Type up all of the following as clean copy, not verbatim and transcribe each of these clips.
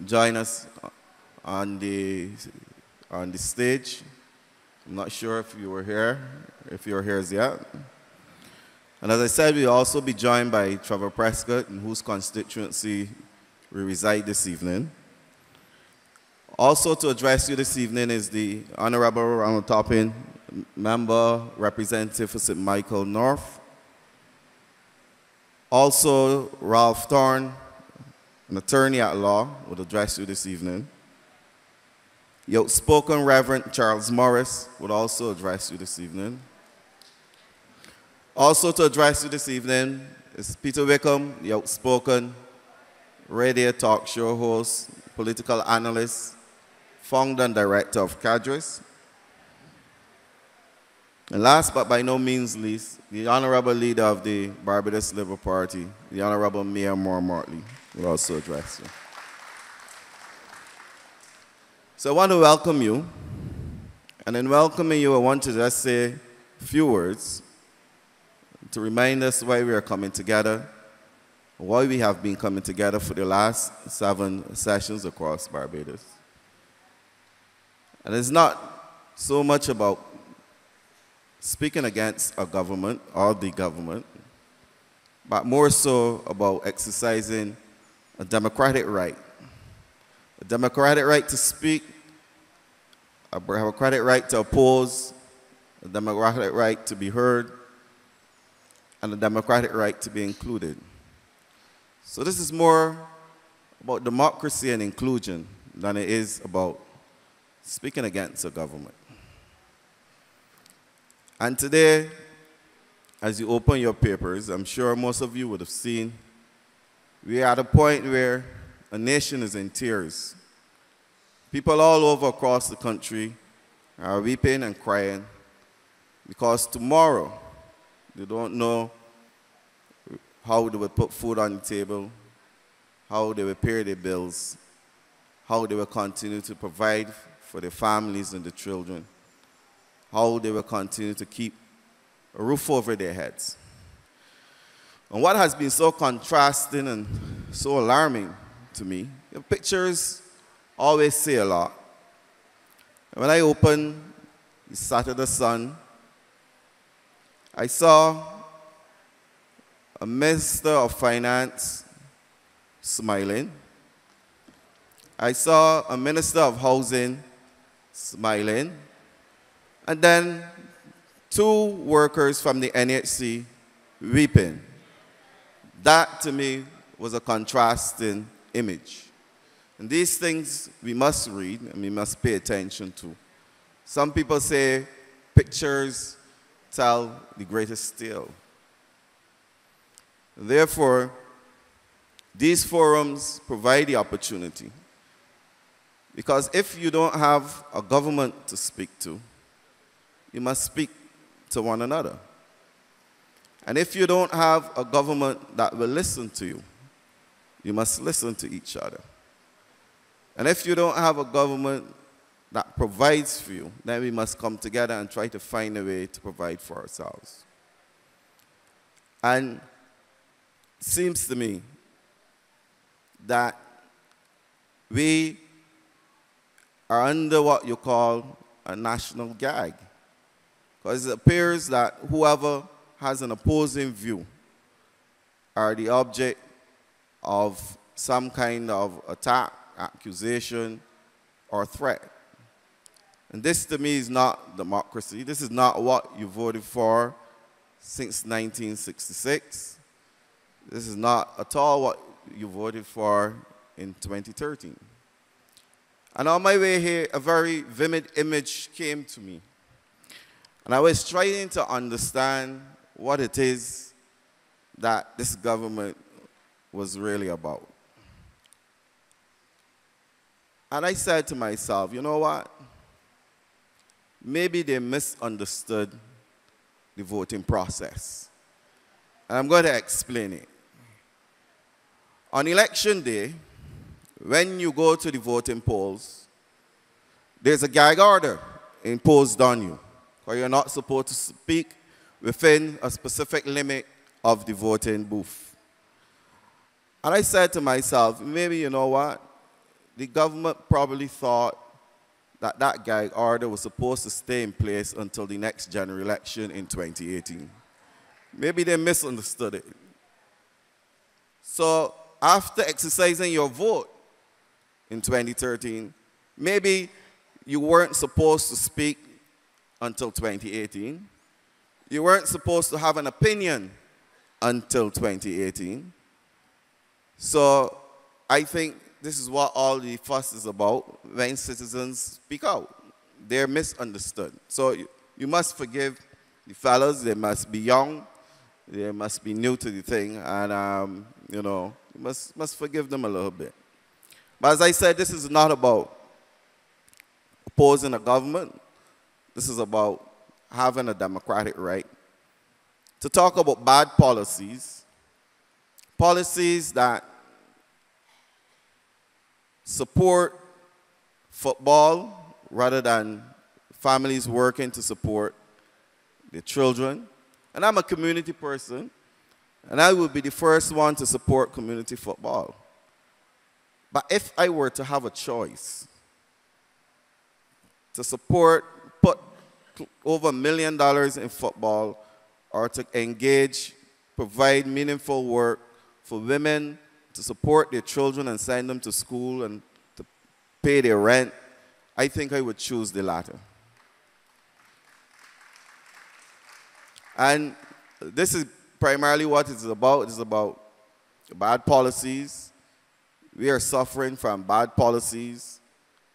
join us on the, on the stage. I'm not sure if you were here, if you're here as yet. And as I said, we'll also be joined by Trevor Prescott, in whose constituency we reside this evening. Also to address you this evening is the Honorable Ronald Toppin, Member Representative for St. Michael North. Also, Ralph Thorne, an attorney at law, will address you this evening. The outspoken Reverend Charles Morris would also address you this evening. Also to address you this evening is Peter Wickham, the outspoken radio talk show host, political analyst, founder and director of Cadres. And last but by no means least, the Honorable Leader of the Barbados Labour Party, the Honorable Mayor Maura Mortley, will also address you. So I want to welcome you, and in welcoming you, I want to just say a few words to remind us why we are coming together, why we have been coming together for the last 7 sessions across Barbados. And it's not so much about speaking against a government or the government, but more so about exercising a democratic right. A democratic right to speak, a democratic right to oppose, a democratic right to be heard, and a democratic right to be included. So this is more about democracy and inclusion than it is about speaking against a government. And today, as you open your papers, I'm sure most of you would have seen, we are at a point where a nation is in tears. People all over across the country are weeping and crying because tomorrow they don't know how they will put food on the table, how they will pay their bills, how they will continue to provide for their families and the children, how they will continue to keep a roof over their heads. And what has been so contrasting and so alarming to me, the pictures always say a lot. And when I opened the Saturday Sun, I saw a Minister of Finance smiling. I saw a Minister of Housing smiling. And then 2 workers from the NHC weeping. That, to me, was a contrasting image. And these things we must read and we must pay attention to. Some people say pictures tell the greatest tale. Therefore, these forums provide the opportunity. Because if you don't have a government to speak to, you must speak to one another. And if you don't have a government that will listen to you, you must listen to each other. And if you don't have a government that provides for you, then we must come together and try to find a way to provide for ourselves. And it seems to me that we are under what you call a national gag. Because it appears that whoever has an opposing view are the object of some kind of attack, accusation, or threat. And this, to me, is not democracy. This is not what you voted for since 1966. This is not at all what you voted for in 2013. And on my way here, a very vivid image came to me. And I was trying to understand what it is that this government was really about. And I said to myself, you know what? Maybe they misunderstood the voting process. And I'm going to explain it. On election day, when you go to the voting polls, there's a gag order imposed on you, or you're not supposed to speak within a specific limit of the voting booth. And I said to myself, maybe, you know what, the government probably thought that that gag order was supposed to stay in place until the next general election in 2018. Maybe they misunderstood it. So after exercising your vote in 2013, maybe you weren't supposed to speak until 2018. You weren't supposed to have an opinion until 2018. So I think this is what all the fuss is about when citizens speak out. They're misunderstood. So you must forgive the fellas. They must be young. They must be new to the thing. And, you know, you must forgive them a little bit. But as I said, this is not about opposing a government. This is about having a democratic right to talk about bad policies, policies that support football rather than families working to support their children. And I'm a community person, and I will be the first one to support community football. But if I were to have a choice to support, put over $1 million in football, or to engage, provide meaningful work for women to support their children and send them to school and to pay their rent, I think I would choose the latter. And this is primarily what it's about. It's about bad policies. We are suffering from bad policies,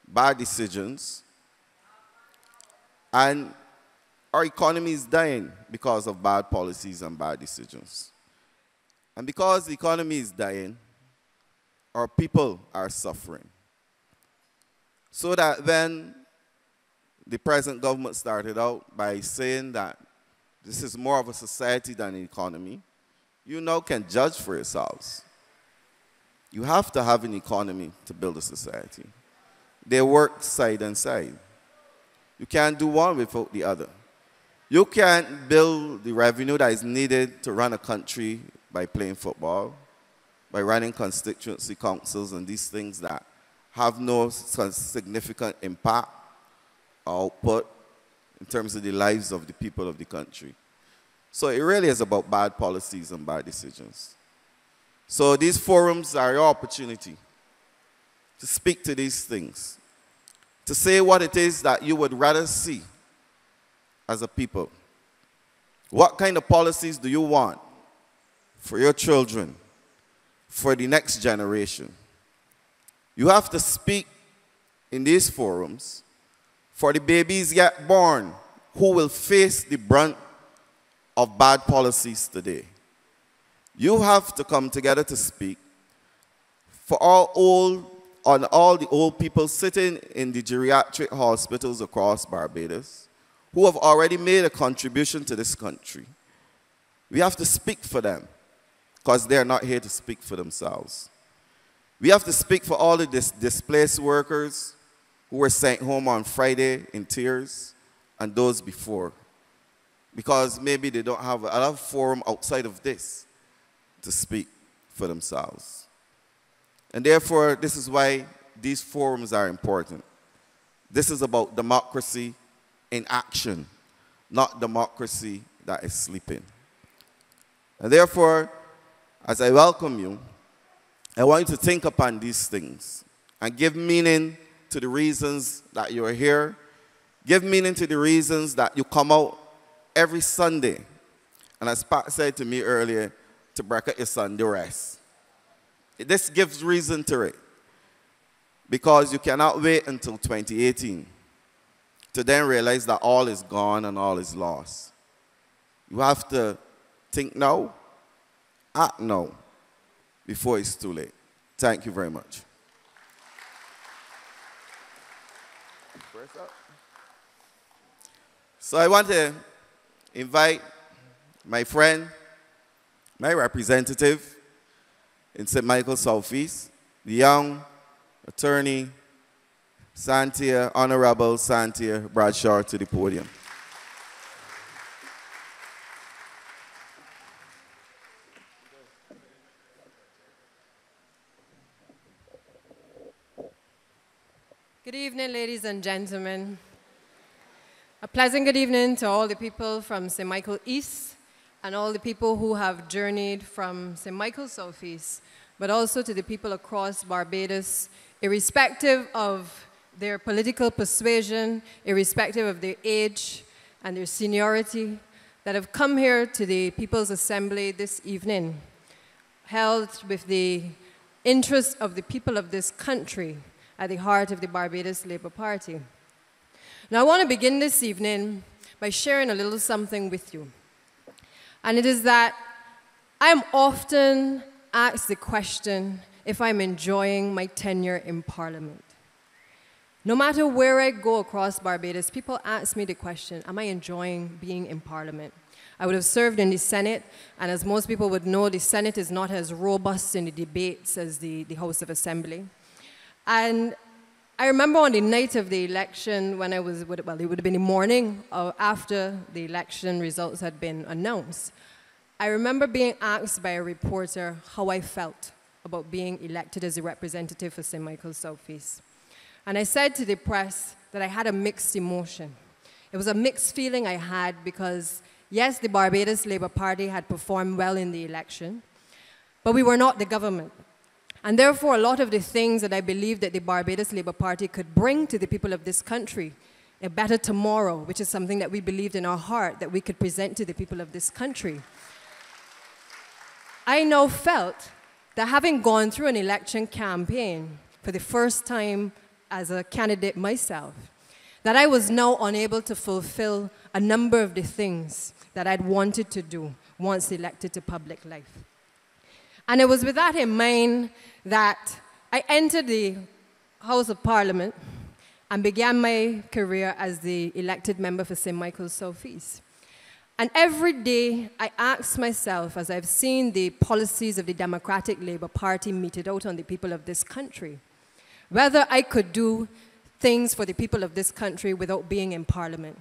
bad decisions, and our economy is dying because of bad policies and bad decisions. And because the economy is dying, our people are suffering. So that when the present government started out by saying that this is more of a society than an economy, you now can judge for yourselves. You have to have an economy to build a society. They work side and side. You can't do one without the other. You can't build the revenue that is needed to run a country by playing football, by running constituency councils and these things that have no significant impact or output in terms of the lives of the people of the country. So it really is about bad policies and bad decisions. So these forums are your opportunity to speak to these things, to say what it is that you would rather see as a people. What kind of policies do you want for your children, for the next generation? You have to speak in these forums for the babies yet born who will face the brunt of bad policies today. You have to come together to speak for all the old people sitting in the geriatric hospitals across Barbados who have already made a contribution to this country. We have to speak for them because they're not here to speak for themselves. We have to speak for all the displaced workers who were sent home on Friday in tears and those before, because maybe they don't have another forum outside of this to speak for themselves. And therefore, this is why these forums are important. This is about democracy in action, not democracy that is sleeping. And therefore, as I welcome you, I want you to think upon these things and give meaning to the reasons that you're here. Give meaning to the reasons that you come out every Sunday. And as Pat said to me earlier, to break up your Sunday rest. This gives reason to it. Because you cannot wait until 2018 to then realize that all is gone and all is lost. You have to think now, act now, before it's too late. Thank you very much. So I want to invite my friend, my representative in St. Michael Southeast, the young attorney, Santia, Honorable Santia Bradshaw, to the podium. Good evening, ladies and gentlemen. A pleasant good evening to all the people from St. Michael East and all the people who have journeyed from St. Michael Southeast, but also to the people across Barbados, irrespective of their political persuasion, irrespective of their age and their seniority, that have come here to the People's Assembly this evening, held with the interest of the people of this country at the heart of the Barbados Labour Party. Now, I want to begin this evening by sharing a little something with you. And it is that I am often asked the question if I'm enjoying my tenure in Parliament. No matter where I go across Barbados, people ask me the question, am I enjoying being in Parliament? I would have served in the Senate, and as most people would know, the Senate is not as robust in the debates as the House of Assembly. And I remember on the night of the election when I was, well, it would have been the morning after the election results had been announced. I remember being asked by a reporter how I felt about being elected as a representative for St. Michael Southeast. And I said to the press that I had a mixed emotion. It was a mixed feeling I had because, yes, the Barbados Labour Party had performed well in the election, but we were not the government. And therefore, a lot of the things that I believe that the Barbados Labour Party could bring to the people of this country, a better tomorrow, which is something that we believed in our heart that we could present to the people of this country. I now felt that having gone through an election campaign for the first time as a candidate myself, that I was now unable to fulfill a number of the things that I'd wanted to do once elected to public life. And it was with that in mind that I entered the House of Parliament and began my career as the elected member for St. Michael Southeast. And every day I asked myself, as I've seen the policies of the Democratic Labour Party meted out on the people of this country, whether I could do things for the people of this country without being in Parliament.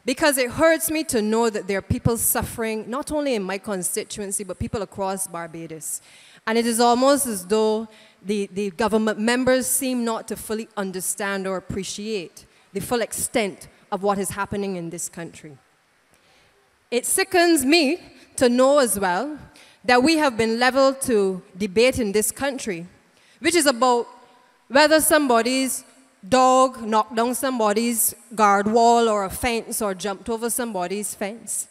Because it hurts me to know that there are people suffering, not only in my constituency, but people across Barbados. And it is almost as though the government members seem not to fully understand or appreciate the full extent of what is happening in this country. It sickens me to know as well that we have been leveled to debate in this country, which is about whether somebody's dog knocked down somebody's guard wall or a fence or jumped over somebody's fence.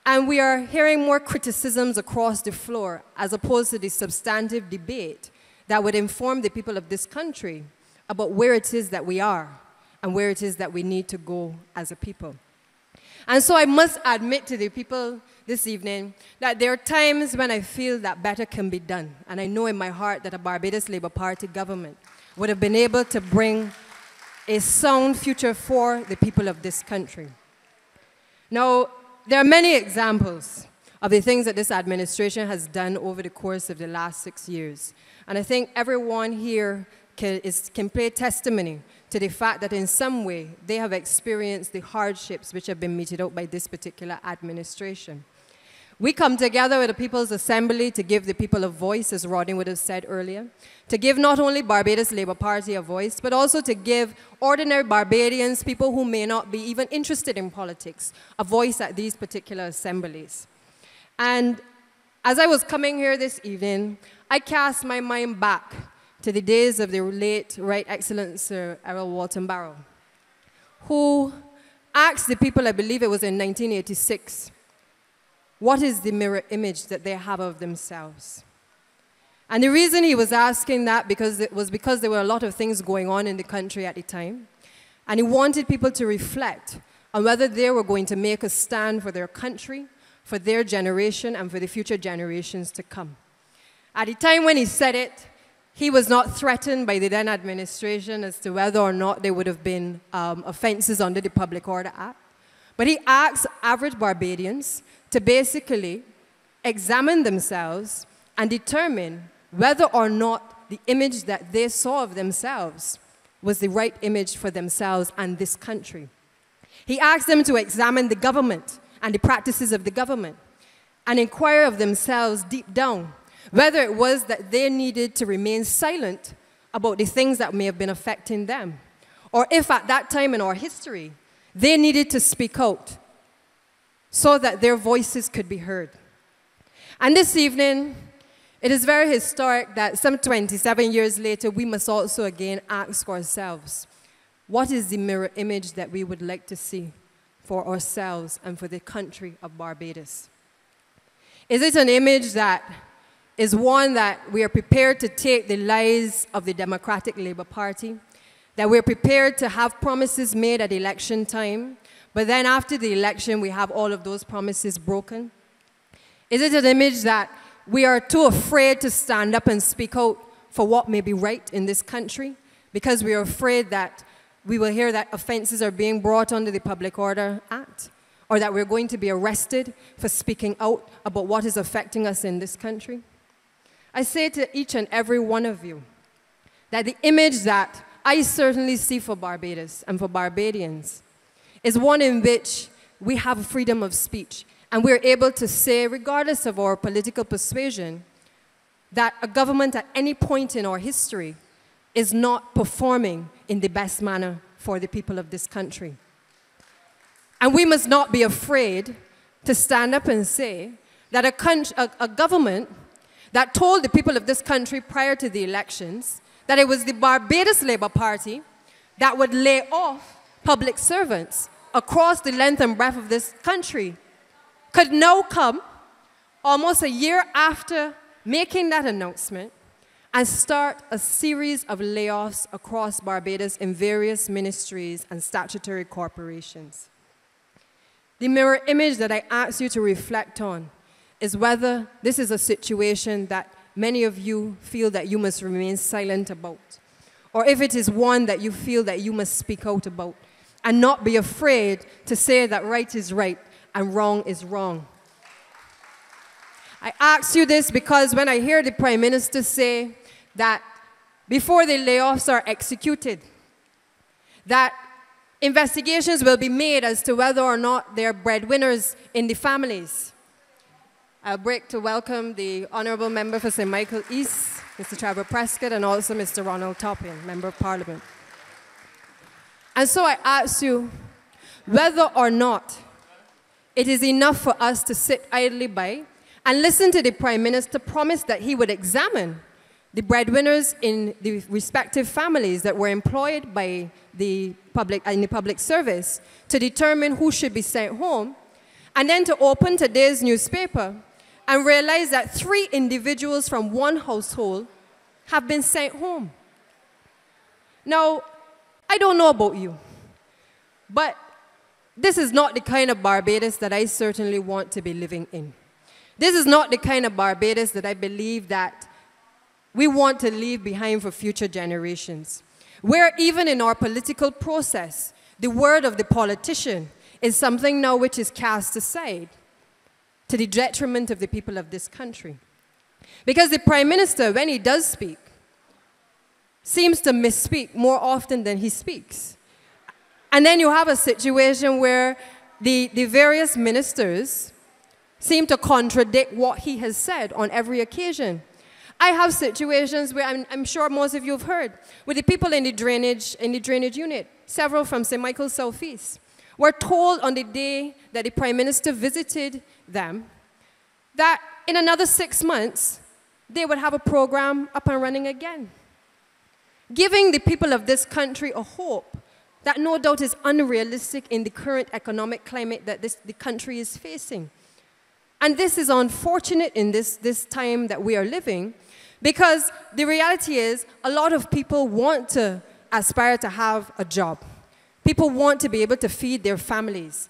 And we are hearing more criticisms across the floor as opposed to the substantive debate that would inform the people of this country about where it is that we are and where it is that we need to go as a people. And so I must admit to the people this evening that there are times when I feel that better can be done. And I know in my heart that a Barbados Labour Party government would have been able to bring a sound future for the people of this country. Now, there are many examples of the things that this administration has done over the course of the last 6 years. And I think everyone here can pay testimony to the fact that in some way they have experienced the hardships which have been meted out by this particular administration. We come together with the People's Assembly to give the people a voice, as Rodney would have said earlier, to give not only Barbados Labour Party a voice, but also to give ordinary Barbadians, people who may not be even interested in politics, a voice at these particular assemblies. And as I was coming here this evening, I cast my mind back to the days of the late Right Excellent Sir Errol Walton Barrow, who asked the people, I believe it was in 1986, what is the mirror image that they have of themselves? And the reason he was asking that was because there were a lot of things going on in the country at the time. And he wanted people to reflect on whether they were going to make a stand for their country, for their generation, and for the future generations to come. At the time when he said it, he was not threatened by the then administration as to whether or not there would have been offenses under the Public Order Act. But he asked average Barbadians to basically examine themselves and determine whether or not the image that they saw of themselves was the right image for themselves and this country. He asked them to examine the government and the practices of the government and inquire of themselves deep down whether it was that they needed to remain silent about the things that may have been affecting them, or if at that time in our history, they needed to speak out so that their voices could be heard. And this evening, it is very historic that some 27 years later, we must also again ask ourselves, what is the mirror image that we would like to see for ourselves and for the country of Barbados? Is it an image that is one that we are prepared to take the lies of the Democratic Labour Party, that we're prepared to have promises made at election time, but then after the election, we have all of those promises broken? Is it an image that we are too afraid to stand up and speak out for what may be right in this country because we are afraid that we will hear that offenses are being brought under the Public Order Act, or that we're going to be arrested for speaking out about what is affecting us in this country? I say to each and every one of you that the image that I certainly see for Barbados and for Barbadians is one in which we have freedom of speech, and we're able to say, regardless of our political persuasion, that a government at any point in our history is not performing in the best manner for the people of this country. And we must not be afraid to stand up and say that a government that told the people of this country prior to the elections that it was the Barbados Labour Party that would lay off public servants across the length and breadth of this country could now come almost a year after making that announcement and start a series of layoffs across Barbados in various ministries and statutory corporations. The mirror image that I ask you to reflect on is whether this is a situation that many of you feel that you must remain silent about, or if it is one that you feel that you must speak out about and not be afraid to say that right is right and wrong is wrong. I ask you this because when I hear the Prime Minister say that before the layoffs are executed, that investigations will be made as to whether or not they're breadwinners in the families. I'll break to welcome the Honourable Member for St. Michael East, Mr. Trevor Prescott, and also Mr. Ronald Toppin, Member of Parliament. And so I ask you whether or not it is enough for us to sit idly by and listen to the Prime Minister promise that he would examine the breadwinners in the respective families that were employed by the public service to determine who should be sent home, and then to open today's newspaper and realize that 3 individuals from one household have been sent home. Now, I don't know about you, but this is not the kind of Barbados that I certainly want to be living in. This is not the kind of Barbados that I believe that we want to leave behind for future generations, where even in our political process, the word of the politician is something now which is cast aside to the detriment of the people of this country. Because the Prime Minister, when he does speak, seems to misspeak more often than he speaks. And then you have a situation where the various ministers seem to contradict what he has said on every occasion. I have situations where I'm sure most of you have heard, with the people in the drainage unit, several from St. Michael's Southeast, were told on the day that the Prime Minister visited them that in another 6 months, they would have a program up and running again, giving the people of this country a hope that no doubt is unrealistic in the current economic climate that the country is facing. And this is unfortunate in this time that we are living, because the reality is a lot of people want to aspire to have a job. People want to be able to feed their families.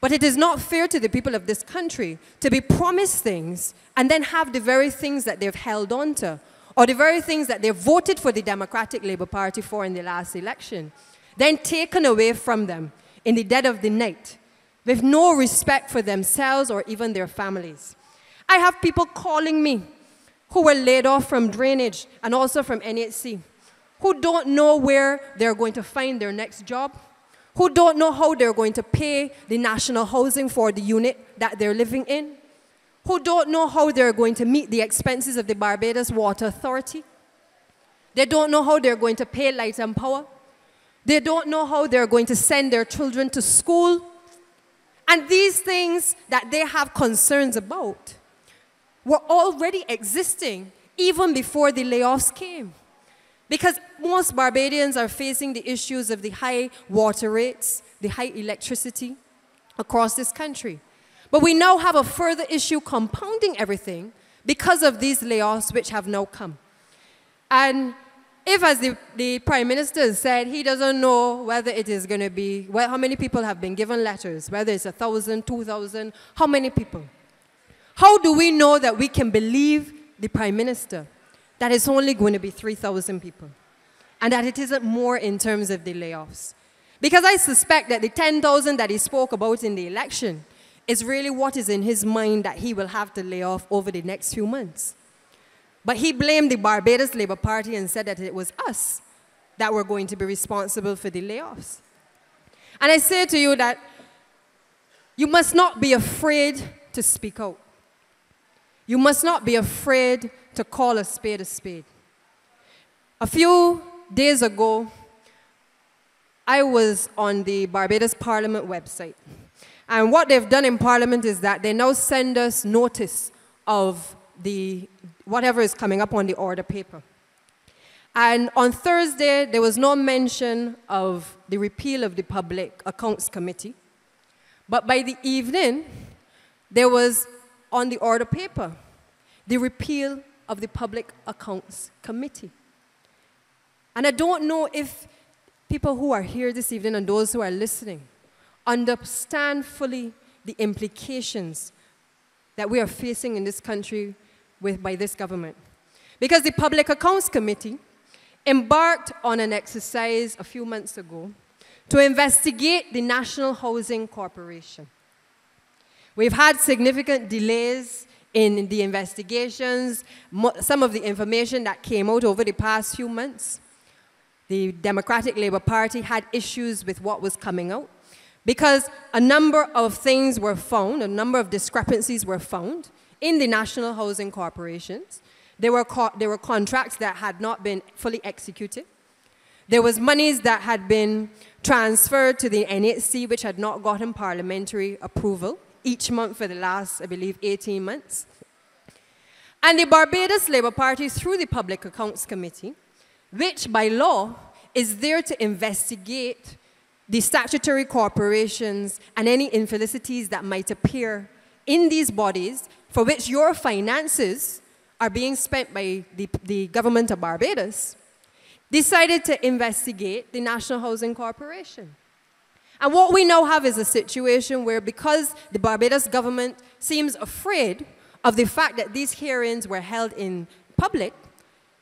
But it is not fair to the people of this country to be promised things and then have the very things that they've held on to, or the very things that they voted for the Democratic Labour Party for in the last election, then taken away from them in the dead of the night, with no respect for themselves or even their families. I have people calling me who were laid off from drainage and also from NHC, who don't know where they're going to find their next job, who don't know how they're going to pay the national housing for the unit that they're living in, who don't know how they're going to meet the expenses of the Barbados Water Authority. They don't know how they're going to pay light and power. They don't know how they're going to send their children to school. And these things that they have concerns about were already existing even before the layoffs came. Because most Barbadians are facing the issues of the high water rates, the high electricity across this country. But we now have a further issue compounding everything because of these layoffs which have now come. And if, as the Prime Minister said, he doesn't know whether it is going to be, well, how many people have been given letters, whether it's 1,000, 2,000, how many people? How do we know that we can believe the Prime Minister that it's only going to be 3,000 people and that it isn't more in terms of the layoffs? Because I suspect that the 10,000 that he spoke about in the election is really what is in his mind that he will have to lay off over the next few months. But he blamed the Barbados Labour Party and said that it was us that were going to be responsible for the layoffs. And I say to you that you must not be afraid to speak out. You must not be afraid to call a spade a spade. A few days ago, I was on the Barbados Parliament website. And what they've done in Parliament is that they now send us notice of whatever is coming up on the order paper. And on Thursday, there was no mention of the repeal of the Public Accounts Committee. But by the evening, there was on the order paper the repeal of the Public Accounts Committee. And I don't know if people who are here this evening and those who are listening understand fully the implications that we are facing in this country by this government. Because the Public Accounts Committee embarked on an exercise a few months ago to investigate the National Housing Corporation. We've had significant delays in the investigations. Some of the information that came out over the past few months, the Democratic Labour Party had issues with what was coming out because a number of things were found, a number of discrepancies were found in the National Housing Corporations. There were contracts that had not been fully executed. There was monies that had been transferred to the NHC which had not gotten parliamentary approval each month for the last, I believe, 18 months. And the Barbados Labour Party, through the Public Accounts Committee, which by law is there to investigate the statutory corporations and any infelicities that might appear in these bodies for which your finances are being spent by the government of Barbados, decided to investigate the National Housing Corporation. And what we now have is a situation where, because the Barbados government seems afraid of the fact that these hearings were held in public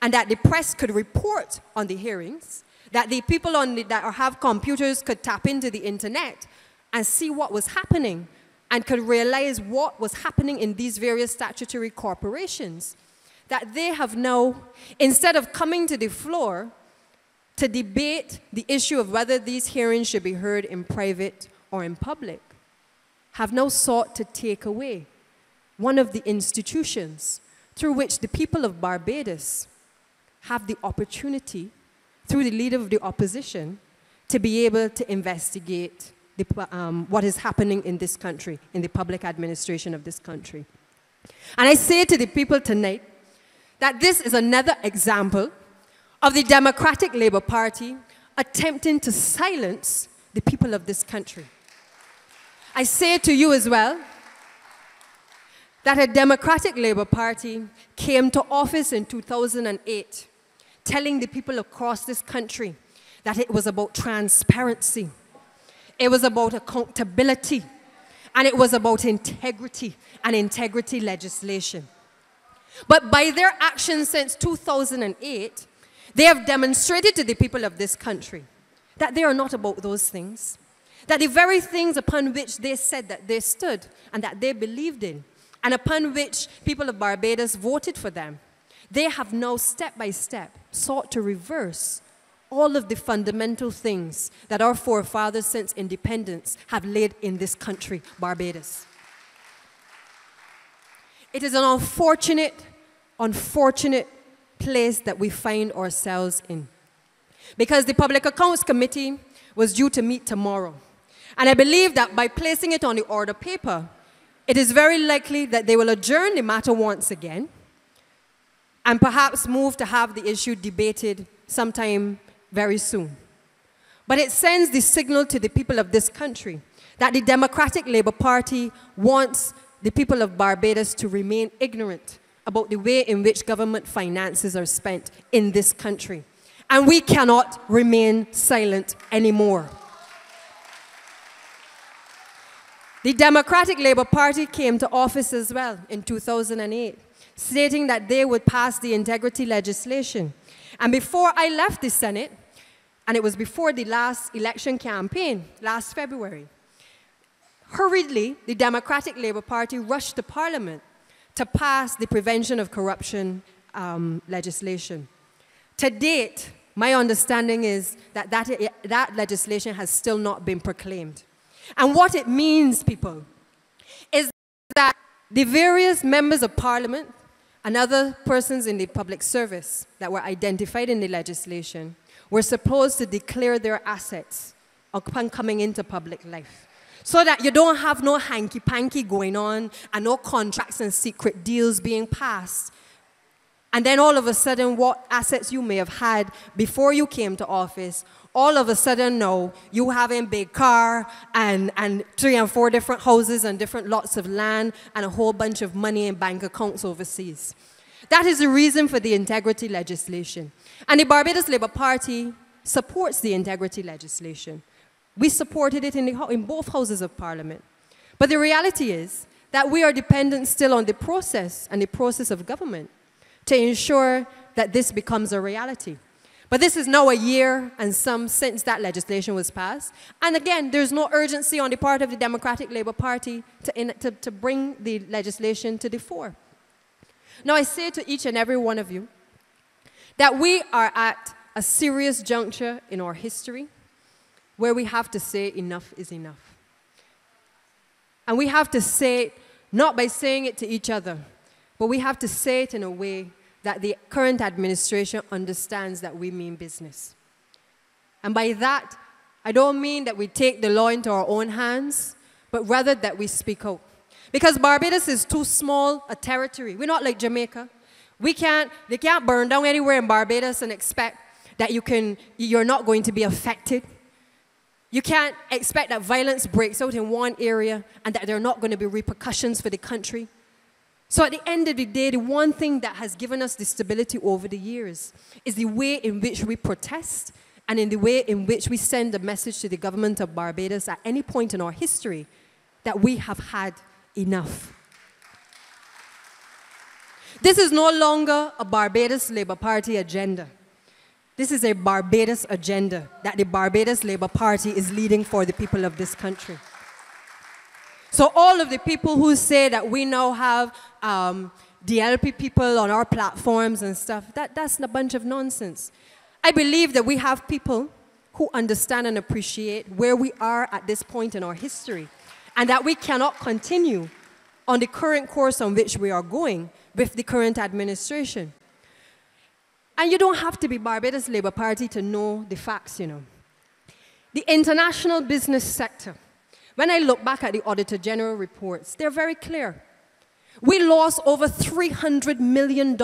and that the press could report on the hearings, that the people that have computers could tap into the internet and see what was happening and could realize what was happening in these various statutory corporations, that they have now, instead of coming to the floor to debate the issue of whether these hearings should be heard in private or in public, have now sought to take away one of the institutions through which the people of Barbados have the opportunity, through the leader of the opposition, to be able to investigate what is happening in this country, in the public administration of this country. And I say to the people tonight that this is another example of the Democratic Labour Party attempting to silence the people of this country. I say to you as well that a Democratic Labour Party came to office in 2008 telling the people across this country that it was about transparency, it was about accountability, and it was about integrity and integrity legislation. But by their actions since 2008, they have demonstrated to the people of this country that they are not about those things, that the very things upon which they said that they stood and that they believed in, and upon which people of Barbados voted for them, they have now step by step sought to reverse all of the fundamental things that our forefathers since independence have laid in this country, Barbados. It is an unfortunate place that we find ourselves in. because the Public Accounts Committee was due to meet tomorrow. And I believe that by placing it on the order paper, it is very likely that they will adjourn the matter once again and perhaps move to have the issue debated sometime very soon. But it sends the signal to the people of this country that the Democratic Labour Party wants the people of Barbados to remain ignorant about the way in which government finances are spent in this country. And we cannot remain silent anymore. The Democratic Labour Party came to office as well in 2008, stating that they would pass the integrity legislation. And before I left the Senate, and it was before the last election campaign, last February, hurriedly, the Democratic Labour Party rushed to Parliament to pass the Prevention of Corruption legislation. To date, my understanding is that that legislation has still not been proclaimed. And what it means, people, is that the various members of Parliament and other persons in the public service that were identified in the legislation were supposed to declare their assets upon coming into public life, so that you don't have no hanky-panky going on and no contracts and secret deals being passed. And then all of a sudden, what assets you may have had before you came to office, all of a sudden, no, you having a big car and 3 and 4 different houses and different lots of land and a whole bunch of money in bank accounts overseas. That is the reason for the integrity legislation. And the Barbados Labour Party supports the integrity legislation. We supported it in both houses of Parliament. But the reality is that we are dependent still on the process and the process of government to ensure that this becomes a reality. But this is now a year and some since that legislation was passed. And again, there's no urgency on the part of the Democratic Labour Party to bring the legislation to the fore. Now, I say to each and every one of you that we are at a serious juncture in our history where we have to say enough is enough. And we have to say it not by saying it to each other, but we have to say it in a way that the current administration understands that we mean business. And by that, I don't mean that we take the law into our own hands, but rather that we speak out. Because Barbados is too small a territory. We're not like Jamaica. They can't burn down anywhere in Barbados and expect that you're not going to be affected. You can't expect that violence breaks out in one area and that there are not going to be repercussions for the country. So at the end of the day, the one thing that has given us the stability over the years is the way in which we protest and in the way in which we send a message to the government of Barbados at any point in our history that we have had enough. This is no longer a Barbados Labour Party agenda. This is a Barbados agenda that the Barbados Labour Party is leading for the people of this country. So all of the people who say that we now have DLP people on our platforms and stuff, that's a bunch of nonsense. I believe that we have people who understand and appreciate where we are at this point in our history, and that we cannot continue on the current course on which we are going with the current administration. And you don't have to be Barbados Labour Party to know the facts, you know. The international business sector, when I look back at the Auditor General reports, they're very clear. We lost over $300 million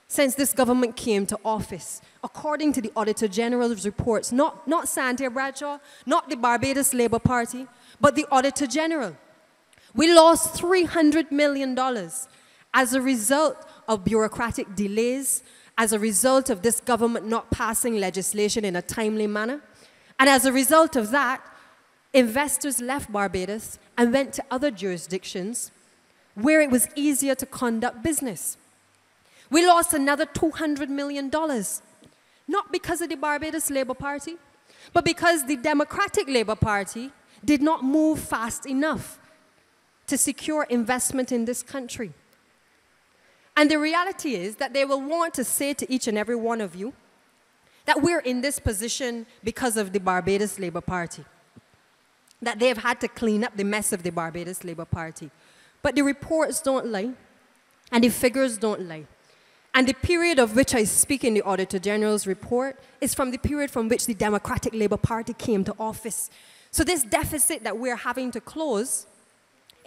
since this government came to office, according to the Auditor General's reports. Not Santia Bradshaw, not the Barbados Labour Party, but the Auditor General. We lost $300 million as a result of bureaucratic delays, as a result of this government not passing legislation in a timely manner. And as a result of that, investors left Barbados and went to other jurisdictions where it was easier to conduct business. We lost another $200 million, not because of the Barbados Labour Party, but because the Democratic Labour Party did not move fast enough to secure investment in this country. And the reality is that they will want to say to each and every one of you that we're in this position because of the Barbados Labour Party, that they've had to clean up the mess of the Barbados Labour Party. But the reports don't lie, and the figures don't lie. And the period of which I speak in the Auditor General's report is from the period from which the Democratic Labour Party came to office. So this deficit that we're having to close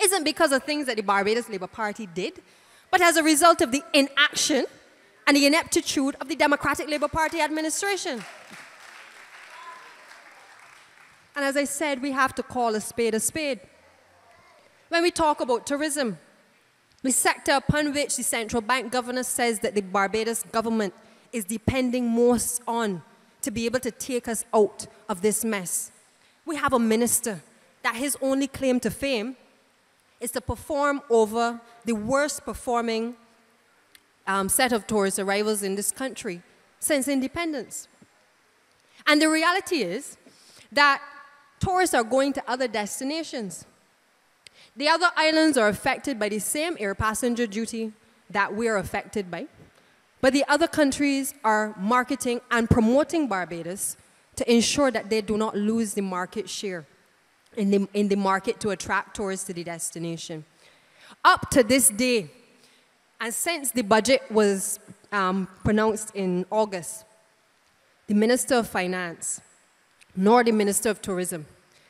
isn't because of things that the Barbados Labour Party did, but as a result of the inaction and the ineptitude of the Democratic Labour Party administration. And as I said, we have to call a spade a spade. When we talk about tourism, the sector upon which the central bank governor says that the Barbados government is depending most on to be able to take us out of this mess. We have a minister that his only claim to fame is to perform over the worst performing set of tourist arrivals in this country since independence. And the reality is that tourists are going to other destinations. The other islands are affected by the same air passenger duty that we are affected by, but the other countries are marketing and promoting Barbados to ensure that they do not lose the market share in the market to attract tourists to the destination. Up to this day, and since the budget was pronounced in August, the Minister of Finance nor the Minister of Tourism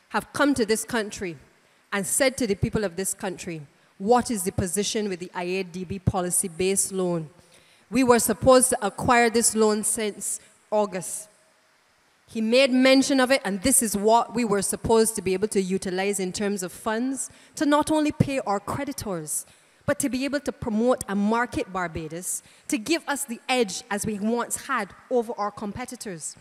have come to this country and said to the people of this country, what is the position with the IADB policy-based loan? We were supposed to acquire this loan since August. He made mention of it, and this is what we were supposed to be able to utilize in terms of funds to not only pay our creditors, but to be able to promote and market Barbados, to give us the edge as we once had over our competitors.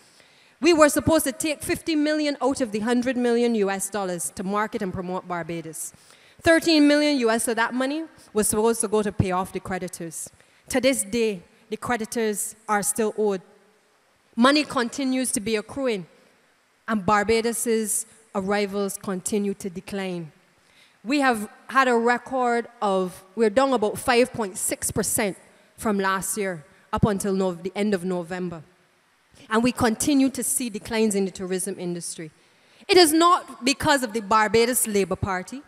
We were supposed to take 50 million out of the 100 million US dollars to market and promote Barbados. 13 million US of that money was supposed to go to pay off the creditors. To this day, the creditors are still owed. Money continues to be accruing, and Barbados's arrivals continue to decline. We have had a record of, we're down about 5.6% from last year up until the end of November. And we continue to see declines in the tourism industry. It is not because of the Barbados Labour Party.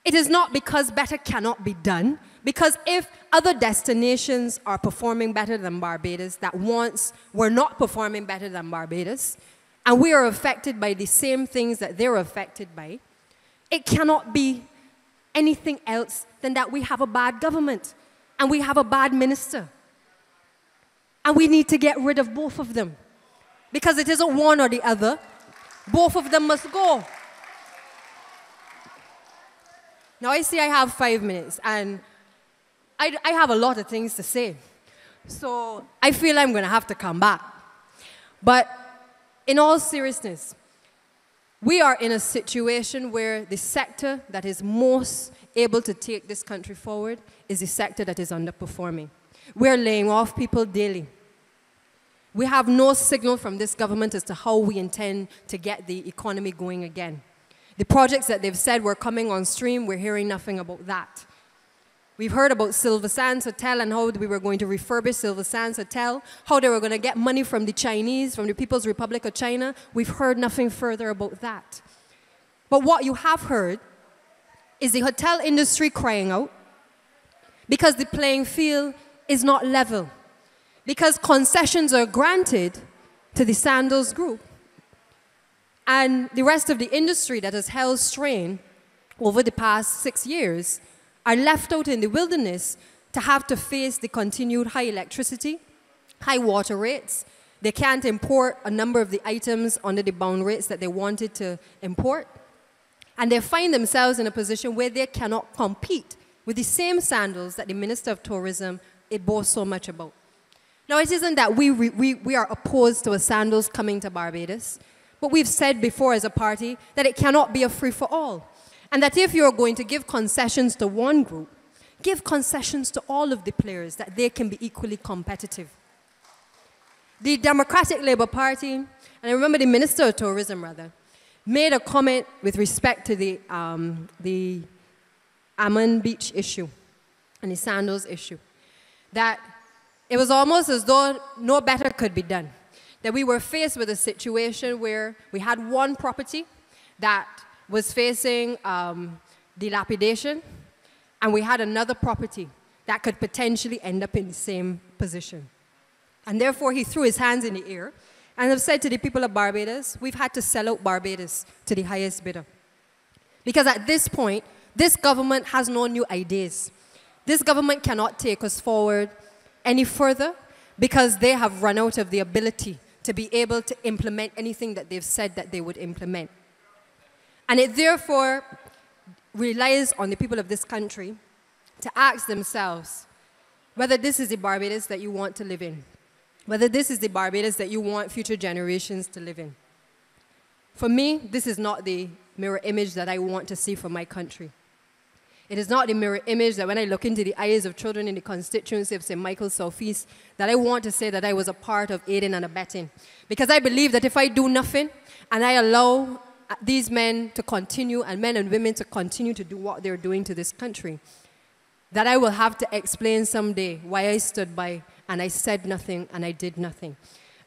It is not because better cannot be done. Because if other destinations are performing better than Barbados that once were not performing better than Barbados, and we are affected by the same things that they're affected by, it cannot be anything else than that we have a bad government and we have a bad minister. And we need to get rid of both of them. Because it isn't one or the other. Both of them must go. Now I see I have 5 minutes, and I have a lot of things to say. So I feel I'm going to have to come back. But in all seriousness, we are in a situation where the sector that is most able to take this country forward is the sector that is underperforming. We're laying off people daily. We have no signal from this government as to how we intend to get the economy going again. The projects that they've said were coming on stream, we're hearing nothing about that. We've heard about Silver Sands Hotel and how we were going to refurbish Silver Sands Hotel, how they were going to get money from the Chinese, from the People's Republic of China. We've heard nothing further about that. But what you have heard is the hotel industry crying out because the playing field is not level, because concessions are granted to the Sandals Group. And the rest of the industry that has held strain over the past 6 years are left out in the wilderness to have to face the continued high electricity, high water rates. They can't import a number of the items under the bound rates that they wanted to import. And they find themselves in a position where they cannot compete with the same Sandals that the Minister of Tourism boasts so much about. Now, it isn't that we are opposed to a Sandals coming to Barbados, but we've said before as a party that it cannot be a free-for-all. And that if you're going to give concessions to one group, give concessions to all of the players, that they can be equally competitive. The Democratic Labour Party, and I remember the Minister of Tourism, rather, made a comment with respect to the Ammon Beach issue and the Sandals issue, that it was almost as though no better could be done. That we were faced with a situation where we had one property that was facing dilapidation, and we had another property that could potentially end up in the same position. And therefore, he threw his hands in the air and have said to the people of Barbados, we've had to sell out Barbados to the highest bidder. Because at this point, this government has no new ideas. This government cannot take us forward any further because they have run out of the ability to be able to implement anything that they've said that they would implement. And it therefore relies on the people of this country to ask themselves whether this is the Barbados that you want to live in, whether this is the Barbados that you want future generations to live in. For me, this is not the mirror image that I want to see for my country. It is not the mirror image that when I look into the eyes of children in the constituency of St. Michael Southeast, that I want to say that I was a part of aiding and abetting. Because I believe that if I do nothing and I allow these men to continue and men and women to continue to do what they're doing to this country, that I will have to explain someday why I stood by and I said nothing and I did nothing.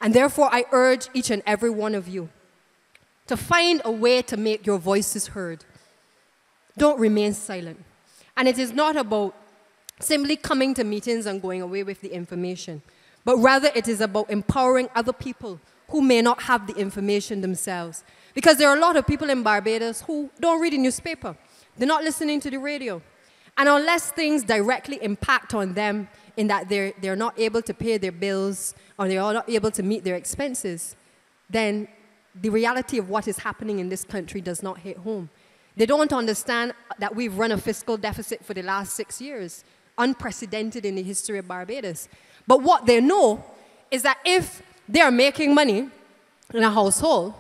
And therefore, I urge each and every one of you to find a way to make your voices heard. Don't remain silent. And it is not about simply coming to meetings and going away with the information, but rather it is about empowering other people who may not have the information themselves. Because there are a lot of people in Barbados who don't read the newspaper. They're not listening to the radio. And unless things directly impact on them in that they're not able to pay their bills or they're not able to meet their expenses, then the reality of what is happening in this country does not hit home. They don't understand that we've run a fiscal deficit for the last 6 years, unprecedented in the history of Barbados. But what they know is that if they are making money in a household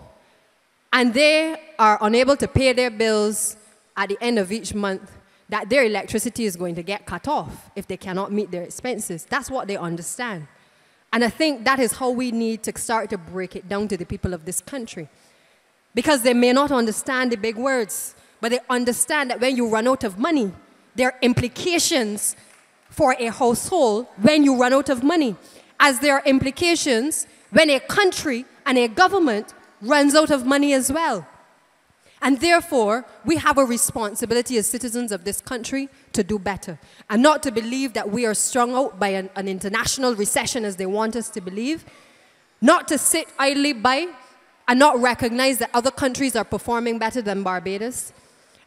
and they are unable to pay their bills at the end of each month, that their electricity is going to get cut off if they cannot meet their expenses. That's what they understand. And I think that is how we need to start to break it down to the people of this country. Because they may not understand the big words, but they understand that when you run out of money, there are implications for a household when you run out of money, as there are implications when a country and a government runs out of money as well. And therefore, we have a responsibility as citizens of this country to do better, and not to believe that we are strung out by an international recession as they want us to believe, not to sit idly by and not recognize that other countries are performing better than Barbados,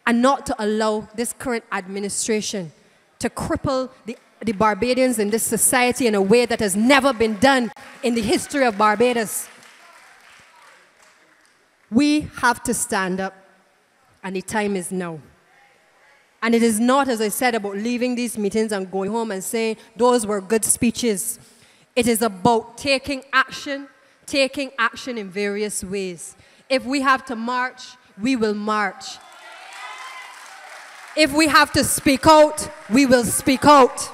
and not to allow this current administration to cripple the Barbadians in this society in a way that has never been done in the history of Barbados. We have to stand up, and the time is now. And it is not, as I said, about leaving these meetings and going home and saying, those were good speeches. It is about taking action in various ways. If we have to march, we will march. If we have to speak out, we will speak out.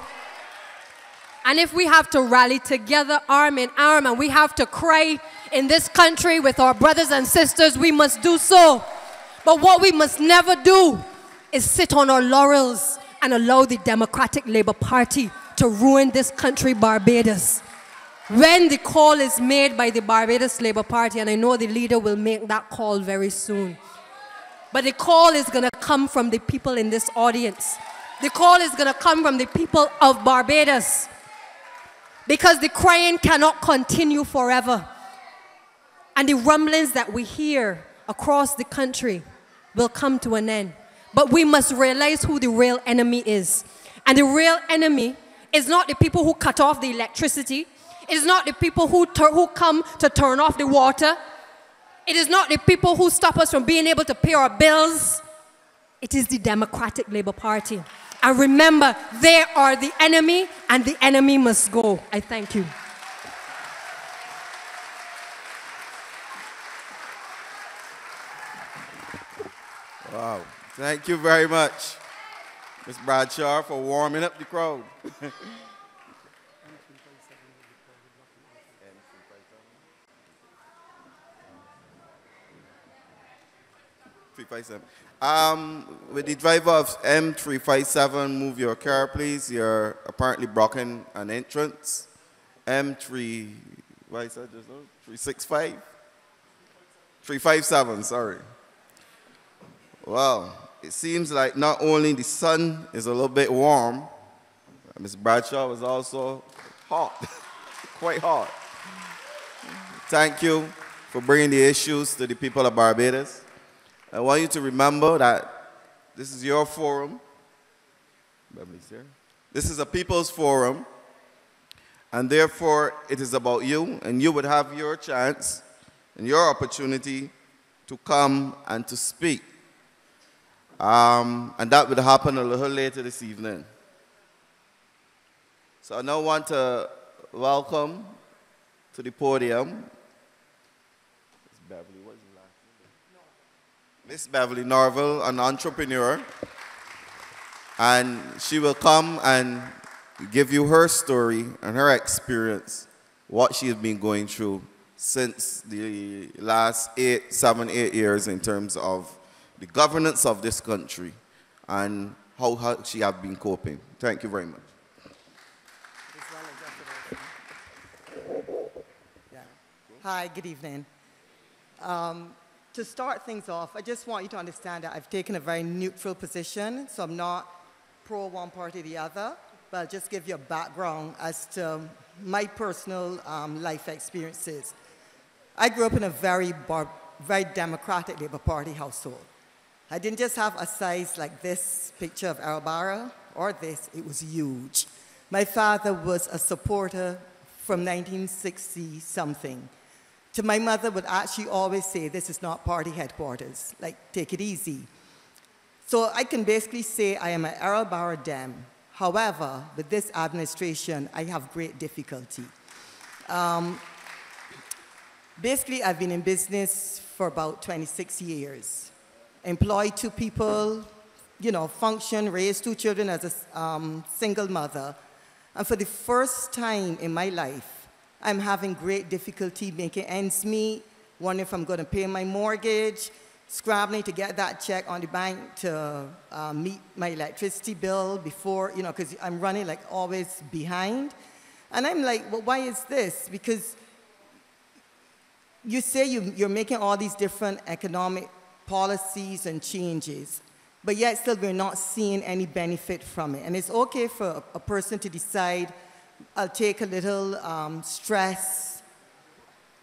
And if we have to rally together arm in arm and we have to cry in this country with our brothers and sisters, we must do so. But what we must never do is sit on our laurels and allow the Democratic Labour Party to ruin this country, Barbados. When the call is made by the Barbados Labour Party, and I know the leader will make that call very soon, but the call is going to come from the people in this audience. The call is going to come from the people of Barbados. Because the crying cannot continue forever. And the rumblings that we hear across the country will come to an end. But we must realize who the real enemy is. And the real enemy is not the people who cut off the electricity. It is not the people who come to turn off the water. It is not the people who stop us from being able to pay our bills. It is the Democratic Labour Party. And remember, they are the enemy, and the enemy must go. I thank you. Wow. Thank you very much, Ms. Bradshaw, for warming up the crowd. 357. With the driver of M357, move your car, please. You're apparently blocking an entrance. M3, what is that just now? 365? 357, sorry. Well, it seems like not only the sun is a little bit warm, Ms. Bradshaw was also hot, quite hot. Thank you for bringing the issues to the people of Barbados. I want you to remember that this is your forum. Beverly's here. This is a people's forum, and therefore it is about you, and you would have your chance and your opportunity to come and to speak. And that would happen a little later this evening. So I now want to welcome to the podium Miss Beverly, what's your last name? Miss Beverly Norville, an entrepreneur. And she will come and give you her story and her experience, what she has been going through since the last 7, 8 years in terms of the governance of this country and how she has been coping. Thank you very much. Hi, good evening. To start things off, I just want you to understand that I've taken a very neutral position, so I'm not pro one party or the other, but I'll just give you a background as to my personal life experiences. I grew up in a very democratic Labour Party household. I didn't just have a size like this picture of Errol Barrow or this, it was huge. My father was a supporter from 1960-something. To my mother would actually always say, this is not party headquarters, like, take it easy. So I can basically say I am an Errol Barrow Dem. However, with this administration, I have great difficulty. Basically, I've been in business for about 26 years. Employed 2 people, you know, function, raised 2 children as a single mother. And for the first time in my life, I'm having great difficulty making ends meet, wondering if I'm going to pay my mortgage, scrambling to get that check on the bank to meet my electricity bill before, you know, because I'm running like always behind. And I'm like, well, why is this? Because you say you're making all these different economic policies and changes, but yet still we're not seeing any benefit from it. And it's okay for a person to decide, I'll take a little stress,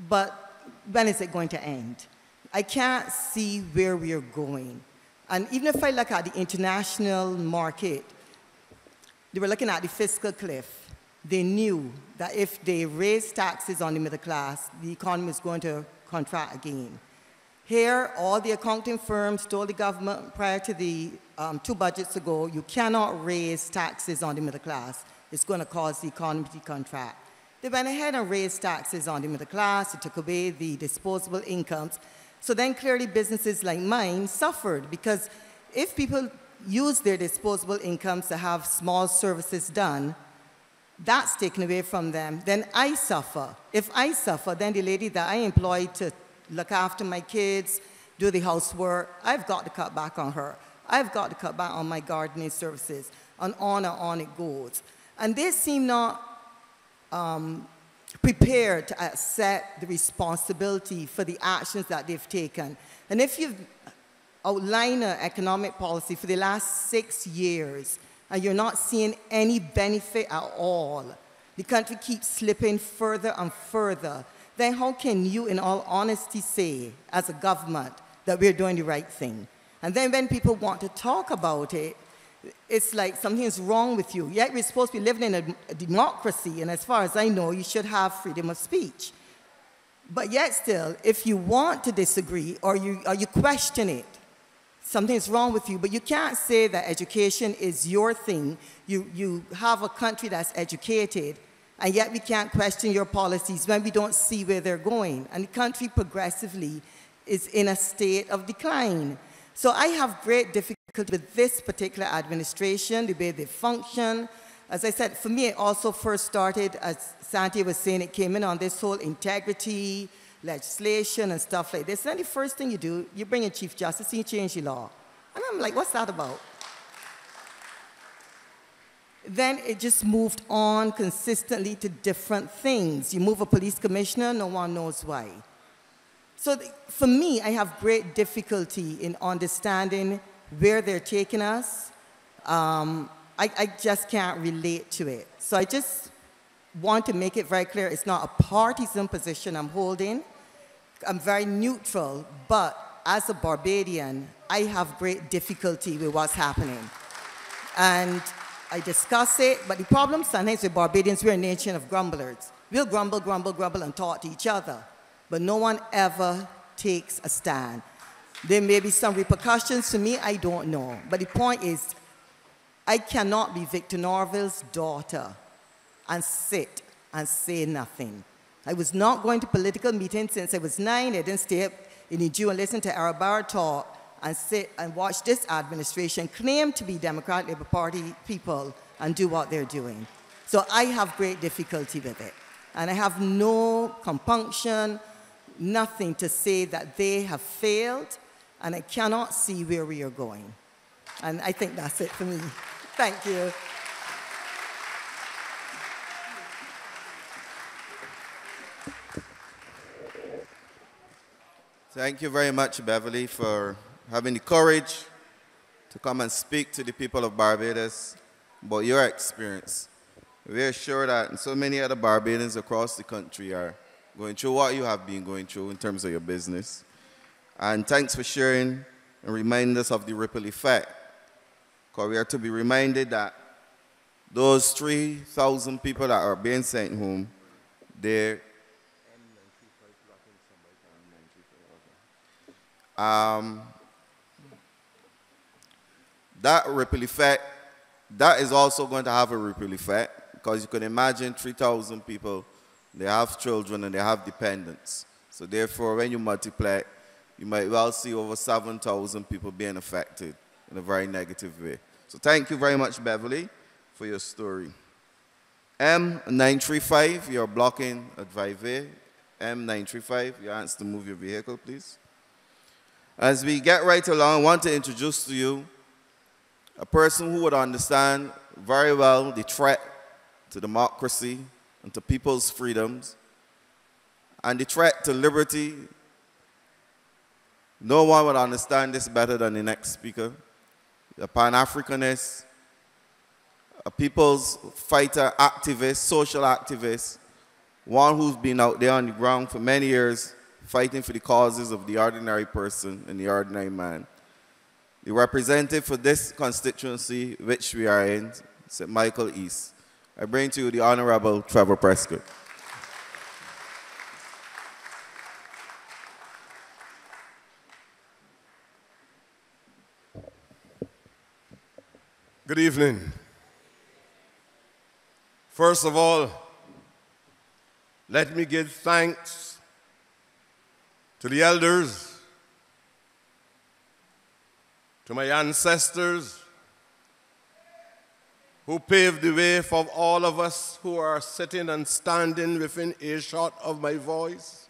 but when is it going to end? I can't see where we are going. And even if I look at the international market, they were looking at the fiscal cliff. They knew that if they raised taxes on the middle class, the economy was going to contract again. Here, all the accounting firms told the government prior to the 2 budgets ago, you cannot raise taxes on the middle class. It's going to cause the economy to contract. They went ahead and raised taxes on the middle class. It took away the disposable incomes. So then clearly businesses like mine suffered, because if people use their disposable incomes to have small services done, that's taken away from them. Then I suffer. If I suffer, then the lady that I employ to look after my kids, do the housework, I've got to cut back on her. I've got to cut back on my gardening services, and on it goes. And they seem not prepared to accept the responsibility for the actions that they've taken. And if you've outlined an economic policy for the last 6 years and you're not seeing any benefit at all, the country keeps slipping further and further, then how can you, in all honesty, say, as a government, that we're doing the right thing? And then when people want to talk about it, it's like something's wrong with you. Yet we're supposed to be living in a democracy, and as far as I know, you should have freedom of speech. But yet still, if you want to disagree or you question it, something's wrong with you. But you can't say that education is your thing. You have a country that's educated, and yet we can't question your policies when we don't see where they're going. And the country progressively is in a state of decline. So I have great difficulty with this particular administration, the way they function. As I said, for me, it also first started, as Santi was saying, it came in on this whole integrity, legislation, and stuff like this. And then the first thing you do, you bring in Chief Justice and you change the law. And I'm like, what's that about? Then it just moved on consistently to different things. You move a police commissioner, no one knows why. So for me, I have great difficulty in understanding where they're taking us. I I just can't relate to it. So I just want to make it very clear it's not a partisan position I'm holding. I'm very neutral, but as a Barbadian, I have great difficulty with what's happening. And I discuss it, but the problem sometimes with Barbadians, we're a nation of grumblers. We'll grumble, grumble, grumble, and talk to each other, but no one ever takes a stand. There may be some repercussions to me, I don't know. But the point is, I cannot be Victor Norville's daughter and sit and say nothing. I was not going to political meetings since I was 9. I didn't stay up in the Jew and listen to Arabara talk and sit and watch this administration claim to be Democratic Labour Party people and do what they're doing. So I have great difficulty with it. And I have no compunction, nothing to say that they have failed, and I cannot see where we are going. And I think that's it for me. Thank you. Thank you very much, Beverly, for having the courage to come and speak to the people of Barbados about your experience. We're sure that so many other Barbadians across the country are going through what you have been going through in terms of your business. And thanks for sharing and reminding us of the ripple effect. Because we are to be reminded that those 3,000 people that are being sent home, they're that ripple effect, that is also going to have a ripple effect, because you can imagine 3,000 people, they have children and they have dependents. So therefore, when you multiply, you might well see over 7,000 people being affected in a very negative way. So thank you very much, Beverly, for your story. M935, you're blocking at Vive. M935, you're asked to move your vehicle, please. As we get right along, I want to introduce to you a person who would understand very well the threat to democracy and to people's freedoms and the threat to liberty. No one would understand this better than the next speaker. A Pan-Africanist, a people's fighter, activist, social activist, one who's been out there on the ground for many years fighting for the causes of the ordinary person and the ordinary man. The representative for this constituency, which we are in, St. Michael East. I bring to you the Honorable Trevor Prescott. Good evening. First of all, let me give thanks to the elders, to my ancestors who paved the way for all of us who are sitting and standing within earshot of my voice.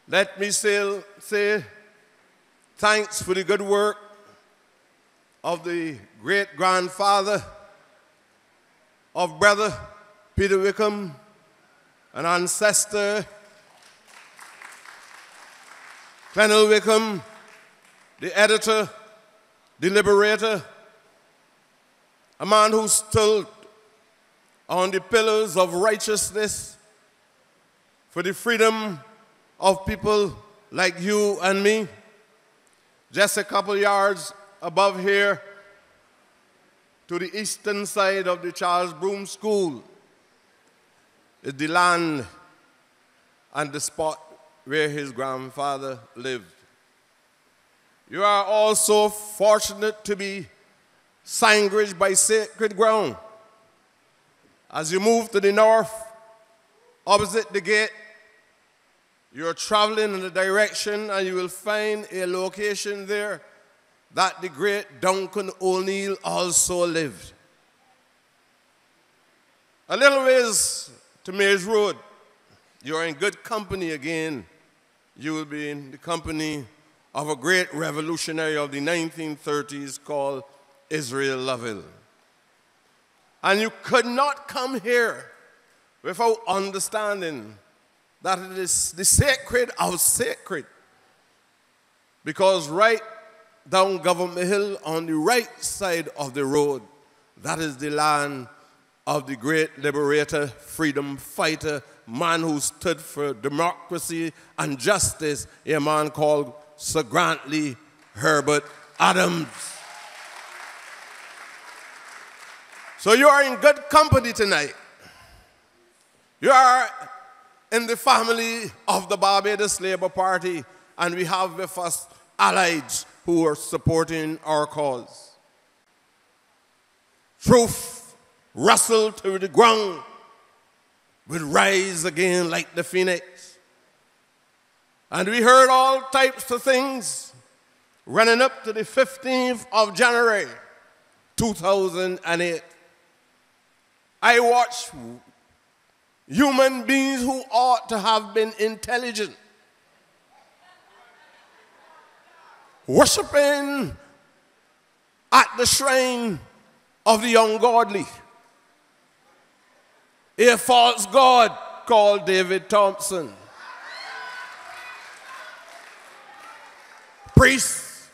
Let me say thanks for the good work of the great-grandfather of Brother Peter Wickham, an ancestor, Clennell Wickham, the editor, the liberator, a man who stood on the pillars of righteousness for the freedom of people like you and me. Just a couple yards above here, to the eastern side of the Charles Broome School, is the land and the spot where his grandfather lived. You are also fortunate to be sandwiched by sacred ground. As you move to the north, opposite the gate, you're traveling in the direction and you will find a location there that the great Duncan O'Neill also lived. A little ways to Mays Road, you're in good company again. You will be in the company of a great revolutionary of the 1930s called Israel Lovell. And you could not come here without understanding that it is the sacred of sacred. Because right down Government Hill on the right side of the road, that is the land of the great liberator, freedom fighter, man who stood for democracy and justice, a man called Sir Grantley Herbert Adams. So you are in good company tonight. You are in the family of the Barbados Labour Party, and we have with us allies who are supporting our cause. Truth wrestled to the ground will rise again like the phoenix. And we heard all types of things running up to the 15th of January, 2008. I watched human beings who ought to have been intelligent worshiping at the shrine of the ungodly. A false god called David Thompson. Priests,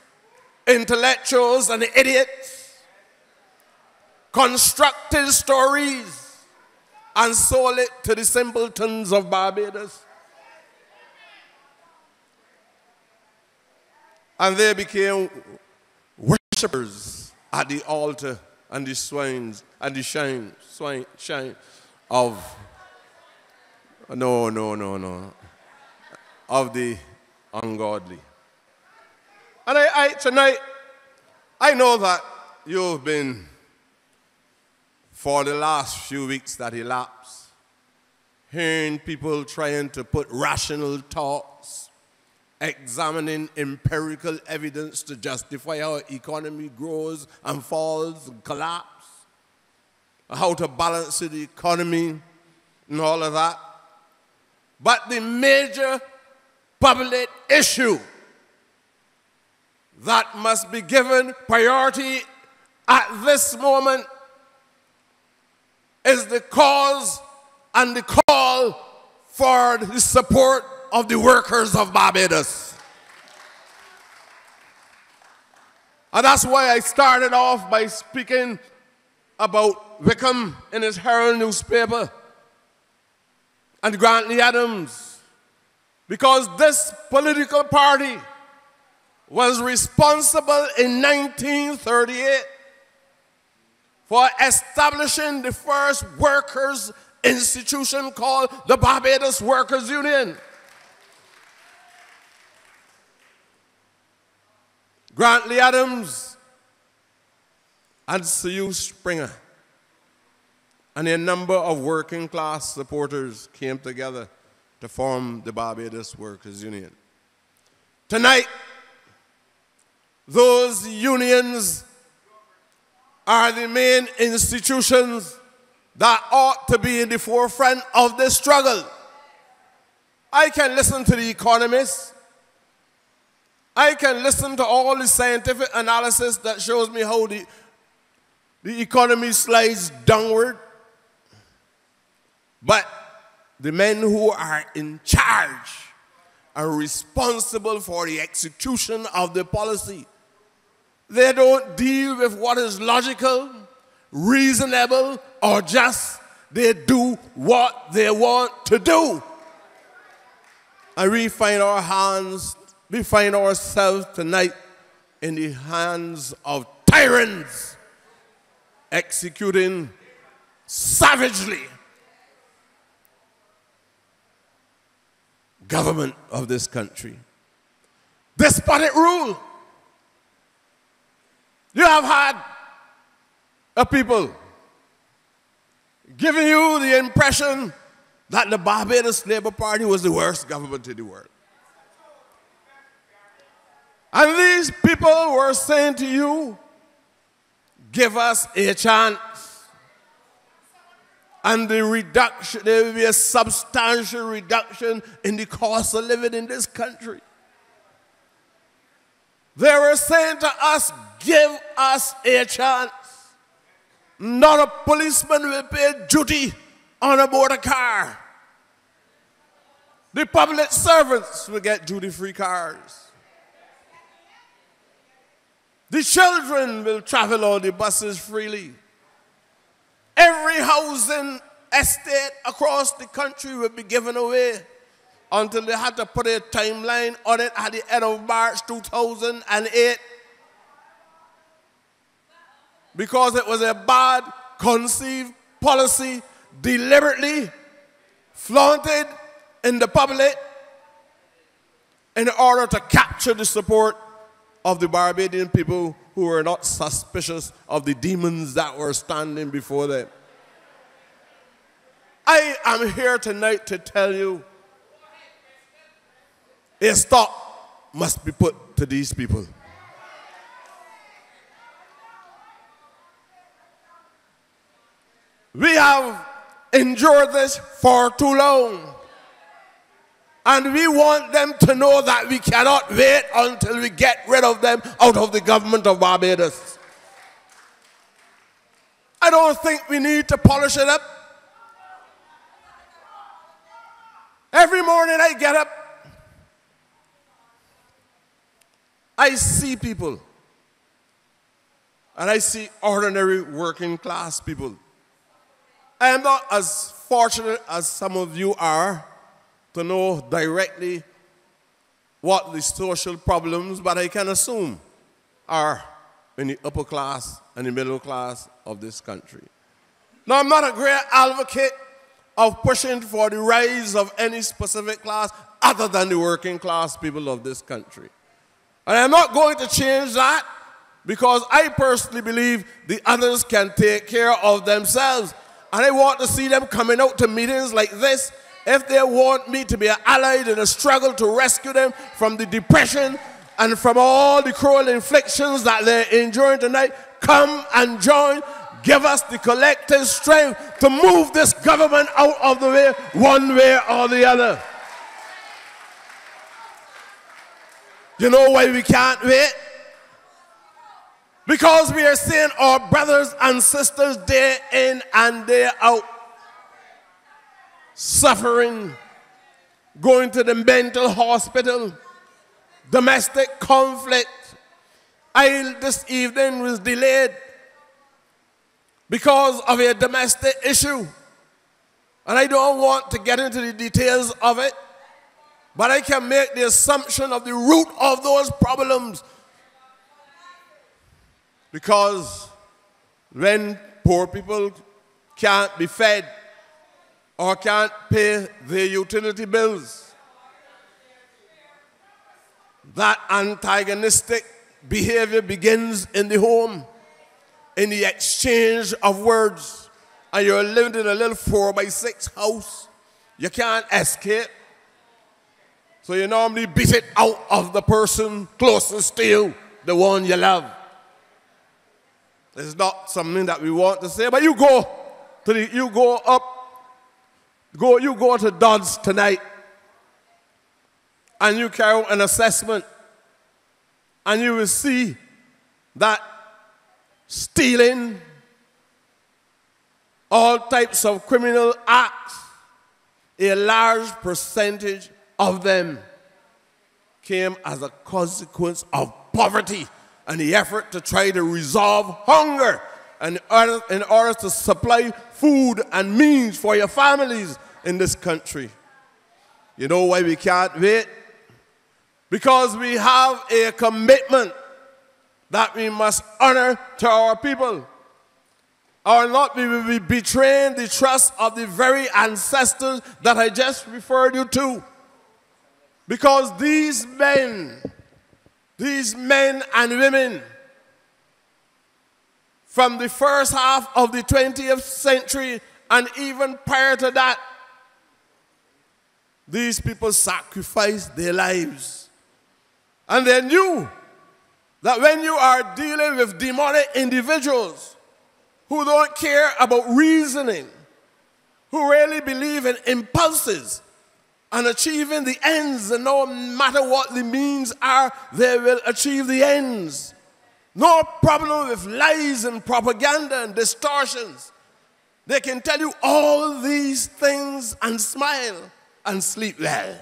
intellectuals, and idiots constructed stories and sold it to the simpletons of Barbados. And they became worshippers at the altar and the shrine of of the ungodly. And tonight, I know that you've been, for the last few weeks that elapsed, hearing people trying to put rational thoughts, examining empirical evidence to justify how our economy grows and falls and collapses, how to balance the economy and all of that. But the major public issue that must be given priority at this moment is the cause and the call for the support of the workers of Barbados. And that's why I started off by speaking about Wickham in his Herald newspaper and Grantley Adams, because this political party was responsible in 1938 for establishing the first workers' institution called the Barbados Workers' Union. Grantley Adams and C.U. Springer and a number of working class supporters came together to form the Barbados Workers' Union. Tonight, those unions are the main institutions that ought to be in the forefront of this struggle. I can listen to the economists. I can listen to all the scientific analysis that shows me how the economy slides downward. But the men who are in charge are responsible for the execution of the policy. They don't deal with what is logical, reasonable, or just. They do what they want to do. And we find ourselves tonight in the hands of tyrants executing savagely government of this country. Despotic rule. You have had a people giving you the impression that the Barbados Labour Party was the worst government in the world. And these people were saying to you, give us a chance. And the reduction, there will be a substantial reduction in the cost of living in this country. They were saying to us, give us a chance. Not a policeman will pay duty on a motor car. The public servants will get duty-free cars. The children will travel on the buses freely. Every housing estate across the country will be given away until they had to put a timeline on it at the end of March 2008 because it was a bad conceived policy deliberately flaunted in the public in order to capture the support of the Barbadian people who were not suspicious of the demons that were standing before them. I am here tonight to tell you a stop must be put to these people. We have endured this for too long. And we want them to know that we cannot wait until we get rid of them out of the government of Barbados. I don't think we need to polish it up. Every morning I get up, I see people. And I see ordinary working class people. I am not as fortunate as some of you are to know directly what the social problems, but I can assume are in the upper class and the middle class of this country. Now, I'm not a great advocate of pushing for the rise of any specific class other than the working class people of this country. And I'm not going to change that because I personally believe the others can take care of themselves. And I want to see them coming out to meetings like this if they want me to be an ally in a struggle to rescue them from the depression and from all the cruel inflictions that they're enduring tonight. Come and join. Give us the collective strength to move this government out of the way, one way or the other. You know why we can't wait? Because we are seeing our brothers and sisters day in and day out suffering, going to the mental hospital, domestic conflict. This evening was delayed because of a domestic issue. And I don't want to get into the details of it, but I can make the assumption of the root of those problems. Because when poor people can't be fed or can't pay their utility bills, that antagonistic behavior begins in the home, in the exchange of words. And you're living in a little 4x6 house. You can't escape. So you normally beat it out of the person closest to you, the one you love. It's not something that we want to say, but you go to Dodds tonight and you carry out an assessment and you will see that stealing, all types of criminal acts, a large percentage of them came as a consequence of poverty and the effort to try to resolve hunger and in order to supply food and means for your families in this country. You know why we can't wait? Because we have a commitment that we must honor to our people. Or not we will be betraying the trust of the very ancestors that I just referred you to. Because these men and women from the first half of the 20th century and even prior to that, these people sacrificed their lives. And they knew that when you are dealing with demonic individuals who don't care about reasoning, who really believe in impulses and achieving the ends, and no matter what the means are, they will achieve the ends. No problem with lies and propaganda and distortions. They can tell you all these things and smile and sleep well.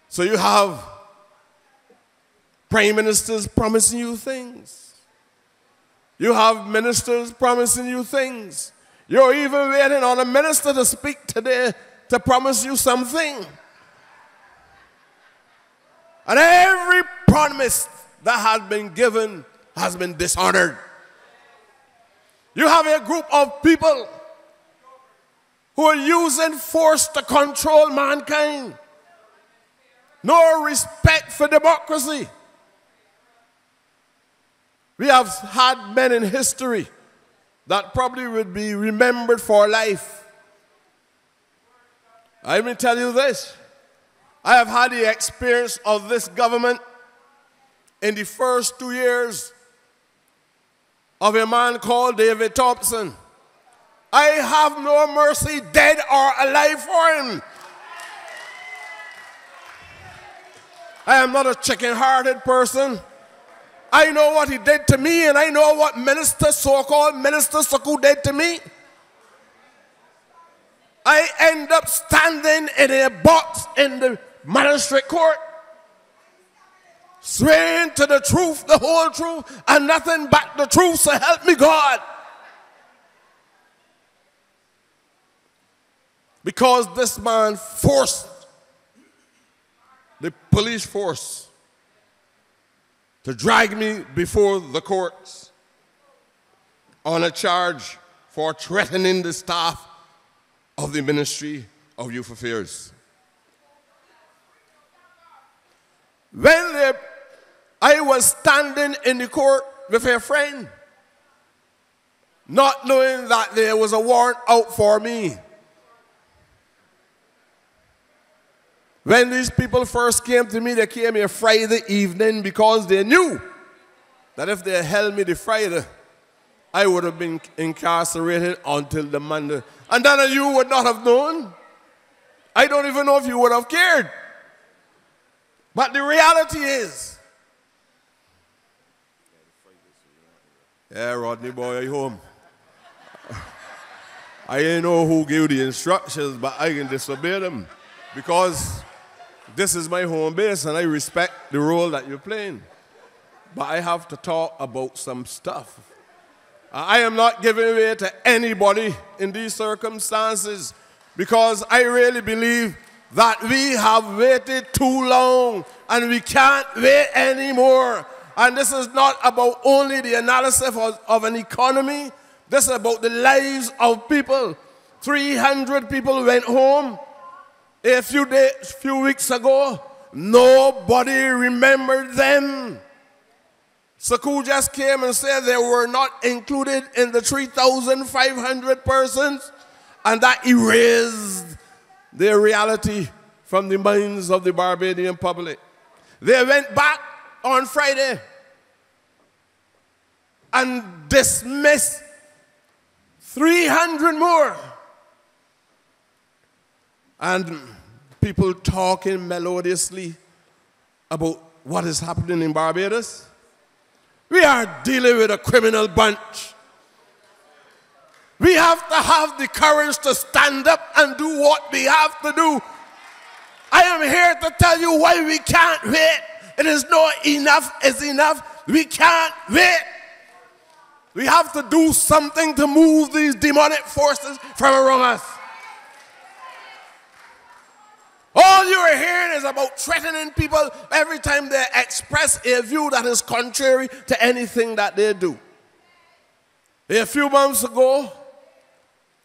So you have prime ministers promising you things. You have ministers promising you things. You're even waiting on a minister to speak today to promise you something. And every promise that has been given has been dishonored. You have a group of people who are using force to control mankind. No respect for democracy. We have had men in history that probably would be remembered for life. Let me tell you this. I have had the experience of this government in the first 2 years of a man called David Thompson. I have no mercy, dead or alive, for him. I am not a chicken-hearted person. I know what he did to me, and I know what Minister, so-called Minister Saku, did to me. I end up standing in a box in the magistrate court, swearing to the truth, the whole truth, and nothing but the truth, so help me God. Because this man forced the police force to drag me before the courts on a charge for threatening the staff of the Ministry of Youth Affairs. When I was standing in the court with a friend, not knowing that there was a warrant out for me. When these people first came to me, they came here Friday evening because they knew that if they held me the Friday, I would have been incarcerated until the Monday. And none of you would not have known. I don't even know if you would have cared. But the reality is, yeah, Rodney boy, are you home? I ain't know who gave the instructions, but I can disobey them because this is my home base and I respect the role that you're playing. But I have to talk about some stuff. I am not giving way to anybody in these circumstances because I really believe that we have waited too long and we can't wait anymore. And this is not about only the analysis of an economy. This is about the lives of people. 300 people went home a few weeks ago. Nobody remembered them. Saku just came and said they were not included in the 3,500 persons, and that erased their reality from the minds of the Barbadian public. They went back on Friday and dismissed 300 more. And people talking melodiously about what is happening in Barbados. We are dealing with a criminal bunch. We have to have the courage to stand up and do what we have to do. I am here to tell you why we can't wait. It is not enough is enough. We can't wait. We have to do something to move these demonic forces from around us. All you are hearing is about threatening people every time they express a view that is contrary to anything that they do. A few months ago,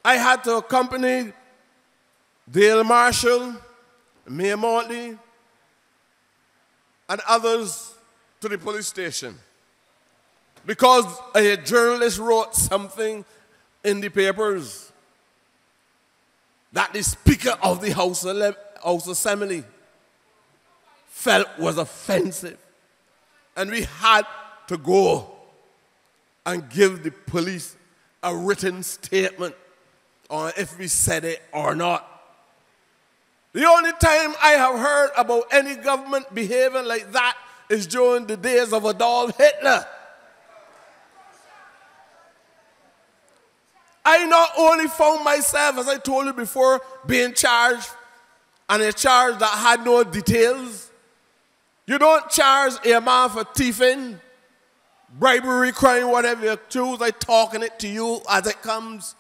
I had to accompany Dale Marshall, Mayor Motley, and others to the police station because a journalist wrote something in the papers that the Speaker of the House Assembly felt was offensive. And we had to go and give the police a written statement on if we said it or not. The only time I have heard about any government behaving like that is during the days of Adolf Hitler. I not only found myself, as I told you before, being charged, and a charge that had no details. You don't charge a man for thieving, bribery, crime, whatever you choose. I'm talking it to you as it comes.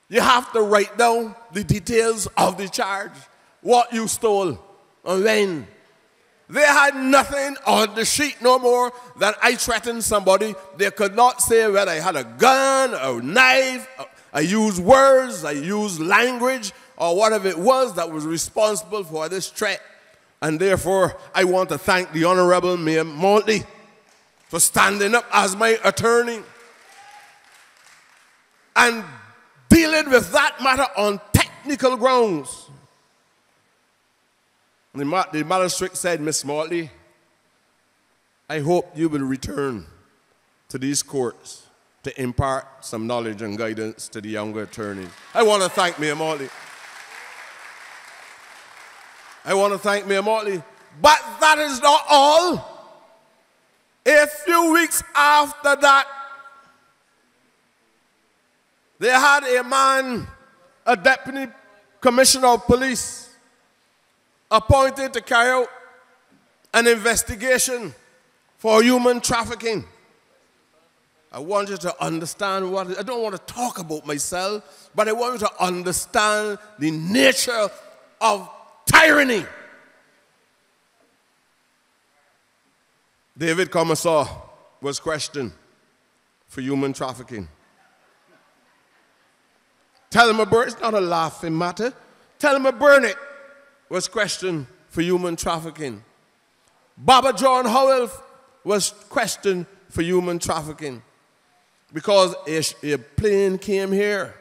You have to write down the details of the charge, what you stole, and when. They had nothing on the sheet no more than I threatened somebody. They could not say whether I had a gun, a knife, I used words, I used language, or whatever it was that was responsible for this threat. And therefore, I want to thank the Honorable Mayor Maltby for standing up as my attorney and dealing with that matter on technical grounds. The magistrate said, Miss Maltby, I hope you will return to these courts to impart some knowledge and guidance to the younger attorneys. I want to thank Mayor Maltby. I want to thank Mayor Maltby. But that is not all. A few weeks after that, they had a man, a deputy commissioner of police, appointed to carry out an investigation for human trafficking. I want you to understand what, I don't want to talk about myself, but I want you to understand the nature of tyranny. David Commissar was questioned for human trafficking. Thelma Burnett, it's not a laughing matter. Thelma Burnett was questioned for human trafficking. Baba John Howell was questioned for human trafficking because a plane came here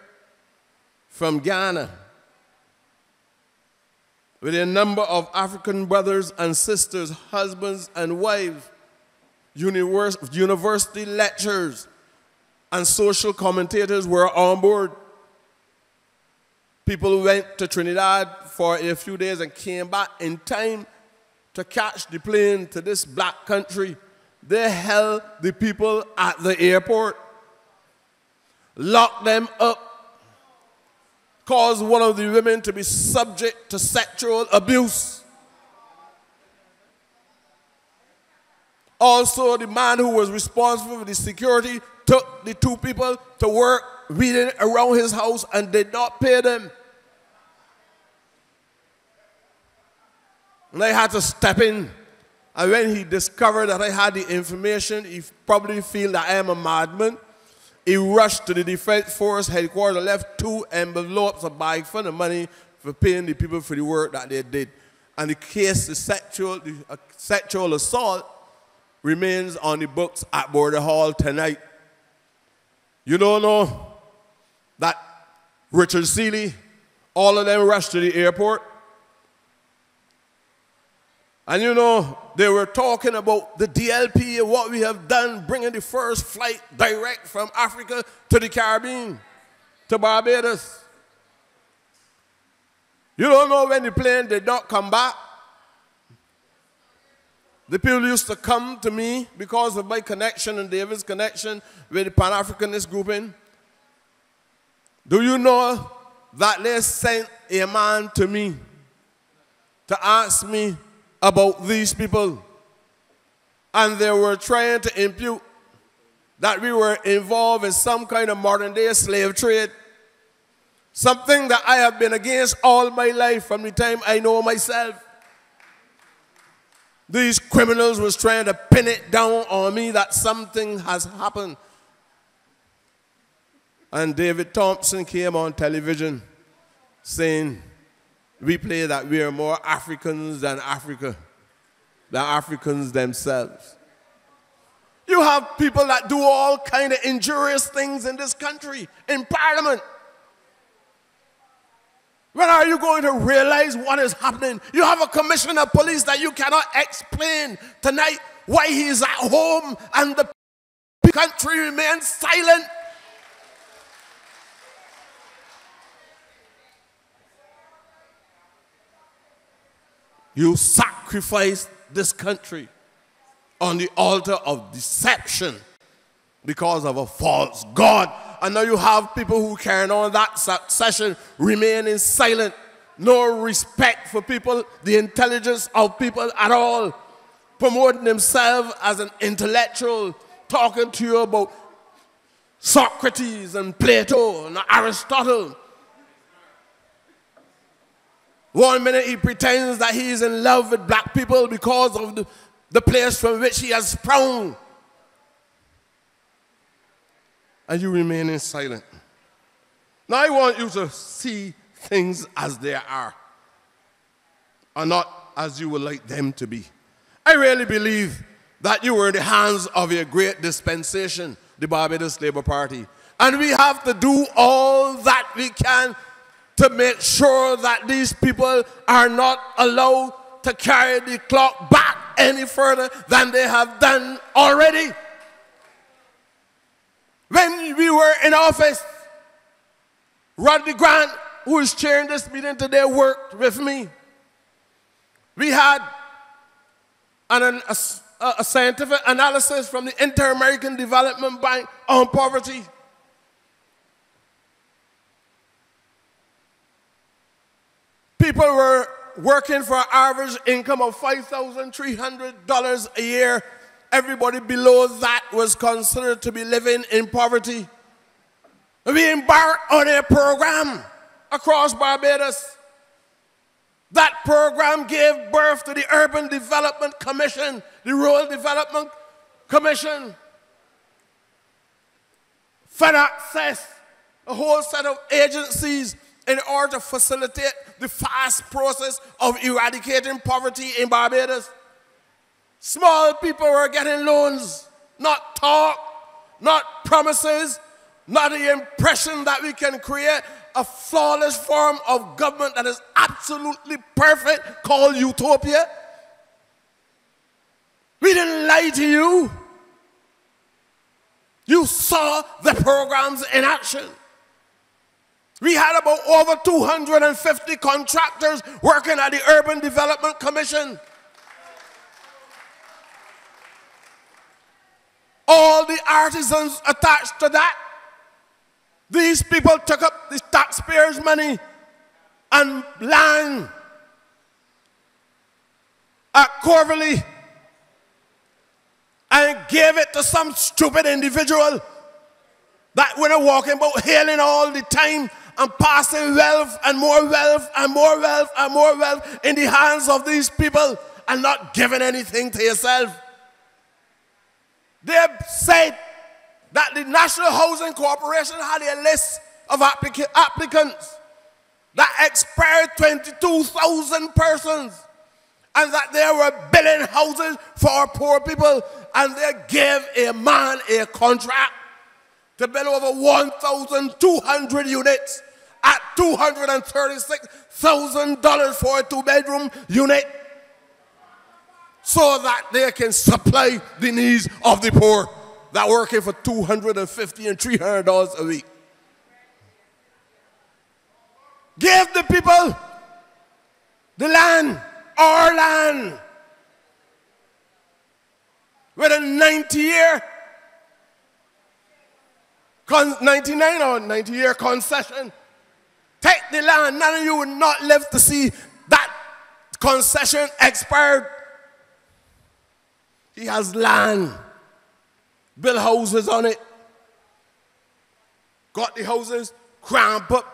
from Ghana with a number of African brothers and sisters, husbands and wives, university lecturers, and social commentators were on board. People went to Trinidad for a few days and came back in time to catch the plane to this black country. They held the people at the airport, locked them up, caused one of the women to be subject to sexual abuse. Also, the man who was responsible for the security took the two people to work weeding around his house and did not pay them. And I had to step in. And when he discovered that I had the information, he probably feel that I am a madman. He rushed to the Defense Force headquarters, left 2 envelopes, a bag full of money for paying the people for the work that they did. And the case, the sexual assault, remains on the books at Border Hall tonight. You don't know that Richard Seeley, all of them rushed to the airport. And you know, they were talking about the DLP and what we have done, bringing the first flight direct from Africa to the Caribbean, to Barbados. You don't know when the plane did not come back. The people used to come to me because of my connection and David's connection with the Pan-Africanist grouping. Do you know that they sent a man to me to ask me about these people? And they were trying to impute that we were involved in some kind of modern-day slave trade, something that I have been against all my life from the time I know myself. These criminals was trying to pin it down on me that something has happened. And David Thompson came on television saying, we play that we are more Africans than Africa, than Africans themselves. You have people that do all kind of injurious things in this country, in Parliament. When are you going to realize what is happening? You have a commissioner of police that you cannot explain tonight why he is at home and the country remains silent. You sacrifice this country on the altar of deception because of a false God. And now you have people who carrying on that succession remaining silent. no respect for people, the intelligence of people at all, promoting himself as an intellectual, talking to you about Socrates and Plato and Aristotle. One minute he pretends that he is in love with black people because of the place from which he has sprung. And you remain silent. Now I want you to see things as they are, and not as you would like them to be. I really believe that you were in the hands of a great dispensation, the Barbados Labour Party. And we have to do all that we can to make sure that these people are not allowed to carry the clock back any further than they have done already. When we were in office, Rodney Grant, who is chairing this meeting today, worked with me. We had a scientific analysis from the Inter-American Development Bank on poverty. People were working for an average income of $5,300 a year. Everybody below that was considered to be living in poverty. We embarked on a program across Barbados. That program gave birth to the Urban Development Commission, the Rural Development Commission, FedAccess, a whole set of agencies in order to facilitate the fast process of eradicating poverty in Barbados. Small people were getting loans, not talk, not promises, not the impression that we can create a flawless form of government that is absolutely perfect called utopia. We didn't lie to you. You saw the programs in action. We had about over 250 contractors working at the Urban Development Commission. All the artisans attached to that. These people took up the taxpayers' money and land at Corvelly and gave it to some stupid individual that went walking about hailing all the time and passing wealth and more wealth and more wealth and more wealth in the hands of these people and not giving anything to yourself. They said that the National Housing Corporation had a list of applicants that expired 22,000 persons, and that they were building houses for poor people, and they gave a man a contract to build over 1,200 units at $236,000 for a two-bedroom unit, so that they can supply the needs of the poor that are working for $250 and $300 a week. Give the people the land, our land, with a 90-year, 99 or 90-year concession. Take the land. None of you would not live to see that concession expired. He has land. Build houses on it. Got the houses, cramp up.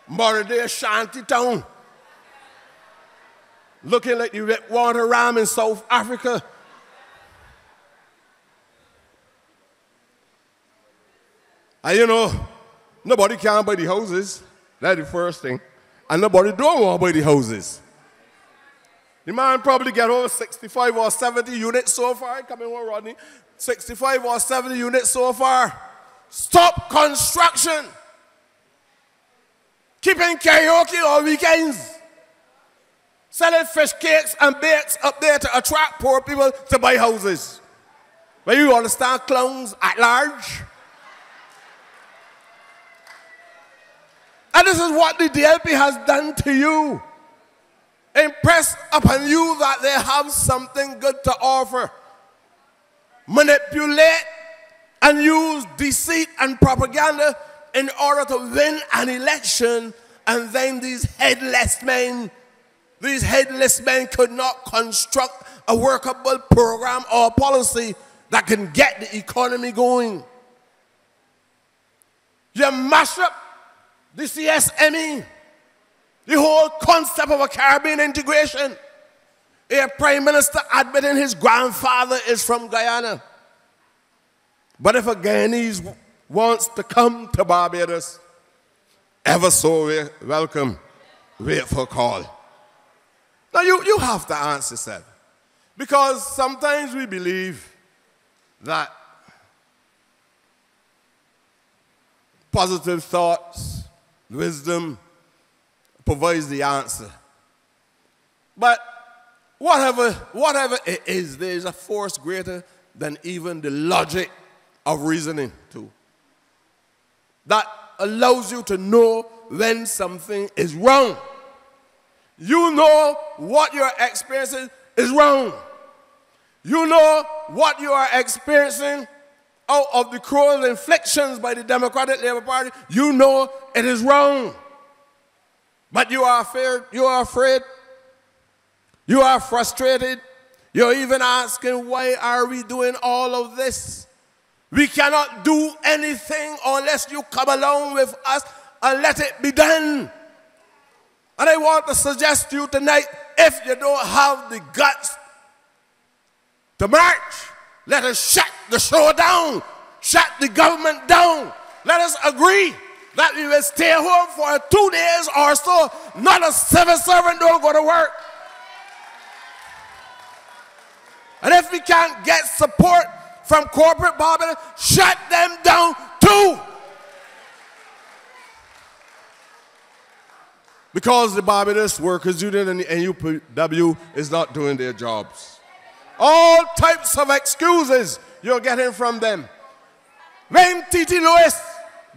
Modern day shanty town. Looking like the Witwater Ram in South Africa. And you know, nobody can buy the houses. That's the first thing. And nobody don't want to buy the houses. The man probably get over 65 or 70 units so far. Come in, Rodney. 65 or 70 units so far. Stop construction. Keeping karaoke on weekends. Selling fish cakes and bakes up there to attract poor people to buy houses. But you understand clowns at large? And this is what the DLP has done to you. Impress upon you that they have something good to offer. Manipulate and use deceit and propaganda in order to win an election And then these headless men could not construct a workable program or policy that can get the economy going. You mash up the CSME, the whole concept of a Caribbean integration. A prime minister admitting his grandfather is from Guyana. But if a Guyanese wants to come to Barbados, ever so welcome, wait for a call. Now you have to answer yourself. Because sometimes we believe that positive thoughts, wisdom provides the answer. But whatever it is, there is a force greater than even the logic of reasoning too. That allows you to know when something is wrong. You know what you're experiencing is wrong. You know what you are experiencing out of the cruel inflictions by the Democratic Labour Party. You know it is wrong. But you are afraid. You are afraid. You are frustrated. You're even asking, why are we doing all of this? We cannot do anything unless you come along with us and let it be done. And I want to suggest to you tonight, if you don't have the guts to march, let us shut the show down, shut the government down. Let us agree that we will stay home for 2 days or so. Not a civil servant don't go to work. And if we can't get support from corporate Barbados, shut them down too. Because the Barbados Workers Union and the NUPW is not doing their jobs. All types of excuses you're getting from them. When T.T. Lewis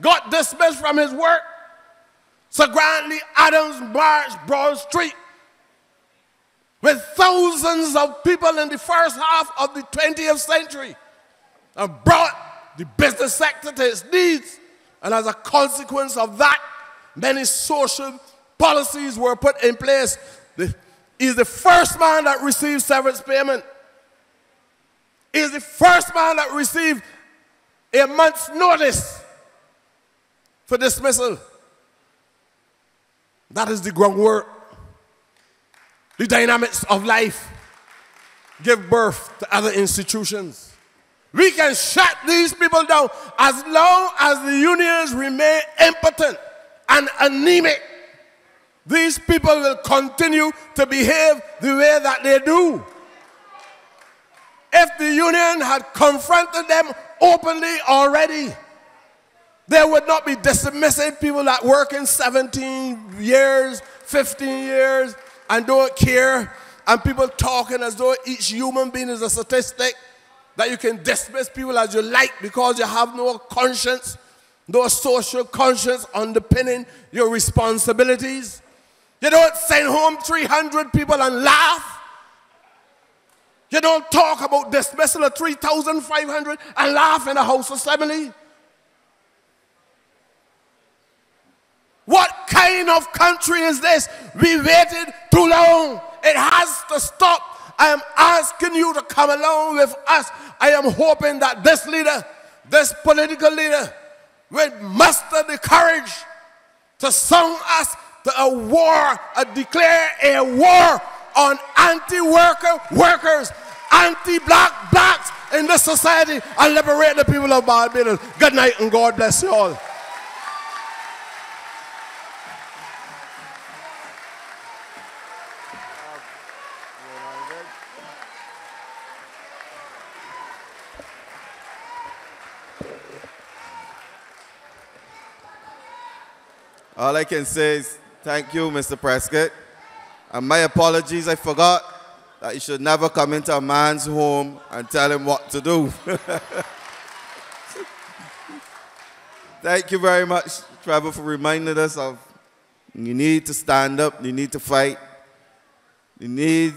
got dismissed from his work, Sir Grantley Adams marched Broad Street with thousands of people in the first half of the 20th century and brought the business sector to its knees. And as a consequence of that, many social policies were put in place. He's the first man that received severance payment. He's the first man that received a month's notice for dismissal. That is the groundwork. The dynamics of life give birth to other institutions. We can shut these people down as long as the unions remain impotent and anemic. These people will continue to behave the way that they do. If the union had confronted them openly already, they would not be dismissing people that work in 17 years, 15 years, and don't care, and people talking as though each human being is a statistic, that you can dismiss people as you like because you have no conscience, no social conscience underpinning your responsibilities. You don't send home 300 people and laugh. You don't talk about dismissal of 3,500 and laugh in a House Assembly. What kind of country is this? We waited too long. It has to stop. I am asking you to come along with us. I am hoping that this leader, this political leader, will muster the courage to sound us to a war, declare a war on anti-workers, anti-black blacks in this society, and liberate the people of Barbados. Good night and God bless you all. All I can say is thank you, Mr. Prescott. And my apologies, I forgot that you should never come into a man's home and tell him what to do. Thank you very much, Trevor, for reminding us of you need to stand up, you need to fight, you need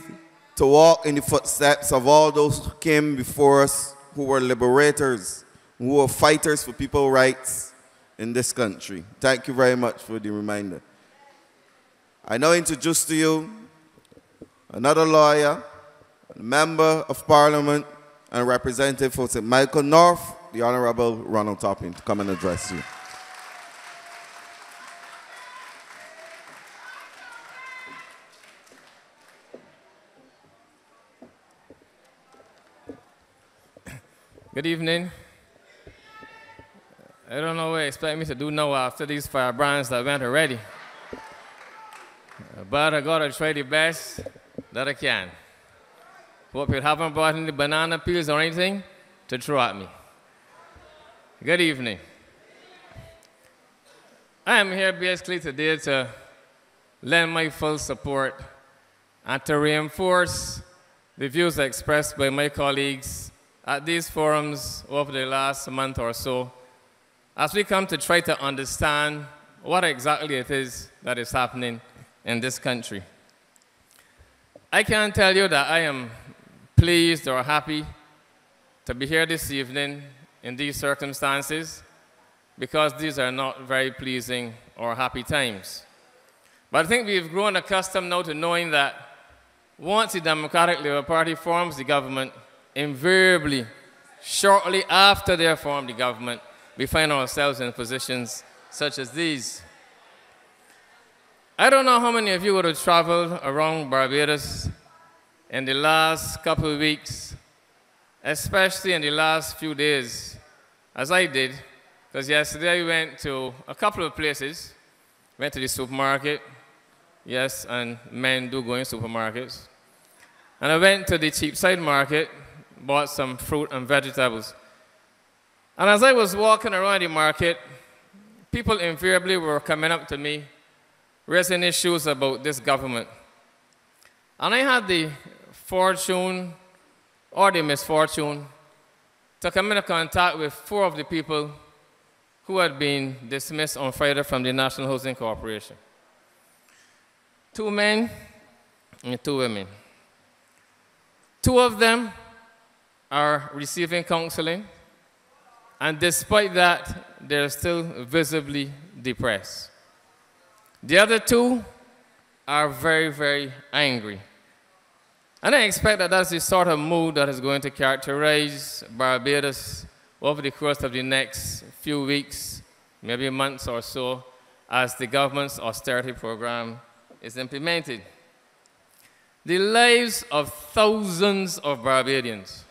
to walk in the footsteps of all those who came before us, who were liberators, who were fighters for people's rights in this country. Thank you very much for the reminder. I now introduce to you another lawyer, a member of Parliament, and representative for St. Michael North, the Honorable Ronald Topping, to come and address you. Good evening. I don't know what you expect me to do now after these firebrands that went already. But I gotta try the best that I can. Hope you haven't brought any banana peels or anything to throw at me. Good evening. I am here basically today to lend my full support and to reinforce the views expressed by my colleagues at these forums over the last month or so, as we come to try to understand what exactly it is that is happening in this country. I can't tell you that I am pleased or happy to be here this evening in these circumstances, because these are not very pleasing or happy times. But I think we've grown accustomed now to knowing that once the Democratic Labour Party forms the government, invariably, shortly after they form the government, we find ourselves in positions such as these. I don't know how many of you would have traveled around Barbados in the last couple of weeks, especially in the last few days, as I did, because yesterday I went to a couple of places. Went to the supermarket, yes, and men do go in supermarkets. And I went to the Cheapside market, bought some fruit and vegetables. And as I was walking around the market, people invariably were coming up to me, raising issues about this government. And I had the fortune, or the misfortune, to come into contact with 4 of the people who had been dismissed on Friday from the National Housing Corporation. 2 men and 2 women. 2 of them are receiving counseling, and despite that, they're still visibly depressed. The other 2 are very, very angry. And I expect that that's the sort of mood that is going to characterize Barbados over the course of the next few weeks, maybe months or so, as the government's austerity program is implemented. The lives of thousands of Barbadians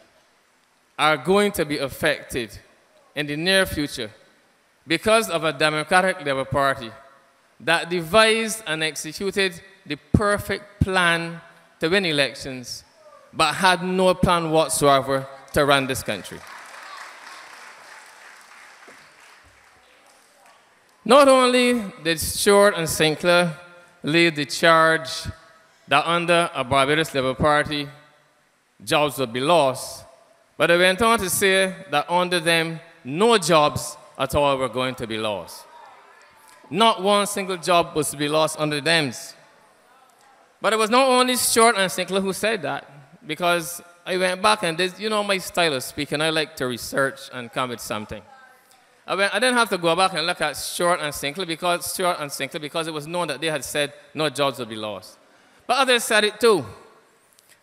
are going to be affected in the near future because of a Democratic Labour Party that devised and executed the perfect plan to win elections, but had no plan whatsoever to run this country. Not only did Stewart and Sinclair lead the charge that under a Barbados Labour Party, jobs would be lost, but they went on to say that under them, no jobs at all were going to be lost. Not one single job was to be lost under them. But it was not only Stewart and Sinclair who said that, because I went back and did, you know my style of speaking, I like to research and come with something. I didn't have to go back and look at Stewart and Sinclair because it was known that they had said no jobs would be lost. But others said it too.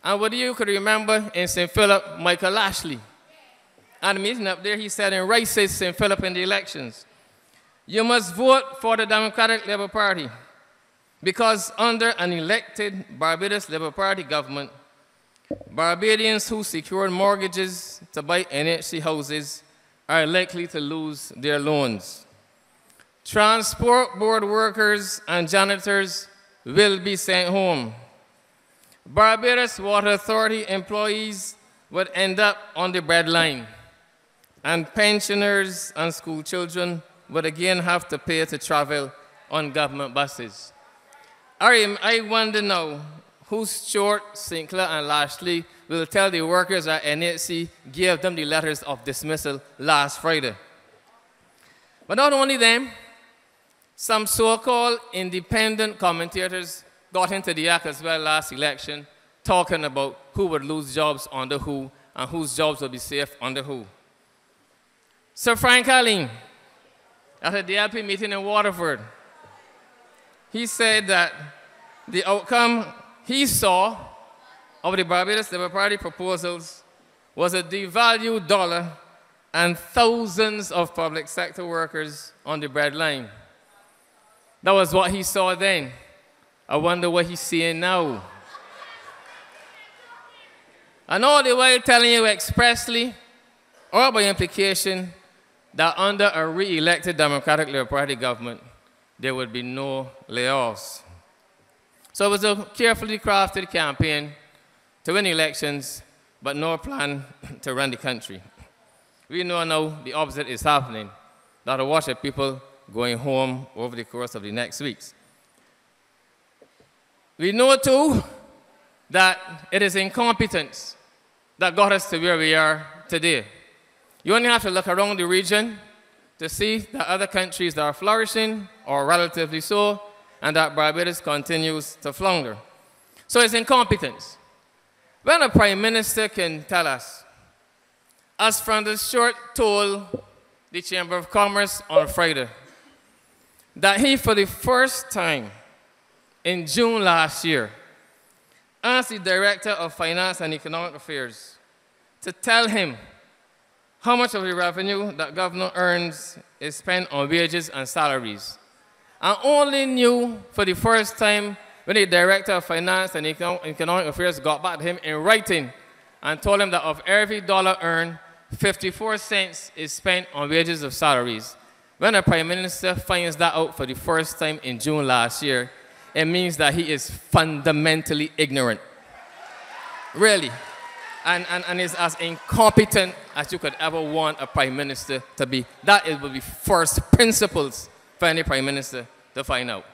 And what you could remember in St. Philip, Michael Ashley, at a meeting up there, he said in Rice's St. Philip in the elections, you must vote for the Democratic Labour Party because under an elected Barbados Labour Party government, Barbadians who secured mortgages to buy NHC houses are likely to lose their loans. Transport board workers and janitors will be sent home. Barbados Water Authority employees would end up on the breadline, and pensioners and school children would again have to pay to travel on government buses. I wonder now who Stewart, Sinclair, and Lashley will tell the workers at NHC gave them the letters of dismissal last Friday. But not only them, some so-called independent commentators got into the act as well last election, talking about who would lose jobs under who and whose jobs would be safe under who. Sir Frank Allen, at a DLP meeting in Waterford, he said that the outcome he saw of the Barbados Labour Party proposals was a devalued dollar and thousands of public sector workers on the breadline. That was what he saw then. I wonder what he's seeing now. And all the while telling you expressly, or by implication, that under a re-elected Democratic Labour Party government, there would be no layoffs. So it was a carefully crafted campaign to win elections, but no plan to run the country. We know now the opposite is happening, that a watch of people going home over the course of the next weeks. We know too that it is incompetence that got us to where we are today. You only have to look around the region to see that other countries that are flourishing, or relatively so, and that Barbados continues to flounder. So it's incompetence. When a prime minister can tell us, as Francis Short told the Chamber of Commerce on Friday, that he, for the first time in June last year, asked the Director of Finance and Economic Affairs to tell him how much of the revenue that government earns is spent on wages and salaries. And only knew for the first time when the Director of Finance and Economic Affairs got back to him in writing and told him that of every dollar earned, 54 cents is spent on wages of salaries. When a Prime Minister finds that out for the first time in June last year, it means that he is fundamentally ignorant. Really. And is as incompetent as you could ever want a Prime Minister to be. That would be first principles for any Prime Minister to find out.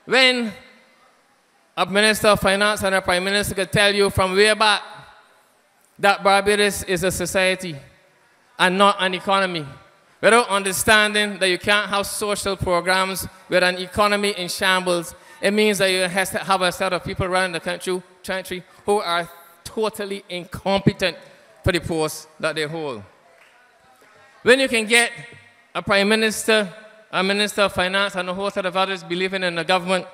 When a Minister of Finance and a Prime Minister could tell you from way back that Barbados is a society and not an economy, without understanding that you can't have social programs with an economy in shambles, it means that you have to have a set of people running the country who are totally incompetent for the posts that they hold. When you can get a Prime Minister, a Minister of Finance, and a whole set of others believing in the government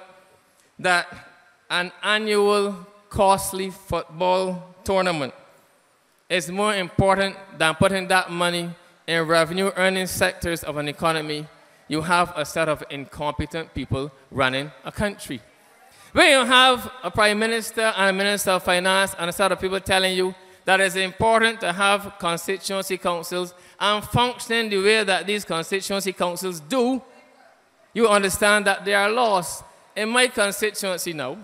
that an annual costly football tournament is more important than putting that money in revenue-earning sectors of an economy, you have a set of incompetent people running a country. When you have a Prime Minister and a Minister of Finance and a set of people telling you that it's important to have constituency councils and functioning the way that these constituency councils do, you understand that they are lost. In my constituency now,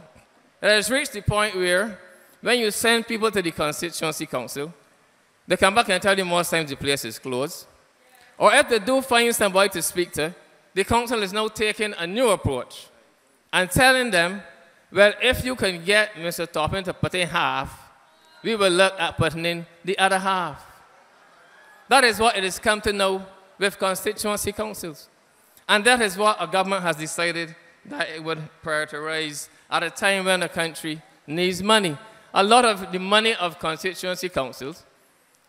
it has reached the point where when you send people to the constituency council, they come back and tell you most times the place is closed. Or if they do find somebody to speak to, the council is now taking a new approach and telling them, well, if you can get Mr. Topping to put in half, we will look at putting in the other half. That is what it has come to know with constituency councils. And that is what a government has decided that it would prioritize at a time when the country needs money. A lot of the money of constituency councils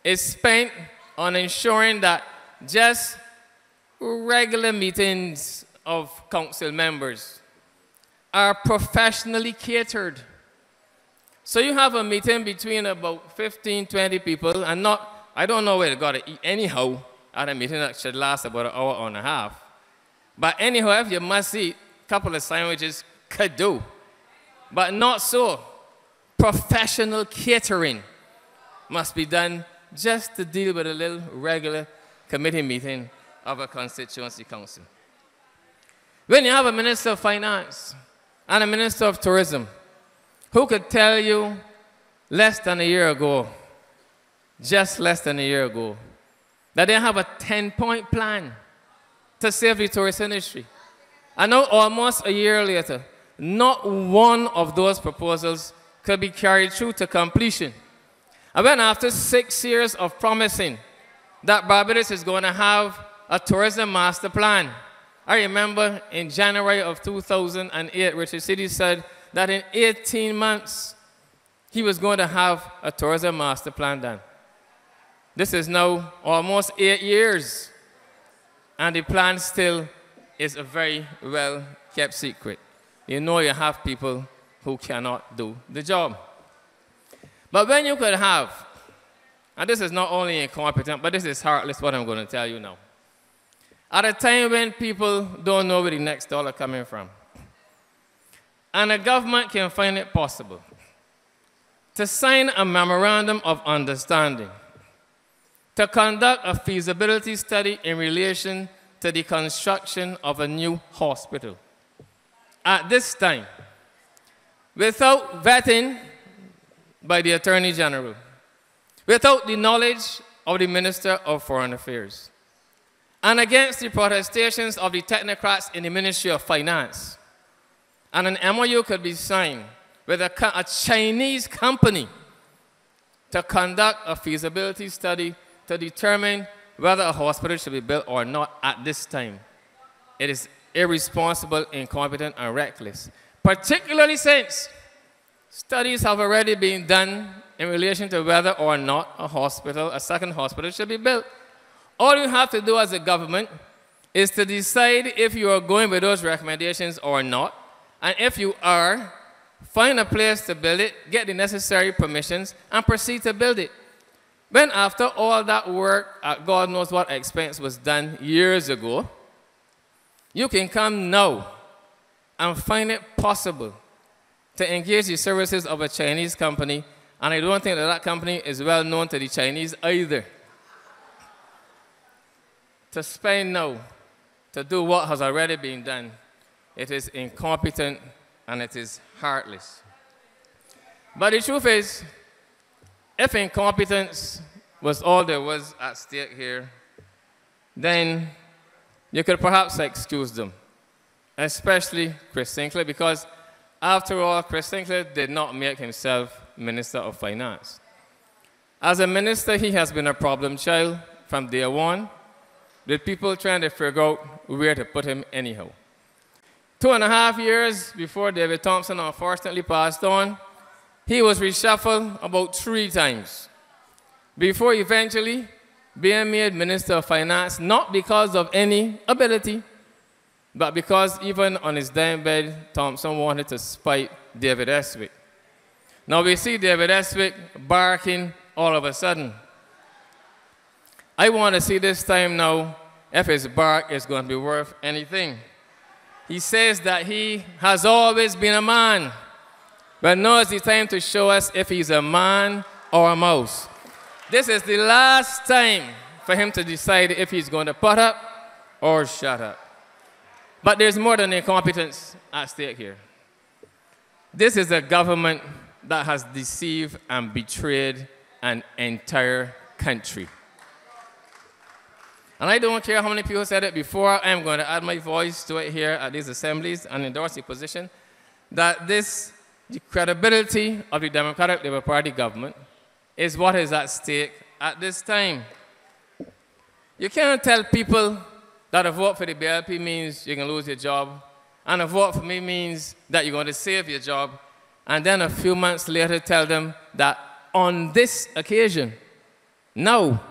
is spent on ensuring that just regular meetings of council members are professionally catered. So you have a meeting between about 15, 20 people, and I don't know where they got to eat anyhow at a meeting that should last about an hour and a half. But anyhow, if you must eat, a couple of sandwiches could do. But not so. Professional catering must be done just to deal with a little regular committee meeting of a constituency council. When you have a Minister of Finance and a Minister of Tourism who could tell you less than a year ago, just less than a year ago, that they have a 10-point plan to save the tourist industry. And now, almost a year later, not one of those proposals could be carried through to completion. And when after 6 years of promising that Barbados is going to have a tourism master plan, I remember in January of 2008, Richard City said that in 18 months, he was going to have a tourism master plan done. This is now almost 8 years, and the plan still is a very well-kept secret. you know you have people who cannot do the job. But when you could have, and this is not only incompetent, but this is heartless, what I'm going to tell you now. At a time when people don't know where the next dollar coming from, and the government can find it possible to sign a memorandum of understanding to conduct a feasibility study in relation to the construction of a new hospital. At this time, without vetting by the Attorney General, without the knowledge of the Minister of Foreign Affairs, and against the protestations of the technocrats in the Ministry of Finance, and an MOU could be signed with a Chinese company to conduct a feasibility study to determine whether a hospital should be built or not at this time. It is irresponsible, incompetent, and reckless, particularly since studies have already been done in relation to whether or not a second hospital should be built. All you have to do as a government is to decide if you are going with those recommendations or not, and if you are, find a place to build it, get the necessary permissions, and proceed to build it. When after all that work, at God knows what expense was done years ago, you can come now and find it possible to engage the services of a Chinese company, and I don't think that that company is well known to the Chinese either, to spend now to do what has already been done. It is incompetent and it is heartless. But the truth is, if incompetence was all there was at stake here, then you could perhaps excuse them, especially Chris Sinclair, because after all, Chris Sinclair did not make himself Minister of Finance. As a minister, he has been a problem child from day one, with people trying to figure out where to put him anyhow. 2.5 years before David Thompson unfortunately passed on, he was reshuffled about 3 times before eventually being made Minister of Finance, not because of any ability, but because even on his dying-bed, Thompson wanted to spite David Estwick. Now we see David Estwick barking all of a sudden. I want to see this time now if his bark is going to be worth anything. He says that he has always been a man, but now is the time to show us if he's a man or a mouse. This is the last time for him to decide if he's going to put up or shut up. But there's more than incompetence at stake here. This is a government that has deceived and betrayed an entire country. And I don't care how many people said it before, I'm going to add my voice to it here at these assemblies and endorse the position that the credibility of the Democratic Labour Party government is what is at stake at this time. You can't tell people that a vote for the BLP means you can lose your job, and a vote for me means that you're going to save your job, and then a few months later tell them that on this occasion, now,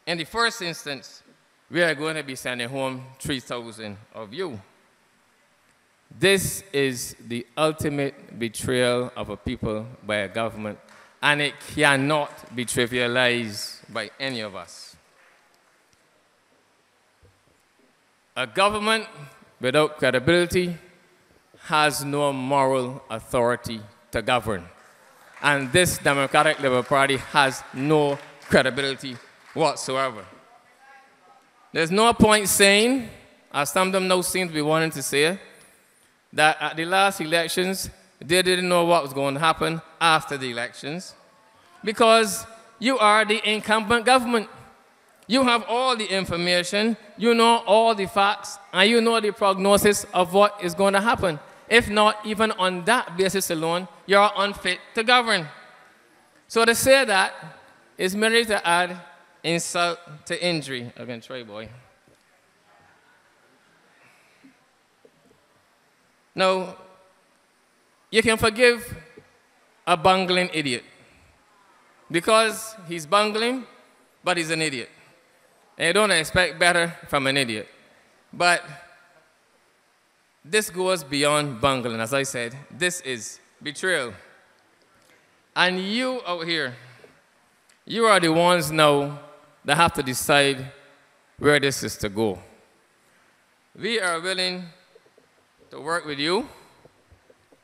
in the first instance, we are going to be sending home 3,000 of you. This is the ultimate betrayal of a people by a government, and it cannot be trivialized by any of us. A government without credibility has no moral authority to govern. And this Democratic Labour Party has no credibility whatsoever. There's no point saying, as some of them now seem to be wanting to say, that at the last elections, they didn't know what was going to happen after the elections, because you are the incumbent government. You have all the information, you know all the facts, and you know the prognosis of what is going to happen. If not, even on that basis alone, you are unfit to govern. So to say that is merely to add insult to injury. I can try, boy. Now, you can forgive a bungling idiot because he's bungling, but he's an idiot. And you don't expect better from an idiot. But this goes beyond bungling. As I said, this is betrayal. And you out here, you are the ones now that have to decide where this is to go. We are willing to work with you.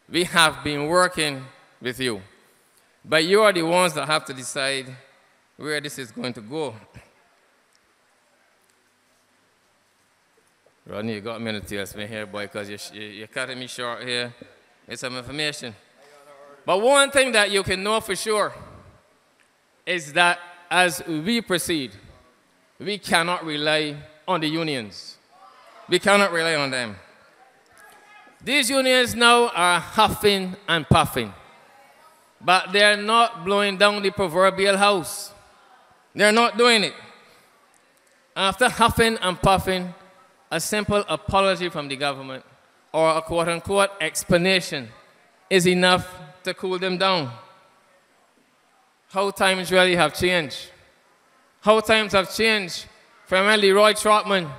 We have been working with you. But you are the ones that have to decide where this is going to go. Rodney, you got me to tell me here, boy, because you're cutting me short here. It's some information. But one thing that you can know for sure is that as we proceed, we cannot rely on the unions. We cannot rely on them. These unions now are huffing and puffing, but they're not blowing down the proverbial house. They're not doing it. After huffing and puffing, a simple apology from the government or a quote-unquote explanation is enough to cool them down. How times really have changed. How times have changed from when Leroy Trotman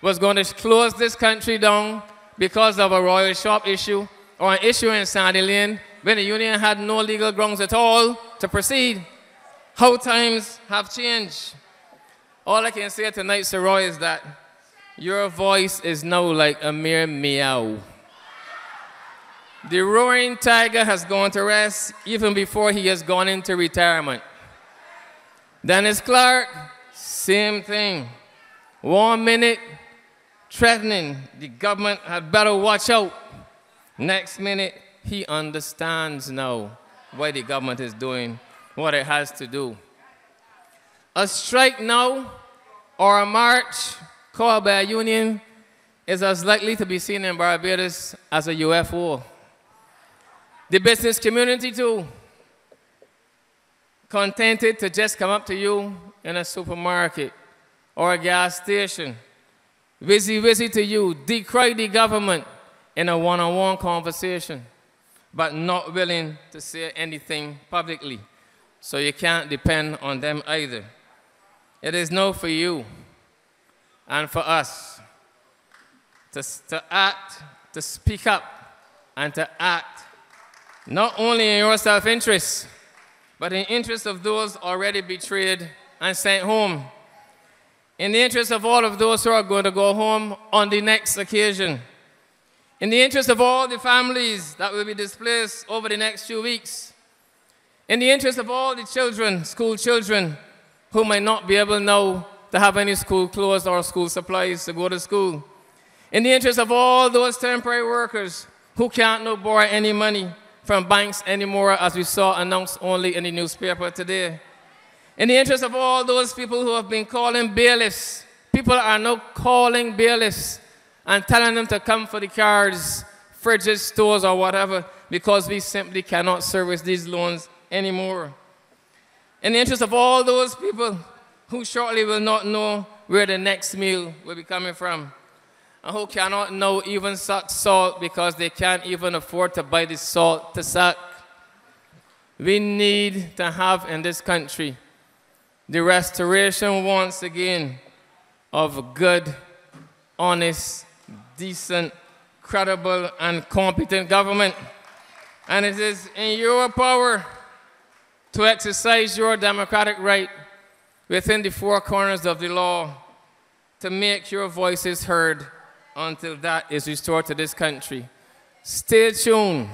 was going to close this country down because of a royal shop issue or an issue in Sandy Lane when the union had no legal grounds at all to proceed. How times have changed. All I can say tonight, Sir Roy, is that your voice is now like a mere meow. The roaring tiger has gone to rest even before he has gone into retirement. Dennis Clark, same thing. 1 minute threatening the government had better watch out. Next minute, he understands now why the government is doing what it has to do. A strike now or a march called by a union is as likely to be seen in Barbados as a UFO. The business community too, contented to just come up to you in a supermarket or a gas station, busy to you, decry the government in a one-on-one conversation, but not willing to say anything publicly. So you can't depend on them either. It is now for you and for us to act, to speak up, and to act not only in your self-interest, but in the interest of those already betrayed and sent home. In the interest of all of those who are going to go home on the next occasion. In the interest of all the families that will be displaced over the next few weeks. In the interest of all the children, school children, who might not be able now to have any school clothes or school supplies to go to school. In the interest of all those temporary workers who can't now borrow any money from banks anymore, as we saw announced only in the newspaper today. In the interest of all those people who have been calling bailiffs, people are now calling bailiffs and telling them to come for the cars, fridges, stores, or whatever, because we simply cannot service these loans anymore. In the interest of all those people who shortly will not know where the next meal will be coming from, and who cannot now even suck salt because they can't even afford to buy the salt to suck. We need to have in this country the restoration once again of good, honest, decent, credible, and competent government. And it is in your power to exercise your democratic right within the four corners of the law to make your voices heard until that is restored to this country. Stay tuned.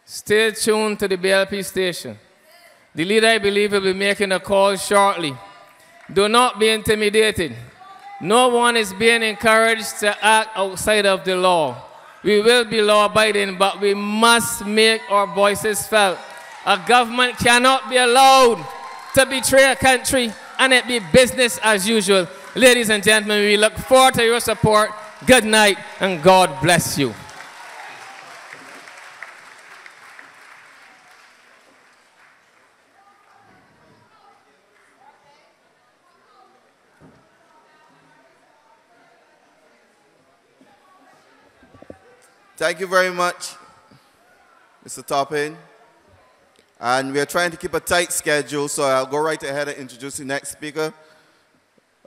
Stay tuned to the BLP station. The leader, I believe, will be making a call shortly. Do not be intimidated. No one is being encouraged to act outside of the law. We will be law-abiding, but we must make our voices felt. A government cannot be allowed to betray a country and it be business as usual. Ladies and gentlemen, we look forward to your support. Good night, and God bless you. Thank you very much, Mr. Toppin. And we're trying to keep a tight schedule, so I'll go right ahead and introduce the next speaker.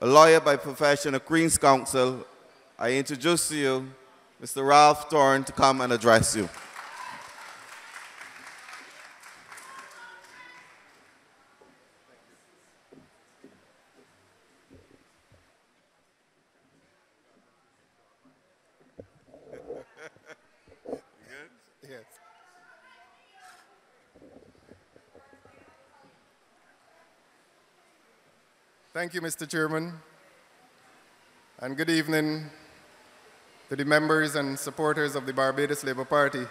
A lawyer by profession, a Queen's Counsel. I introduce to you Mr. Ralph Thorne to come and address you. Yes. Thank you, Mr. Chairman, and good evening to the members and supporters of the Barbados Labour Party.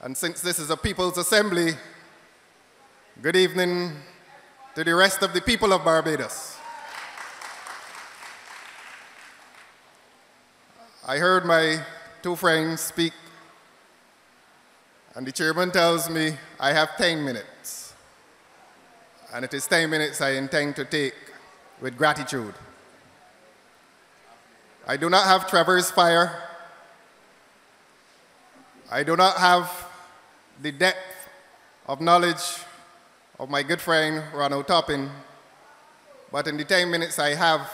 And since this is a People's Assembly, good evening to the rest of the people of Barbados. I heard my two friends speak, and the chairman tells me I have 10 minutes. And it is 10 minutes I intend to take with gratitude. I do not have Trevor's fire. I do not have the depth of knowledge of my good friend Ronald Toppin, but in the 10 minutes I have,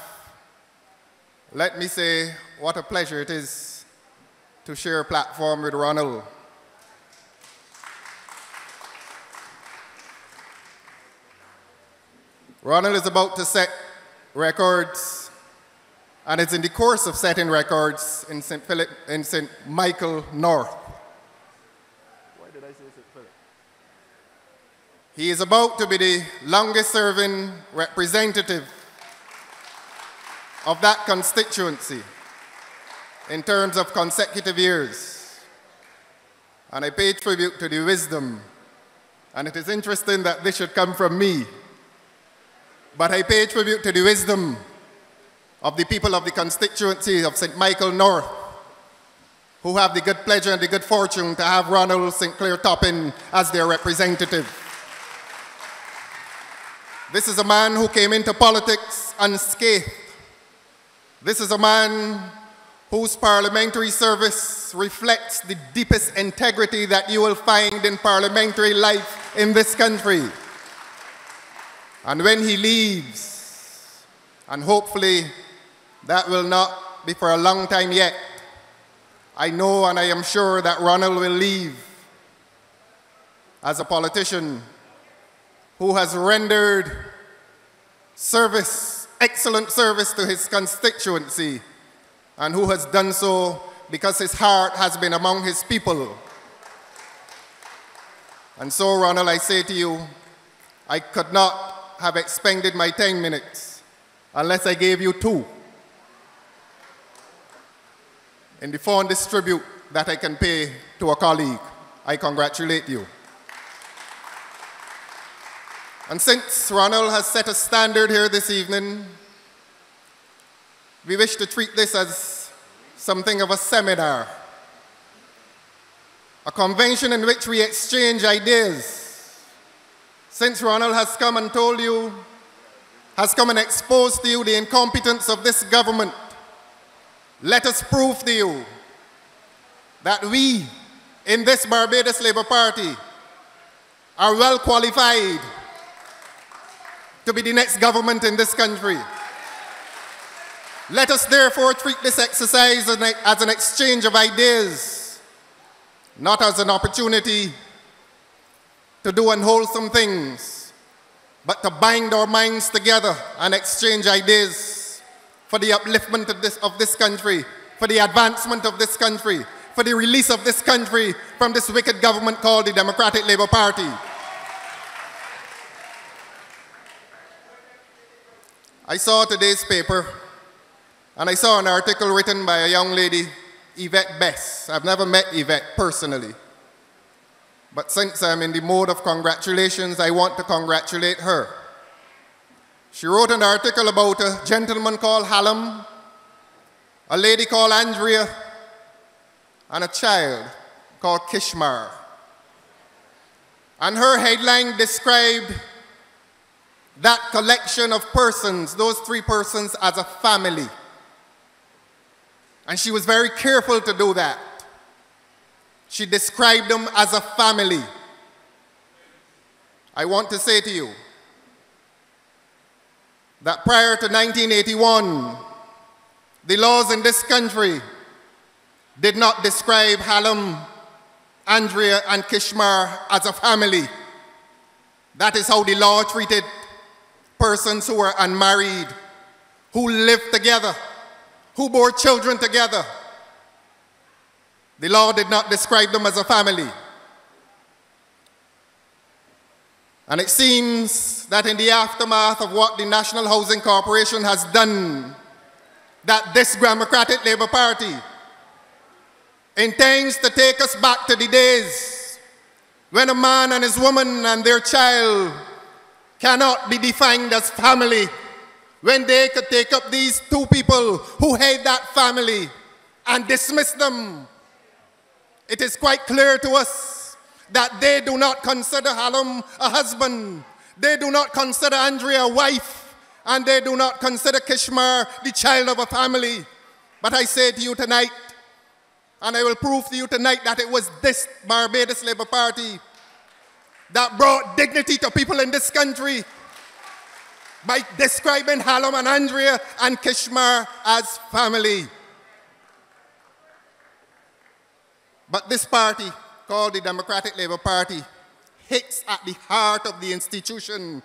let me say what a pleasure it is to share a platform with Ronald. Ronald is about to set records, and it's in the course of setting records in St. Michael North. Why did I say St. Philip? He is about to be the longest serving representative of that constituency in terms of consecutive years. And I pay tribute to the wisdom, and it is interesting that this should come from me, but I pay tribute to the wisdom of the people of the constituency of St. Michael North, who have the good pleasure and the good fortune to have Ronald St. Clair Toppin as their representative. This is a man who came into politics unscathed. This is a man whose parliamentary service reflects the deepest integrity that you will find in parliamentary life in this country. And when he leaves, and hopefully that will not be for a long time yet, I know and I am sure that Ronald will leave as a politician who has rendered service, excellent service to his constituency, and who has done so because his heart has been among his people. And so, Ronald, I say to you, I could not have expended my 10 minutes unless I gave you 2 in the form this tribute that I can pay to a colleague. I congratulate you. And since Ronald has set a standard here this evening, we wish to treat this as something of a seminar, a convention in which we exchange ideas. Since Ronald has come and told you, has come and exposed to you the incompetence of this government, let us prove to you that we in this Barbados Labour Party are well qualified to be the next government in this country. Let us therefore treat this exercise as an exchange of ideas, not as an opportunity to do unwholesome things, but to bind our minds together and exchange ideas for the upliftment of this country, for the advancement of this country, for the release of this country from this wicked government called the Democratic Labour Party. I saw today's paper, and I saw an article written by a young lady, Yvette Bess. I've never met Yvette personally, but since I'm in the mode of congratulations, I want to congratulate her. She wrote an article about a gentleman called Hallam, a lady called Andrea, and a child called Kishmar. And her headline described that collection of persons, those 3 persons, as a family. And she was very careful to do that. She described them as a family. I want to say to you that prior to 1981, the laws in this country did not describe Hallam, Andrea, and Kishmar as a family. That is how the law treated persons who were unmarried, who lived together, who bore children together. The law did not describe them as a family. And it seems that in the aftermath of what the National Housing Corporation has done, that this Democratic Labour Party intends to take us back to the days when a man and his woman and their child cannot be defined as family, when they could take up these two people who hate that family and dismiss them. It is quite clear to us that they do not consider Hallam a husband, they do not consider Andrea a wife, and they do not consider Kishmar the child of a family. But I say to you tonight, and I will prove to you tonight, that it was this Barbados Labour Party that brought dignity to people in this country by describing Hallam and Andrea and Kishmar as family. But this party, called the Democratic Labour Party, hits at the heart of the institution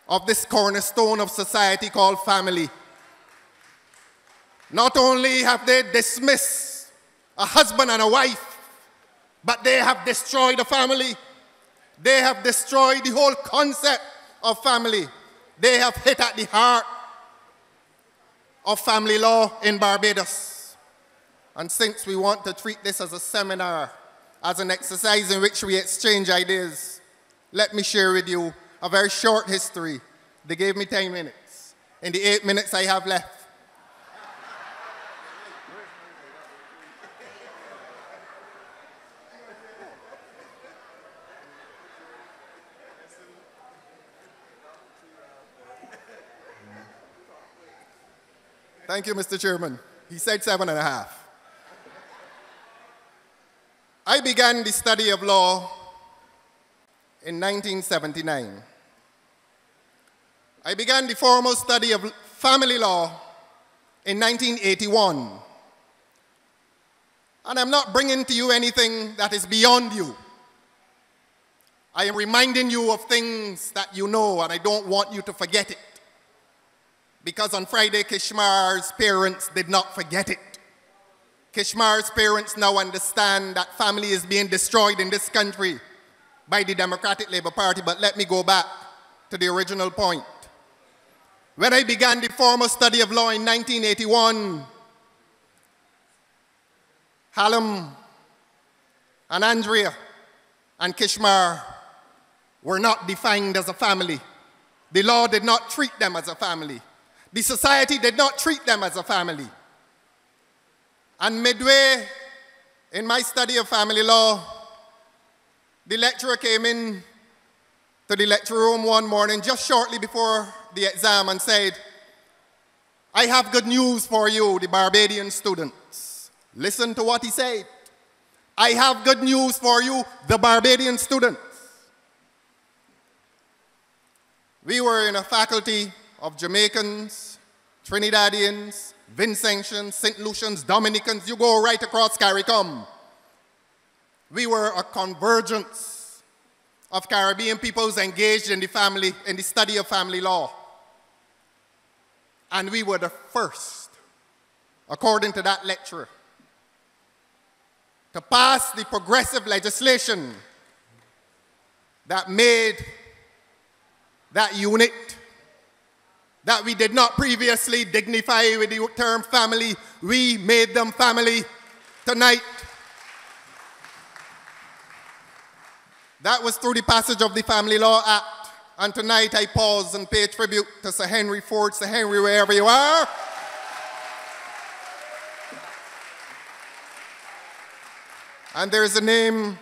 of this cornerstone of society called family. Not only have they dismissed a husband and a wife, but they have destroyed a family. They have destroyed the whole concept of family. They have hit at the heart of family law in Barbados. And since we want to treat this as a seminar, as an exercise in which we exchange ideas, let me share with you a very short history. They gave me 10 minutes. In the 8 minutes I have left, thank you, Mr. Chairman. He said 7.5. I began the study of law in 1979. I began the formal study of family law in 1981. And I'm not bringing to you anything that is beyond you. I am reminding you of things that you know, and I don't want you to forget it. Because on Friday, Kishmar's parents did not forget it. Kishmar's parents now understand that family is being destroyed in this country by the Democratic Labour Party. But let me go back to the original point. When I began the formal study of law in 1981, Hallam and Andrea and Kishmar were not defined as a family. The law did not treat them as a family. The society did not treat them as a family. And midway in my study of family law, the lecturer came in to the lecture room one morning just shortly before the exam and said, "I have good news for you, the Barbadian students." Listen to what he said. "I have good news for you, the Barbadian students." We were in a faculty of Jamaicans, Trinidadians, Vincentians, St. Lucians, Dominicans, you go right across CARICOM. We were a convergence of Caribbean peoples engaged in the study of family law. And we were the first, according to that lecturer, to pass the progressive legislation that made that unit that we did not previously dignify with the term family. We made them family tonight. That was through the passage of the Family Law Act. And tonight I pause and pay tribute to Sir Henry Ford. Sir Henry, wherever you are. And there's a name.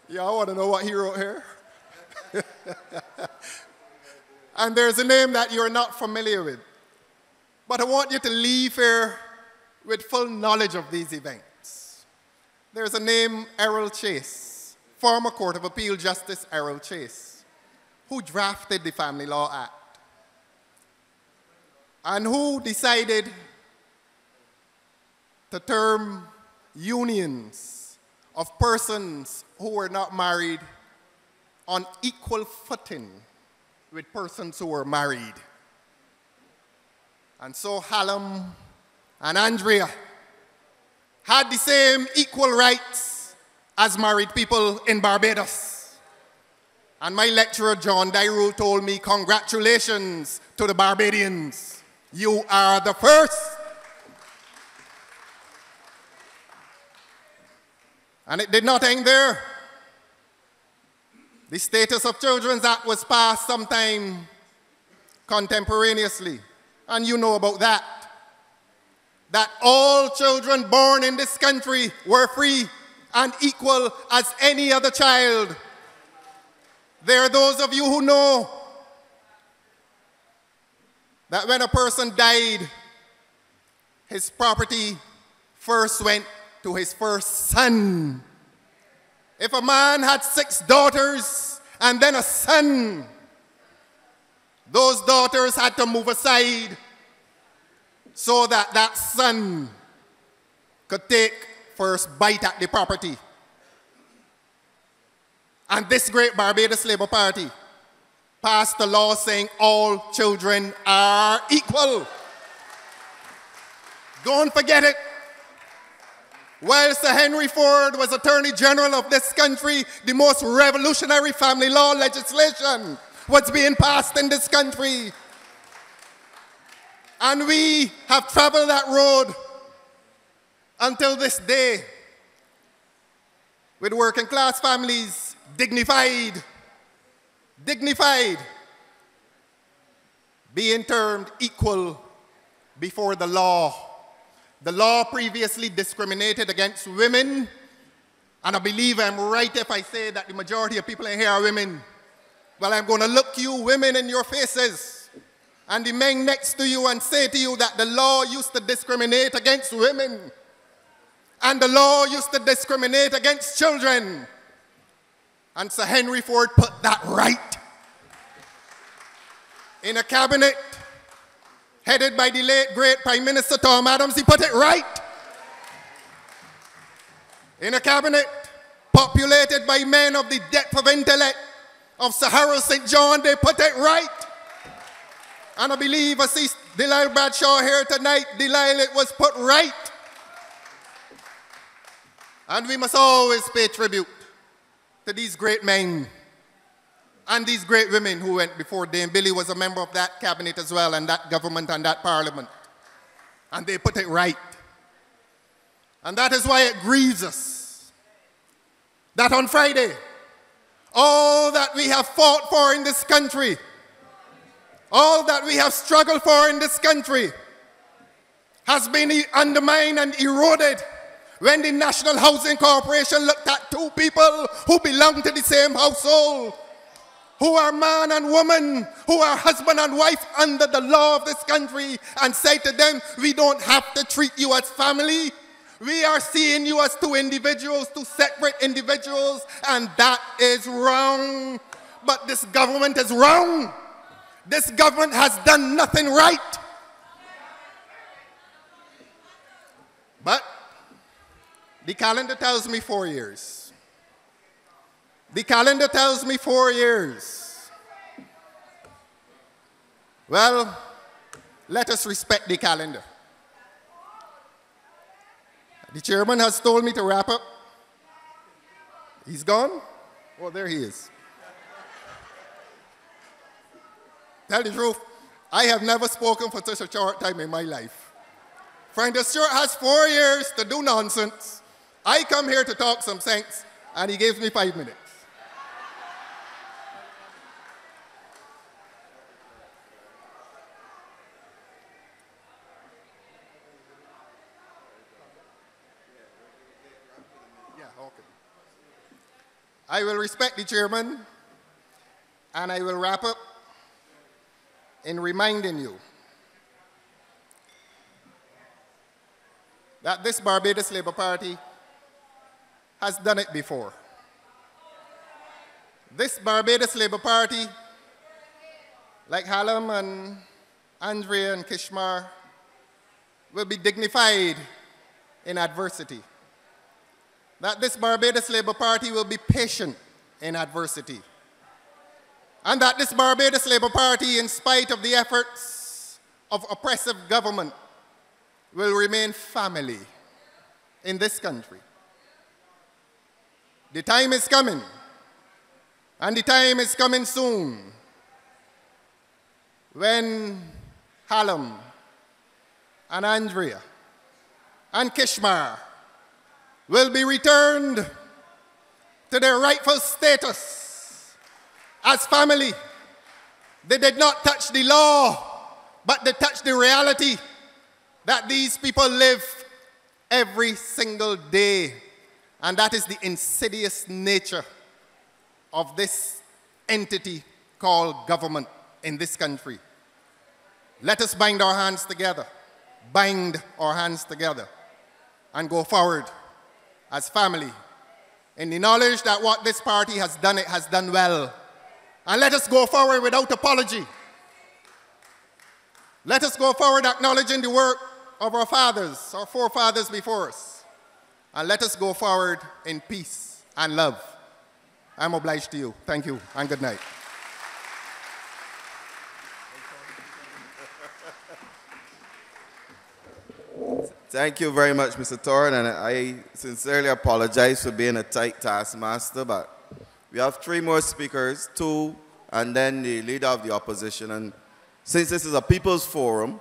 Y'all want to know what he wrote here? And there's a name that you're not familiar with. But I want you to leave here with full knowledge of these events. There's a name, Errol Chase, former Court of Appeal Justice Errol Chase. who drafted the Family Law Act and who decided to term unions of persons who were not married on equal footing with persons who were married. And so Hallam and Andrea had the same equal rights as married people in Barbados. And my lecturer, John Dyrule, told me, congratulations to the Barbadians. You are the first. And it did not end there. The Status of Children's Act was passed sometime contemporaneously. And you know about that. That all children born in this country were free and equal as any other child. There are those of you who know that when a person died, his property first went to his first son. If a man had 6 daughters and then a son, those daughters had to move aside so that that son could take first bite at the property. And this great Barbados Labour Party passed a law saying all children are equal. Don't forget it. While Sir Henry Ford was Attorney General of this country, the most revolutionary family law legislation was being passed in this country. And we have traveled that road until this day with working class families dignified, being termed equal before the law. The law previously discriminated against women, and I believe I'm right if I say that the majority of people in here are women. Well, I'm going to look you women in your faces and the men next to you and say to you that the law used to discriminate against women, and the law used to discriminate against children. And Sir Henry Ford put that right. In a cabinet headed by the late great Prime Minister Tom Adams, he put it right. In a cabinet populated by men of the depth of intellect of Sir Harold St. John, they put it right. And I believe I see Delilah Bradshaw here tonight. Delilah, it was put right. And we must always pay tribute to these great men and these great women who went before Dame Billy was a member of that cabinet as well, and that government and that parliament. And they put it right. And that is why it grieves us that on Friday, all that we have fought for in this country, all that we have struggled for in this country has been undermined and eroded when the National Housing Corporation looked at 2 people who belong to the same household, who are man and woman, who are husband and wife under the law of this country, and say to them, we don't have to treat you as family. We are seeing you as 2 individuals, 2 separate individuals, and that is wrong. But this government is wrong. This government has done nothing right. But the calendar tells me 4 years. The calendar tells me 4 years. Well, let us respect the calendar. The chairman has told me to wrap up. He's gone? Oh, there he is. Tell the truth, I have never spoken for such a short time in my life. Frank Stewart has 4 years to do nonsense. I come here to talk some sense, and he gives me 5 minutes. Yeah, okay. I will respect the chairman, and I will wrap up in reminding you that this Barbados Labour Party has done it before. This Barbados Labour Party like Hallam and Andrea and Kishmar, will be dignified in adversity. That this Barbados Labour Party will be patient in adversity. And that this Barbados Labour Party, in spite of the efforts of oppressive government, will remain family in this country. The time is coming, and the time is coming soon, when Hallam and Andrea and Kishmar will be returned to their rightful status as family. They did not touch the law, but they touched the reality that these people live every single day. And that is the insidious nature of this entity called government in this country. Let us bind our hands together, and go forward as family in the knowledge that what this party has done, it has done well. And let us go forward without apology. Let us go forward acknowledging the work of our fathers, our forefathers before us. And let us go forward in peace and love. I'm obliged to you. Thank you, and good night. Thank you very much, Mr. Torren, and I sincerely apologize for being a tight taskmaster, but we have 3 more speakers, 2, and then the leader of the opposition. And since this is a people's forum,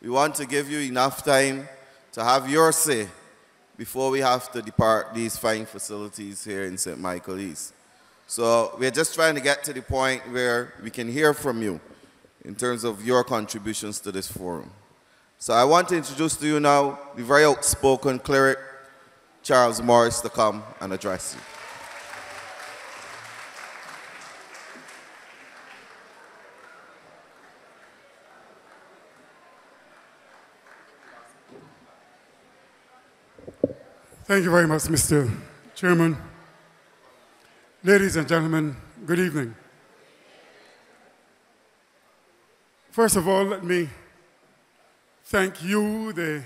we want to give you enough time to have your say before we have to depart these fine facilities here in St. Michael East. So we're just trying to get to the point where we can hear from you in terms of your contributions to this forum. So I want to introduce to you now the very outspoken cleric, Charles Morris, to come and address you. Thank you very much, Mr. Chairman. Ladies and gentlemen, good evening. First of all, let me thank you, the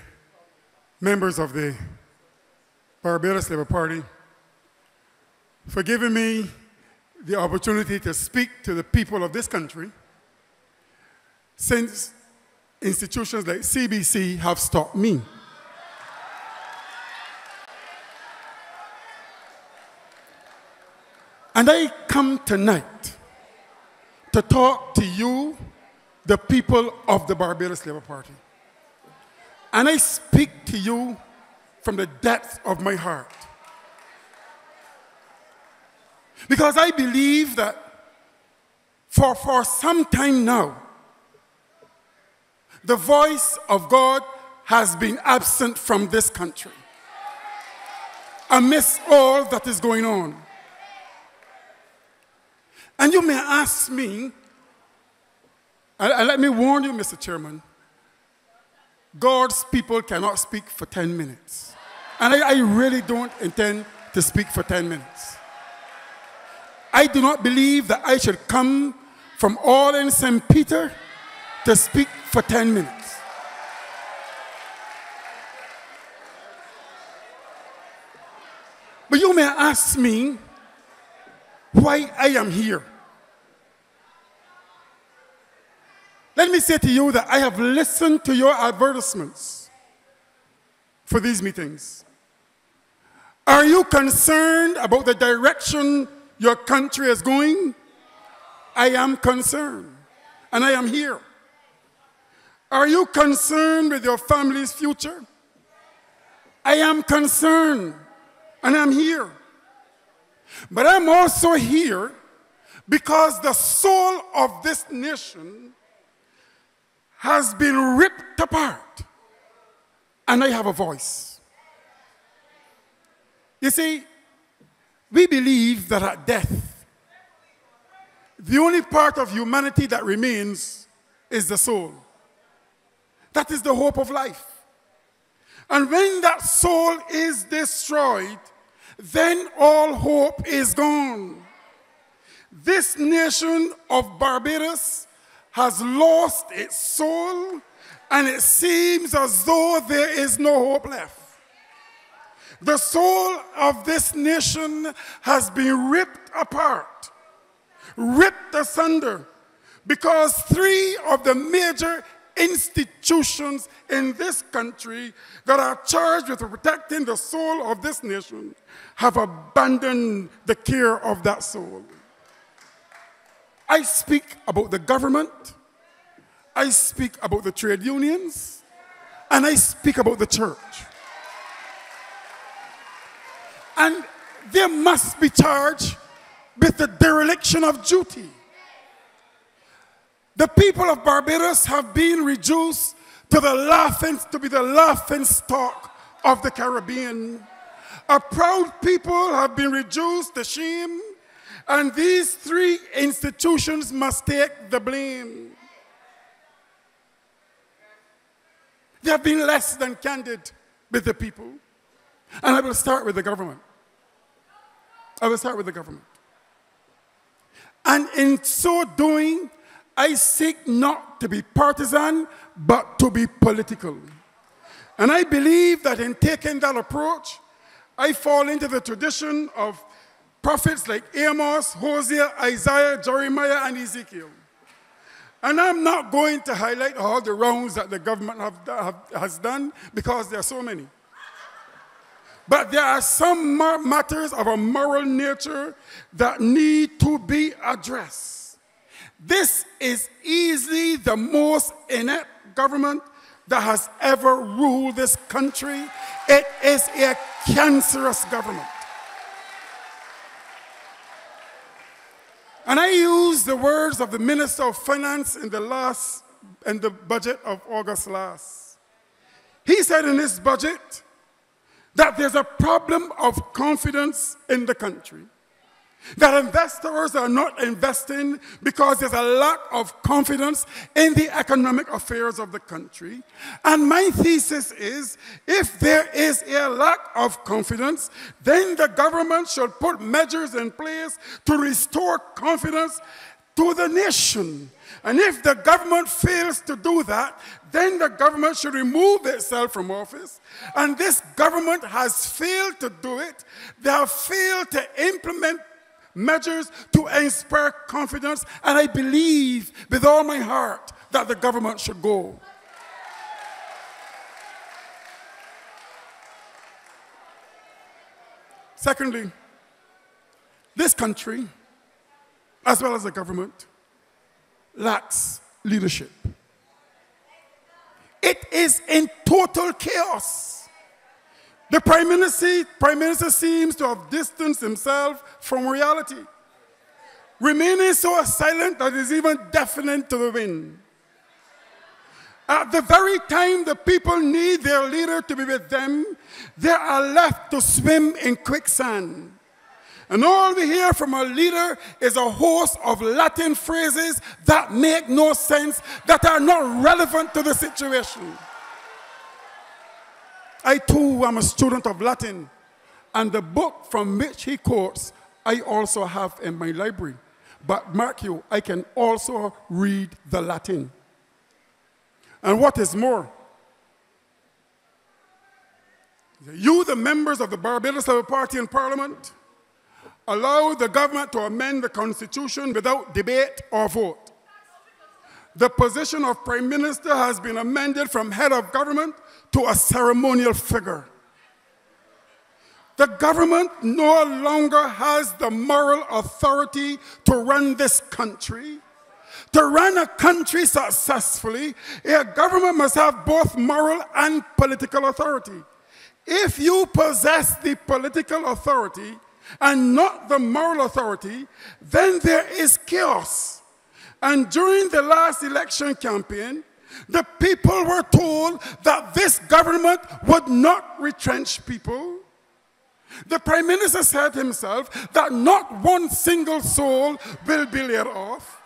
members of the Barbados Labour Party, for giving me the opportunity to speak to the people of this country since institutions like CBC have stopped me. And I come tonight to talk to you, the people of the Barbados Labour Party. And I speak to you from the depths of my heart. Because I believe that for some time now, the voice of God has been absent from this country amidst all that is going on. And you may ask me, and let me warn you, Mr. Chairman, God's people cannot speak for 10 minutes. And I really don't intend to speak for 10 minutes. I do not believe that I should come from all in St. Peter to speak for 10 minutes. But you may ask me why I am here. Let me say to you that I have listened to your advertisements for these meetings. Are you concerned about the direction your country is going? I am concerned, and I am here. Are you concerned with your family's future? I am concerned, and I'm here. But I'm also here because the soul of this nation has been ripped apart, and I have a voice. You see, we believe that at death, the only part of humanity that remains is the soul. That is the hope of life. And when that soul is destroyed, then all hope is gone. This nation of Barbados has lost its soul, and it seems as though there is no hope left. The soul of this nation has been ripped apart, ripped asunder, because 3 of the major institutions in this country that are charged with protecting the soul of this nation have abandoned the care of that soul. I speak about the government, I speak about the trade unions, and I speak about the church. And they must be charged with the dereliction of duty. The people of Barbados have been reduced to be the laughing stock of the Caribbean. A proud people have been reduced to shame, and these 3 institutions must take the blame. They have been less than candid with the people. And I will start with the government. I will start with the government. And in so doing, I seek not to be partisan, but to be political. And I believe that in taking that approach, I fall into the tradition of prophets like Amos, Hosea, Isaiah, Jeremiah, and Ezekiel. And I'm not going to highlight all the wrongs that the government has done, because there are so many. But there are some matters of a moral nature that need to be addressed. This is easily the most inept government that has ever ruled this country. It is a cancerous government. And I use the words of the Minister of Finance in the budget of August last. He said in his budget that there's a problem of confidence in the country, that investors are not investing because there's a lack of confidence in the economic affairs of the country. And my thesis is, if there is a lack of confidence, then the government should put measures in place to restore confidence to the nation. And if the government fails to do that, then the government should remove itself from office. And this government has failed to do it. They have failed to implement measures to inspire confidence, and I believe with all my heart that the government should go. Secondly, this country, as well as the government, lacks leadership. It is in total chaos. The Prime Minister seems to have distanced himself from reality, remaining so silent that he's even deafening to the wind. At the very time the people need their leader to be with them, they are left to swim in quicksand. And all we hear from our leader is a host of Latin phrases that make no sense, that are not relevant to the situation. I too am a student of Latin, and the book from which he quotes, I also have in my library. But mark you, I can also read the Latin. And what is more, you, the members of the Barbados Labour Party in Parliament, allow the government to amend the Constitution without debate or vote. The position of Prime Minister has been amended from head of government to a ceremonial figure. The government no longer has the moral authority to run this country. To run a country successfully, a government must have both moral and political authority. If you possess the political authority and not the moral authority, then there is chaos. And during the last election campaign, the people were told that this government would not retrench people. The Prime Minister said himself that not one single soul will be laid off.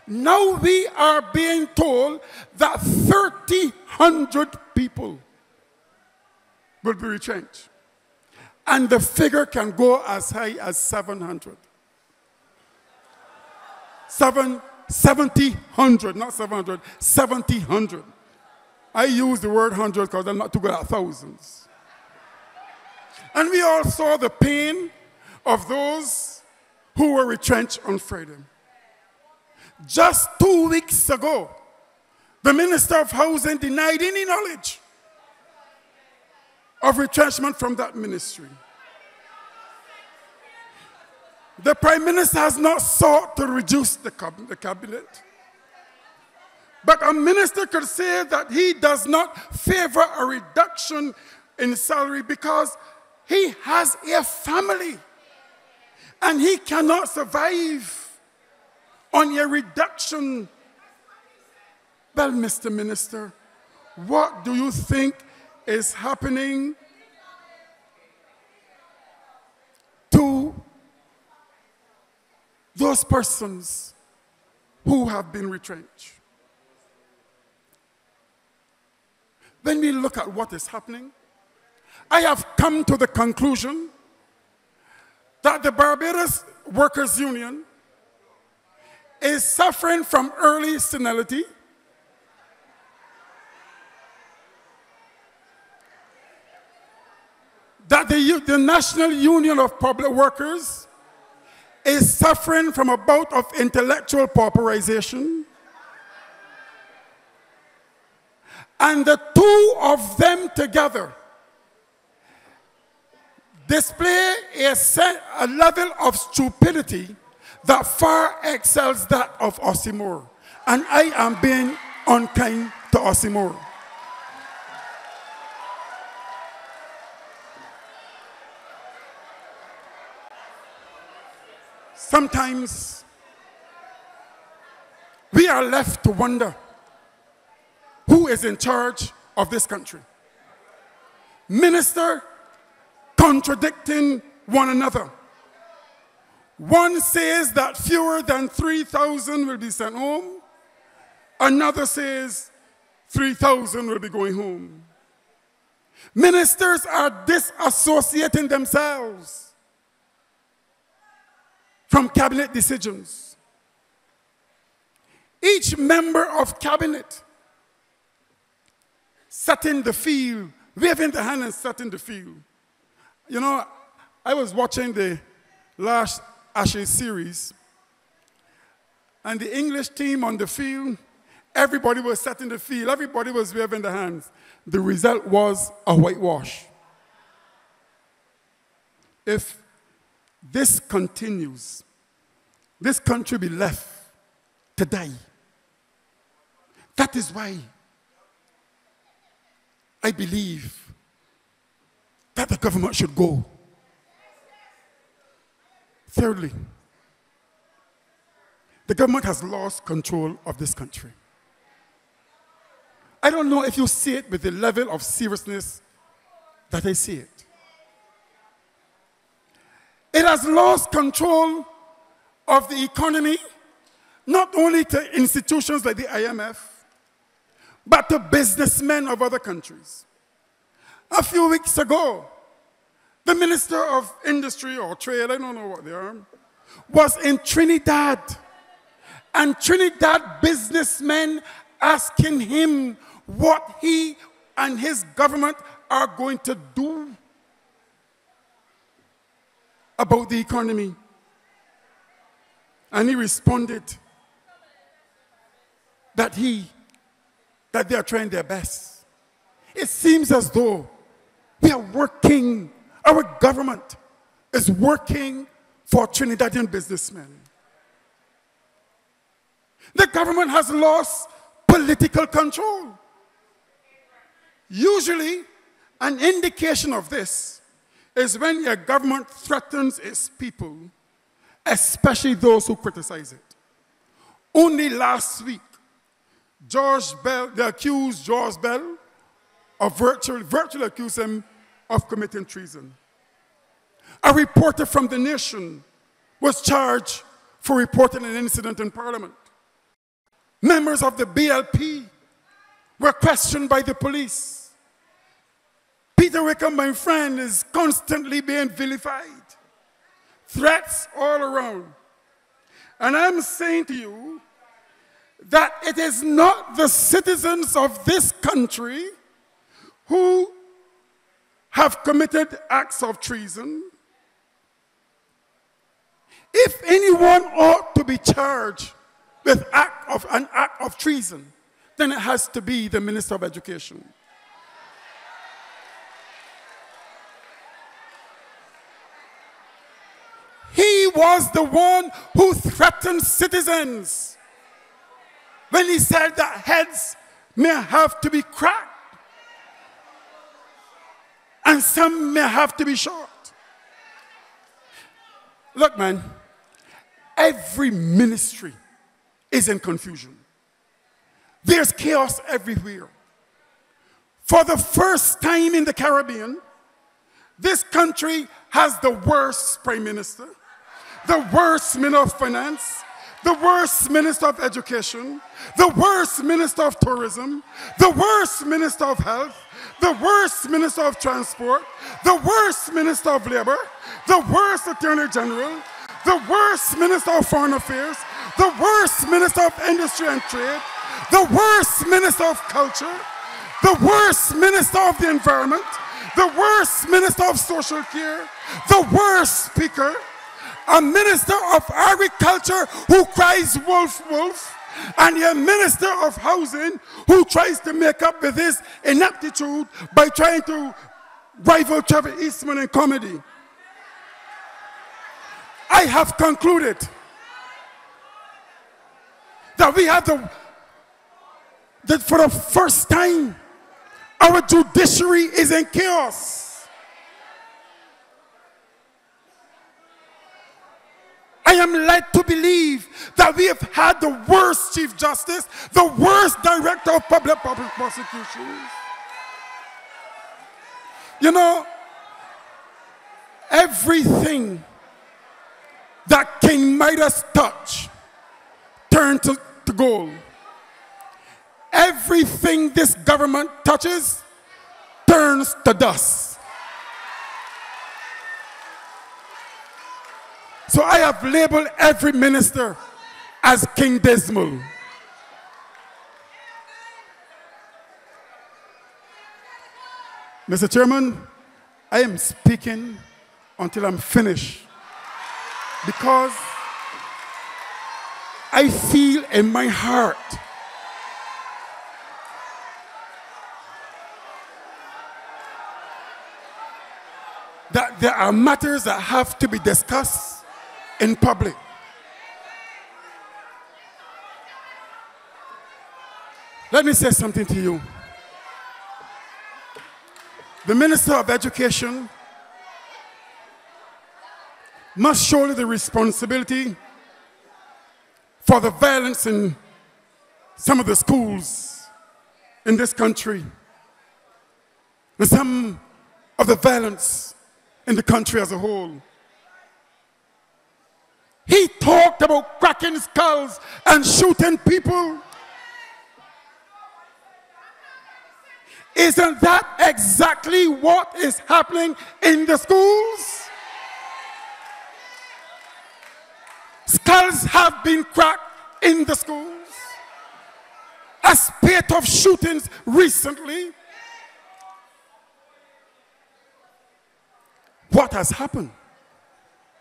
Now we are being told that 3,000 people will be retrenched. And the figure can go as high as 700. 700, not 700, 700. I use the word hundred because I'm not too good at thousands. And we all saw the pain of those who were retrenched on Friday. Just 2 weeks ago, the Minister of Housing denied any knowledge of retrenchment from that ministry. The Prime Minister has not sought to reduce the cabinet. But a minister could say that he does not favor a reduction in salary because he has a family and he cannot survive on a reduction. Well, Mr. Minister, what do you think is happening to those persons who have been retrenched? When we look at what is happening, I have come to the conclusion that the Barbados Workers' Union is suffering from early senility, that the National Union of Public Workers is suffering from a bout of intellectual pauperization, and the two of them together display a level of stupidity that far excels that of Osimor. And I am being unkind to Osimor. Sometimes we are left to wonder who is in charge of this country. Minister contradicting one another. One says that fewer than 3,000 will be sent home. Another says 3,000 will be going home. Ministers are disassociating themselves from cabinet decisions. Each member of cabinet setting the field, waving the hand and setting the field. You know, I was watching the last Ashes series, and the English team on the field, everybody was setting the field, everybody was waving their hands. The result was a whitewash. If this continues, this country will be left to die. That is why I believe that the government should go. Thirdly, the government has lost control of this country. I don't know if you see it with the level of seriousness that I see it. It has lost control of the economy, not only to institutions like the IMF, but to businessmen of other countries. A few weeks ago, the Minister of Industry or Trade, I don't know what they are, was in Trinidad. And Trinidad businessmen asking him what he and his government are going to do about the economy. And he responded that they are trying their best. It seems as though we are working, our government is working for Trinidadian businessmen. The government has lost political control. Usually, an indication of this is when a government threatens its people, especially those who criticize it. Only last week, George Bell, they accused George Bell of virtually accused him of committing treason. A reporter from The Nation was charged for reporting an incident in Parliament. Members of the BLP were questioned by the police. Peter Wickham, my friend, is constantly being vilified. Threats all around. And I'm saying to you that it is not the citizens of this country who have committed acts of treason. If anyone ought to be charged with an act of treason, then it has to be the Minister of Education. He was the one who threatened citizens when he said that heads may have to be cracked and some may have to be shot. Look, man, every ministry is in confusion. There's chaos everywhere. For the first time in the Caribbean, this country has the worst prime minister, the worst minister of finance, the worst minister of education, the worst minister of tourism, the worst minister of health, the worst minister of transport, the worst minister of labor, the worst attorney general, the worst minister of foreign affairs, the worst minister of industry and trade, the worst minister of culture, the worst minister of the environment, the worst minister of social care, the worst speaker, a minister of agriculture who cries wolf, wolf, and a minister of housing who tries to make up with his ineptitude by trying to rival Trevor Eastman in comedy. I have concluded that we have that for the first time, our judiciary is in chaos. I am led to believe that we have had the worst Chief Justice, the worst Director of Public Prosecutions. You know, everything that King Midas touched turned to gold. Everything this government touches turns to dust. So I have labeled every minister as King Dismal. Mr. Chairman, I am speaking until I'm finished because I feel in my heart that there are matters that have to be discussed in public. Let me say something to you. The Minister of Education must shoulder the responsibility for the violence in some of the schools in this country and some of the violence in the country as a whole. He talked about cracking skulls and shooting people. Isn't that exactly what is happening in the schools? Skulls have been cracked in the schools. A spate of shootings recently. What has happened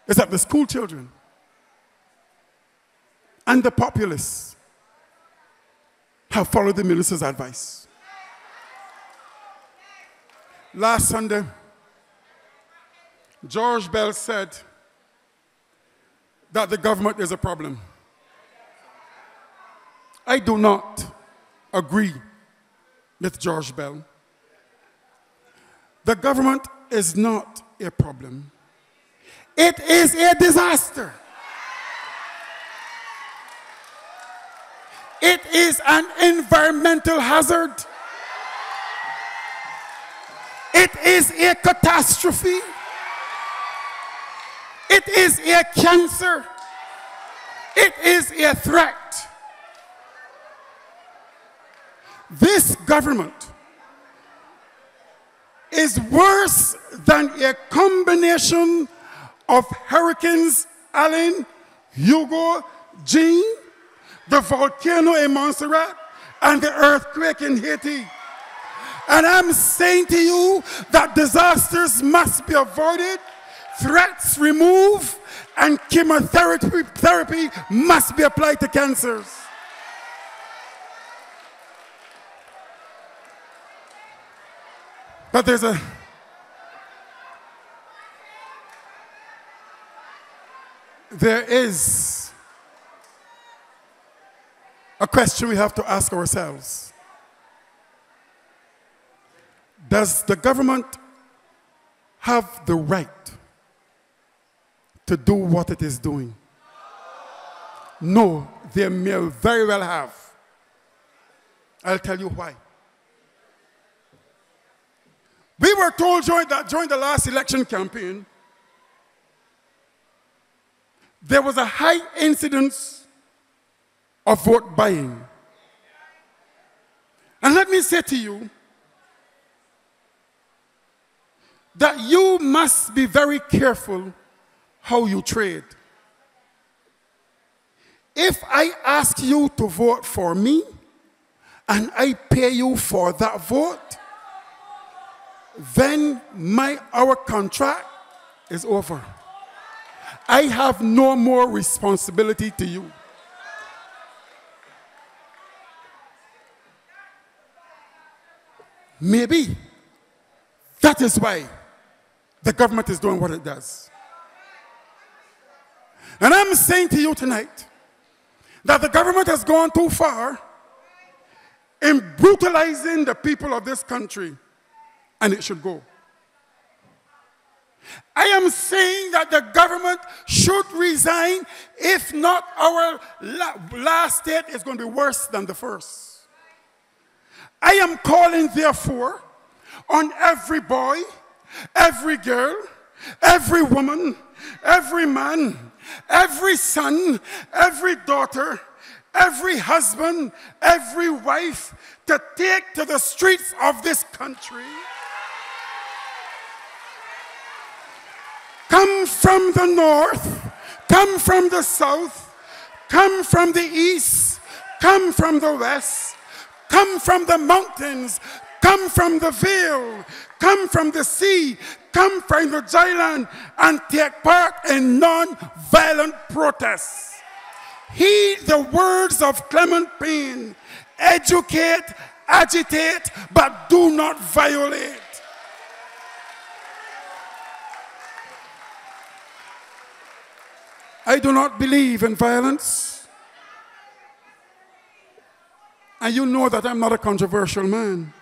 is that the school children and the populace have followed the minister's advice. Last Sunday, George Bell said that the government is a problem. I do not agree with George Bell. The government is not a problem. It is a disaster. It is an environmental hazard. It is a catastrophe. It is a cancer. It is a threat. This government is worse than a combination of hurricanes Allen, Hugo, Jean, the volcano in Montserrat, and the earthquake in Haiti. And I'm saying to you that disasters must be avoided, threats removed, and chemotherapy must be applied to cancers. But there is a question we have to ask ourselves. Does the government have the right to do what it is doing? No, they may very well have. I'll tell you why. We were told during the last election campaign, there was a high incidence of vote buying. And let me say to you that you must be very careful how you trade. If I ask you to vote for me and I pay you for that vote, then our contract is over. I have no more responsibility to you. Maybe that is why the government is doing what it does. And I'm saying to you tonight that the government has gone too far in brutalizing the people of this country, and it should go. I am saying that the government should resign. If not, our last state is going to be worse than the first. I am calling, therefore, on every boy, every girl, every woman, every man, every son, every daughter, every husband, every wife to take to the streets of this country. Come from the north, come from the south, come from the east, come from the west, come from the mountains, come from the vale, come from the sea, come from the dry land, and take part in non-violent protests. Heed the words of Clement Payne: educate, agitate, but do not violate. I do not believe in violence. And you know that I'm not a controversial man.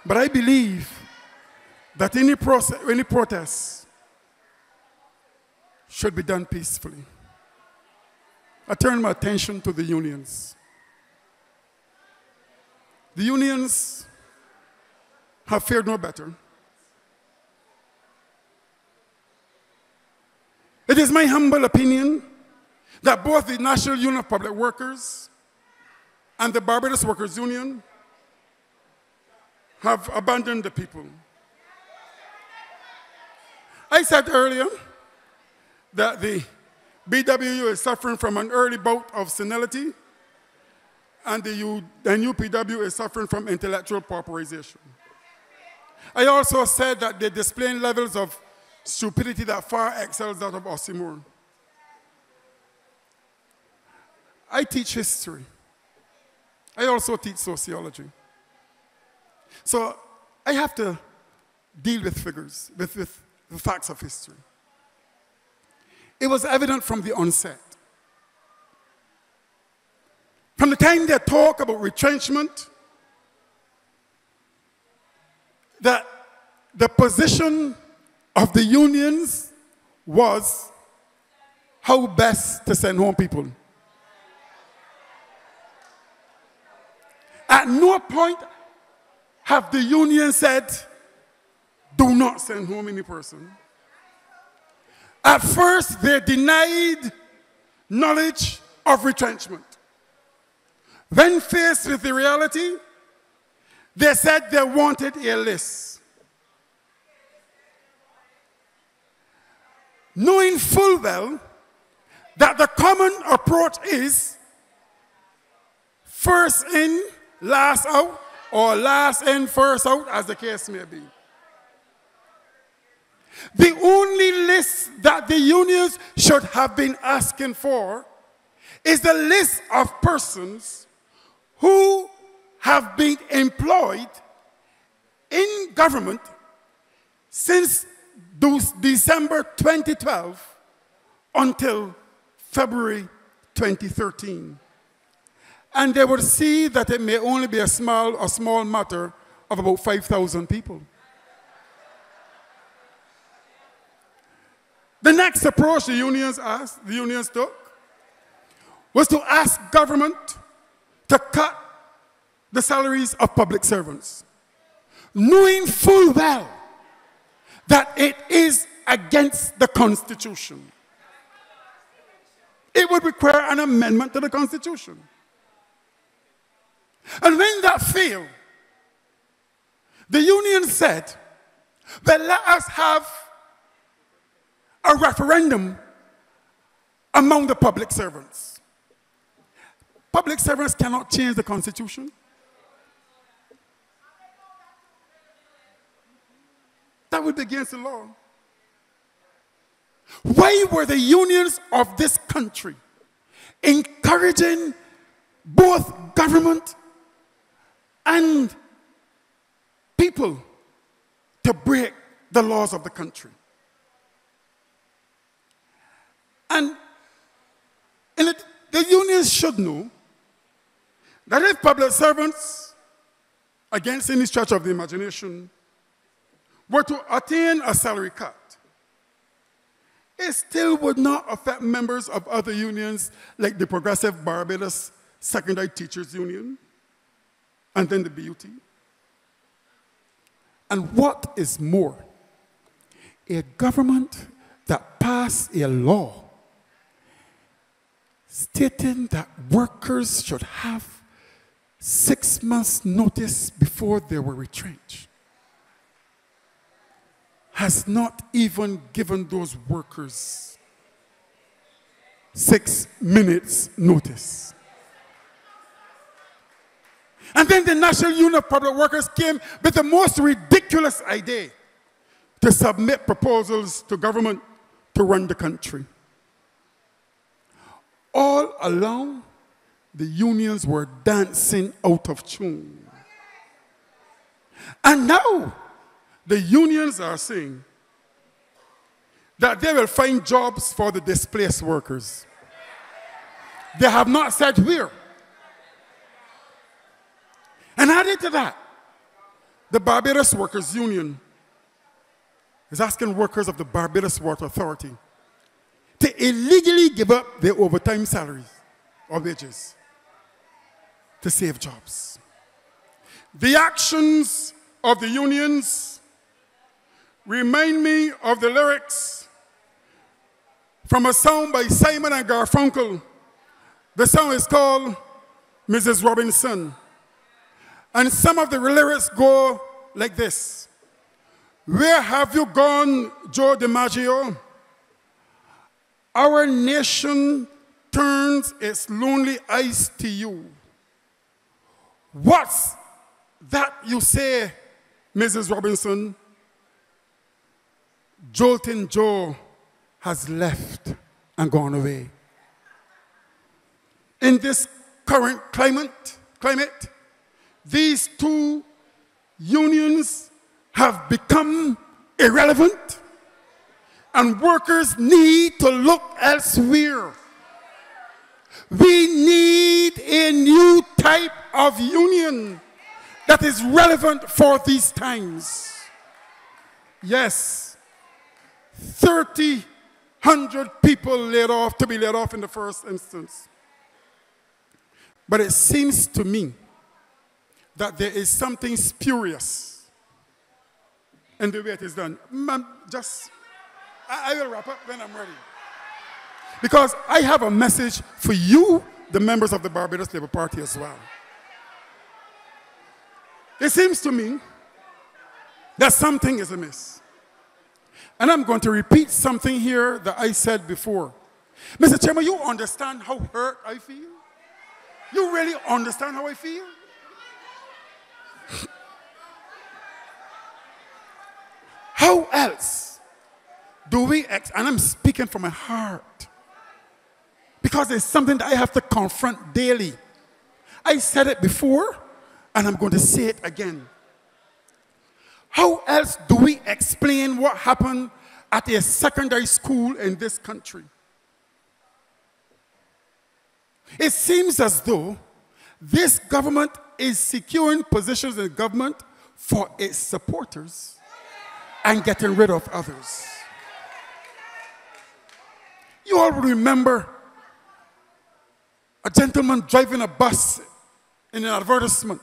But I believe that any protest should be done peacefully. I turn my attention to the unions. The unions have fared no better. It is my humble opinion that both the National Union of Public Workers and the Barbados Workers Union have abandoned the people. I said earlier that the BWU is suffering from an early bout of senility, and the UPW is suffering from intellectual pauperization. I also said that they're displaying levels of stupidity that far excels that of Osimor. I teach history. I also teach sociology. So I have to deal with figures, with the facts of history. It was evident from the onset. From the time they talk about retrenchment, that the position of the unions was how best to send home people. At no point have the union said, do not send home any person. At first, they denied knowledge of retrenchment. When faced with the reality, they said they wanted a list. knowing full well that the common approach is first in, last out, or last in, first out, as the case may be. The only list that the unions should have been asking for is the list of persons who have been employed in government since December 2012 until February 2013. And they would see that it may only be a small matter of about 5,000 people. The next approach the unions took was to ask government to cut the salaries of public servants, knowing full well that it is against the Constitution. It would require an amendment to the Constitution. And when that failed, the union said, well, let us have a referendum among the public servants. Public servants cannot change the Constitution. That would be against the law. Why were the unions of this country encouraging both government and people to break the laws of the country? And the unions should know that if public servants, against any stretch of the imagination, were to attain a salary cut, it still would not affect members of other unions like the Progressive Barbados Secondary Teachers Union and then the BUT. And what is more, a government that passed a law stating that workers should have 6 months' notice before they were retrenched has not even given those workers 6 minutes' notice. And then the National Union of Public Workers came with the most ridiculous idea to submit proposals to government to run the country. All along, the unions were dancing out of tune. And now, the unions are saying that they will find jobs for the displaced workers. They have not said where. And added to that, the Barbados Workers Union is asking workers of the Barbados Water Authority to illegally give up their overtime salaries or wages to save jobs. The actions of the unions remind me of the lyrics from a song by Simon and Garfunkel. The song is called Mrs. Robinson. And some of the lyrics go like this. Where have you gone, Joe DiMaggio? Our nation turns its lonely eyes to you. What's that you say, Mrs. Robinson? Joltin' Joe has left and gone away. In this current climate, these two unions have become irrelevant, and workers need to look elsewhere. We need a new type of union that is relevant for these times. Yes, 3,000 people to be laid off in the first instance. But it seems to me that there is something spurious in the way it is done. I will wrap up when I'm ready. Because I have a message for you, the members of the Barbados Labour Party as well. It seems to me that something is amiss. And I'm going to repeat something here that I said before. Mr. Chairman, you understand how hurt I feel? You really understand how I feel? How else do we, and I'm speaking from my heart, because it's something that I have to confront daily. I said it before, and I'm going to say it again. How else do we explain what happened at a secondary school in this country? It seems as though this government is securing positions in government for its supporters and getting rid of others. You all remember a gentleman driving a bus in an advertisement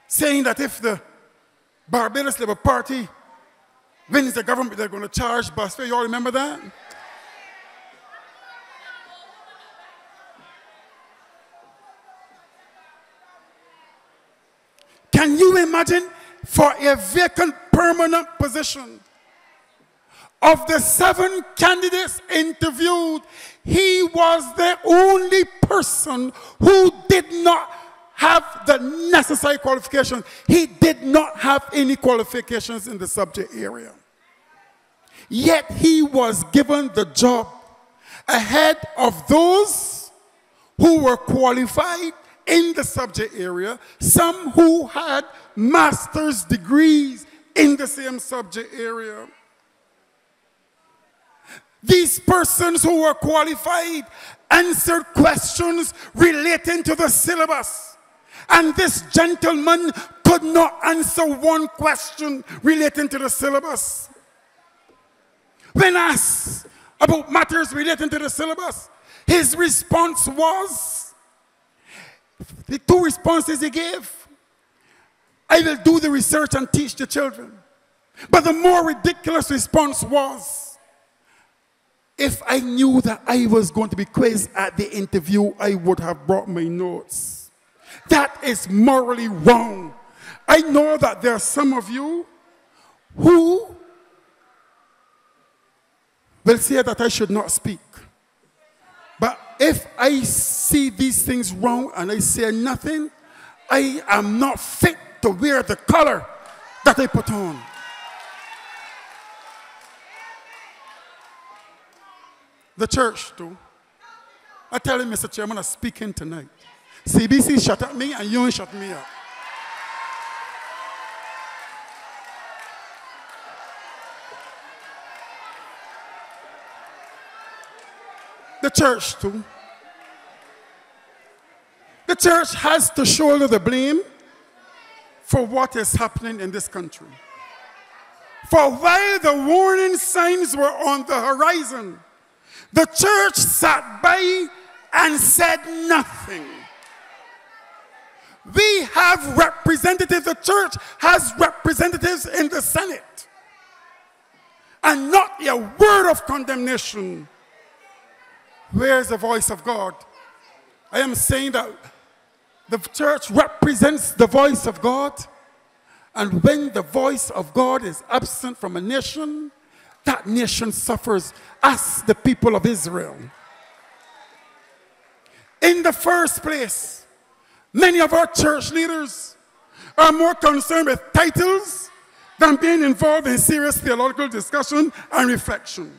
saying that if the Barbados Labour Party wins the government, they're going to charge bus fare. You all remember that? Can you imagine, for a vacant permanent position, of the 7 candidates interviewed, he was the only person who did not have the necessary qualifications. He did not have any qualifications in the subject area. Yet he was given the job ahead of those who were qualified in the subject area, some who had master's degrees in the same subject area. These persons who were qualified answered questions relating to the syllabus. And this gentleman could not answer one question relating to the syllabus. When asked about matters relating to the syllabus, his response was, the 2 responses he gave: I will do the research and teach the children. But the more ridiculous response was, if I knew that I was going to be quizzed at the interview, I would have brought my notes. That is morally wrong. I know that there are some of you who will say that I should not speak. But if I see these things wrong and I say nothing, I am not fit to wear the color that I put on. The church, too. I tell you, Mr. Chairman, I'm speaking tonight. CBC shut at me and you ain't shut me up. The church, too. The church has to shoulder the blame for what is happening in this country. For while the warning signs were on the horizon, the church sat by and said nothing. We have representatives, the church has representatives in the Senate, and not a word of condemnation. Where's the voice of God? I am saying that the church represents the voice of God, and when the voice of God is absent from a nation, that nation suffers, as the people of Israel. In the first place, many of our church leaders are more concerned with titles than being involved in serious theological discussion and reflection.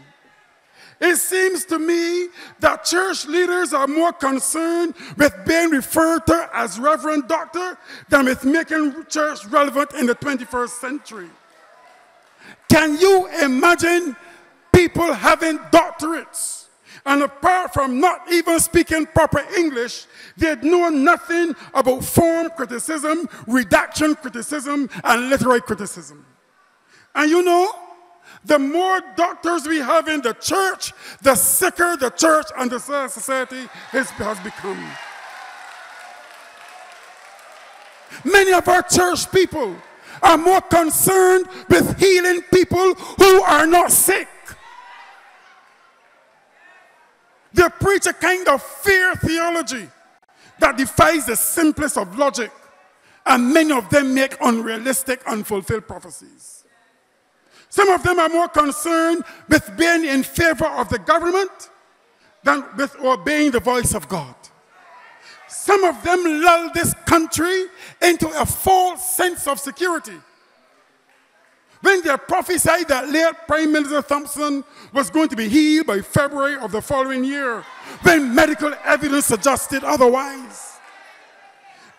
It seems to me that church leaders are more concerned with being referred to as Reverend Doctor than with making church relevant in the 21st century. Can you imagine people having doctorates, and apart from not even speaking proper English, they know nothing about form criticism, redaction criticism, and literary criticism? And you know, the more doctors we have in the church, the sicker the church and the society has become. Many of our church people are more concerned with healing people who are not sick. They preach a kind of fear theology that defies the simplest of logic, and many of them make unrealistic, unfulfilled prophecies. Some of them are more concerned with being in favor of the government than with obeying the voice of God. Some of them lull this country into a false sense of security. When they prophesied that late Prime Minister Thompson was going to be healed by February of the following year, when medical evidence suggested otherwise,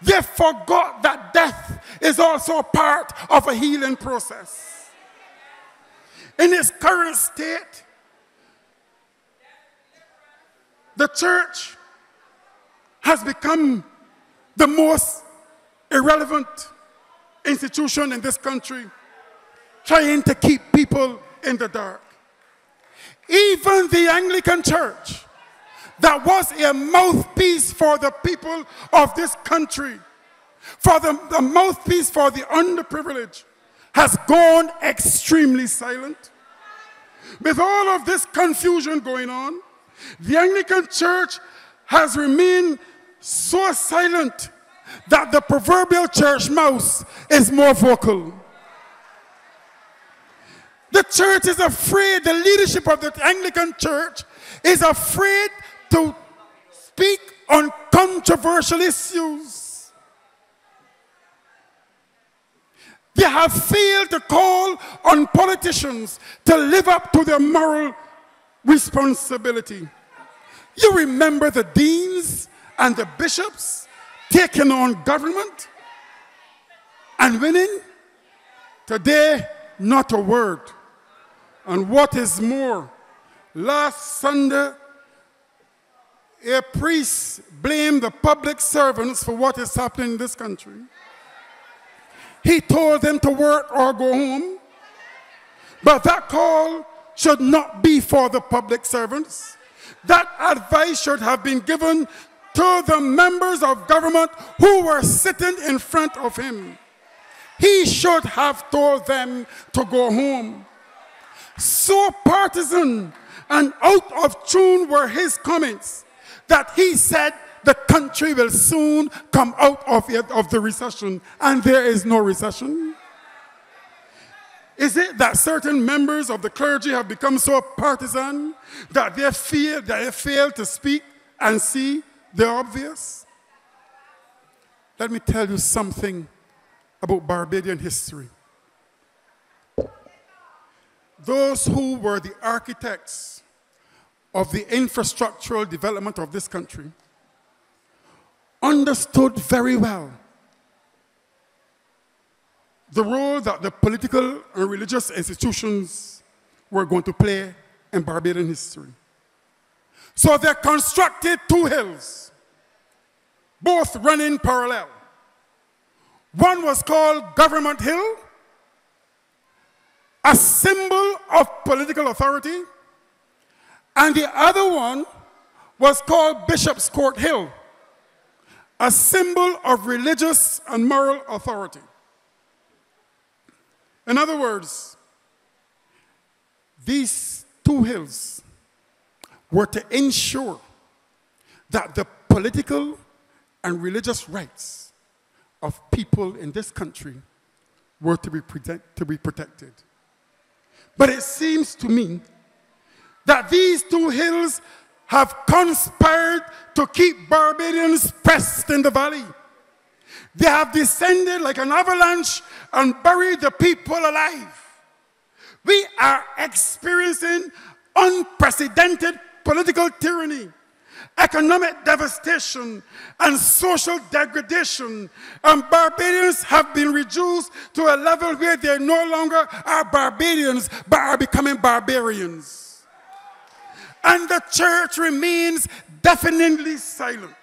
they forgot that death is also part of a healing process. In its current state, the church has become the most irrelevant institution in this country, trying to keep people in the dark. Even the Anglican Church, that was a mouthpiece for the people of this country, for the mouthpiece for the underprivileged, has gone extremely silent. With all of this confusion going on, the Anglican Church has remained so silent that the proverbial church mouse is more vocal. The church is afraid, the leadership of the Anglican Church is afraid to speak on controversial issues. They have failed to call on politicians to live up to their moral responsibility. You remember the deans and the bishops taking on government and winning? Today, not a word. And what is more, last Sunday, a priest blamed the public servants for what is happening in this country. He told them to work or go home. But that call should not be for the public servants. That advice should have been given to the members of government who were sitting in front of him. He should have told them to go home. So partisan and out of tune were his comments that he said the country will soon come out of the recession, and there is no recession. Is it that certain members of the clergy have become so partisan that they fail to speak and see the obvious? Let me tell you something about Barbadian history. Those who were the architects of the infrastructural development of this country understood very well the role that the political and religious institutions were going to play in Barbadian history. So they constructed two hills, both running parallel. One was called Government Hill, a symbol of political authority, and the other one was called Bishop's Court Hill, a symbol of religious and moral authority. In other words, these two hills were to ensure that the political and religious rights of people in this country were to be protected. But it seems to me that these two hills have conspired to keep Barbadians pressed in the valley. They have descended like an avalanche and buried the people alive. We are experiencing unprecedented political tyranny, economic devastation, and social degradation. And Barbadians have been reduced to a level where they no longer are Barbadians, but are becoming barbarians. And the church remains deafeningly silent.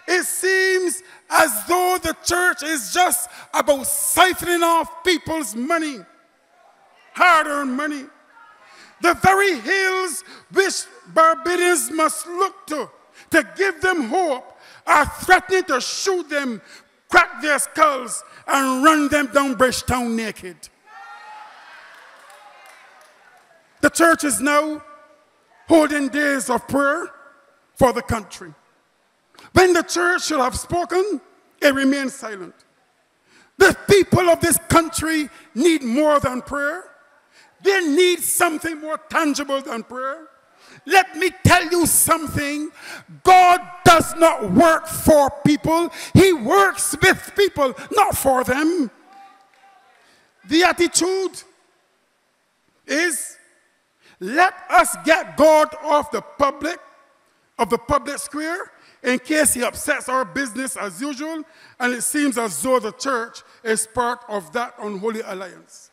It seems as though the church is just about siphoning off people's money, hard-earned money. The very hills which Barbadians must look to give them hope are threatening to shoot them, crack their skulls, and run them down Bridgetown naked. The church is now holding days of prayer for the country. When the church should have spoken, it remains silent. The people of this country need more than prayer. They need something more tangible than prayer. Let me tell you something. God does not work for people. He works with people, not for them. The attitude is, let us get God off the public square in case he upsets our business as usual, and it seems as though the church is part of that unholy alliance.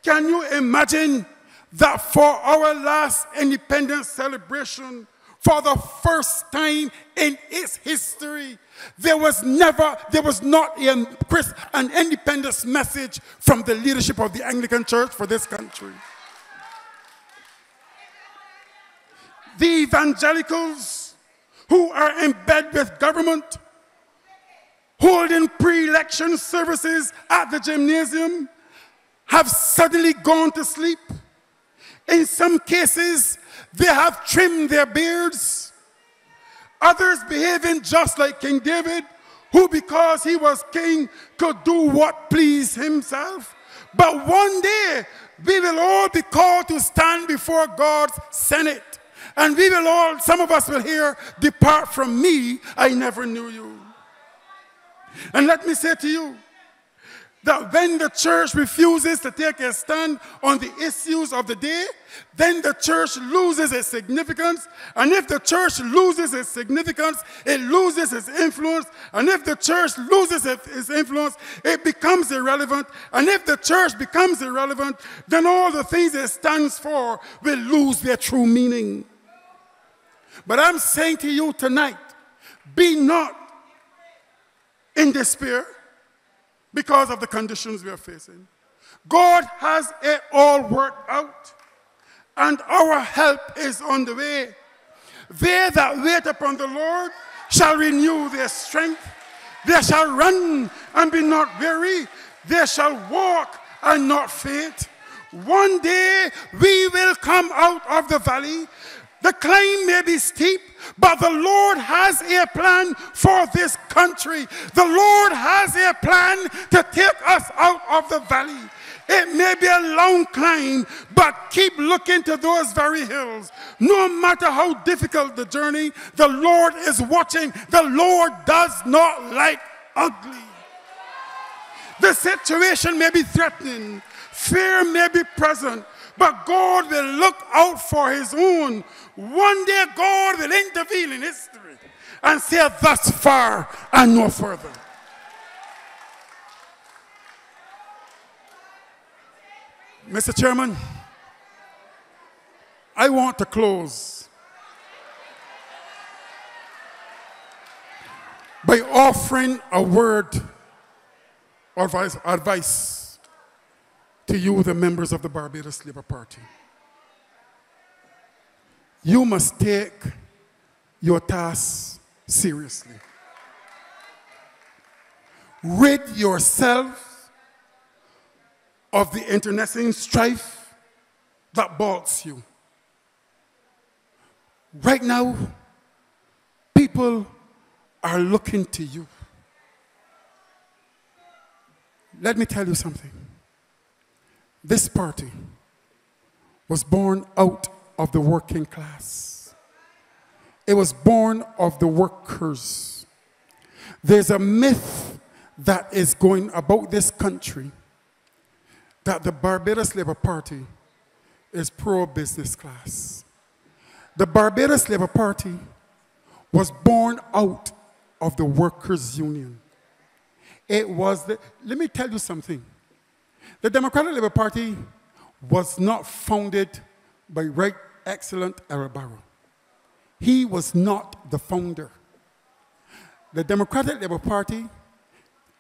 Can you imagine that for our last independence celebration, for the first time in its history, there was not an independence message from the leadership of the Anglican Church for this country? The evangelicals who are in bed with government, holding pre-election services at the gymnasium, have suddenly gone to sleep. In some cases, they have trimmed their beards. Others behaving just like King David, who because he was king could do what pleased himself. But one day, we will all be called to stand before God's Senate. And we will all, some of us will hear, depart from me, I never knew you. And let me say to you, that when the church refuses to take a stand on the issues of the day, then the church loses its significance. And if the church loses its significance, it loses its influence. And if the church loses its influence, it becomes irrelevant. And if the church becomes irrelevant, then all the things it stands for will lose their true meaning. But I'm saying to you tonight, be not in despair because of the conditions we are facing. God has it all worked out, and our help is on the way. They that wait upon the Lord shall renew their strength. They shall run and be not weary. They shall walk and not faint. One day we will come out of the valley. The climb may be steep, but the Lord has a plan for this country. The Lord has a plan to take us out of the valley. It may be a long climb, but keep looking to those very hills. No matter how difficult the journey, the Lord is watching. The Lord does not like ugly. The situation may be threatening. Fear may be present. But God will look out for his own. One day God will intervene in history and say, thus far and no further. Mr. Chairman, I want to close by offering a word of advice to you, the members of the Barbados Labour Party. You must take your task seriously. Rid yourself of the internecine strife that balks you. Right now, people are looking to you. Let me tell you something. This party was born out of the working class. It was born of the workers. There's a myth that is going about this country that the Barbados Labour Party is pro-business class. The Barbados Labour Party was born out of the workers' union. It was let me tell you something. The Democratic Labour Party was not founded by Right Excellent Errol Barrow. He was not the founder. The Democratic Labour Party,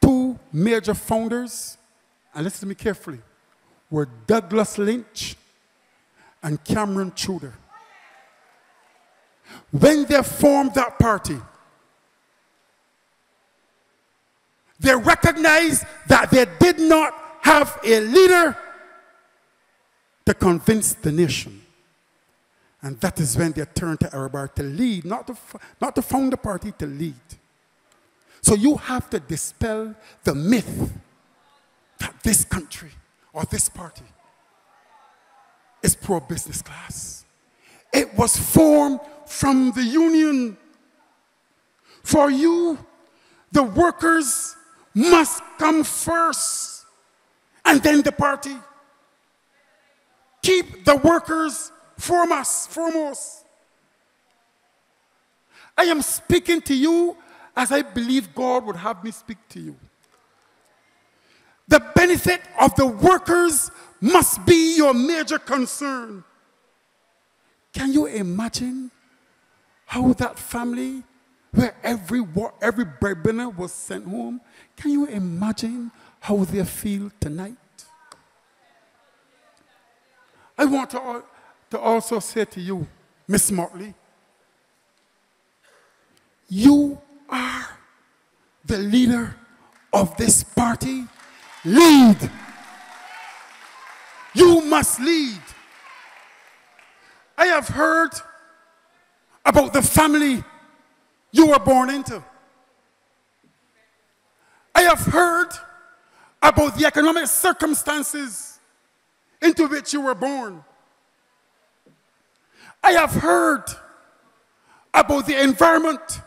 two major founders, and listen to me carefully, were Douglas Lynch and Cameron Tudor. When they formed that party, they recognized that they did not have a leader to convince the nation. And that is when they turned to Errol Barrow to lead, not to found the party, to lead. So you have to dispel the myth that this country or this party is pro-business class. It was formed from the union. For you, the workers must come first, and then the party. Keep the workers foremost. I am speaking to you as I believe God would have me speak to you. The benefit of the workers must be your major concern. Can you imagine how that family, where every breadwinner was sent home, can you imagine how they feel tonight? I want to also say to you, Miss Motley, you are the leader of this party. Lead. You must lead. I have heard about the family you were born into. I have heard about the economic circumstances into which you were born. I have heard about the environment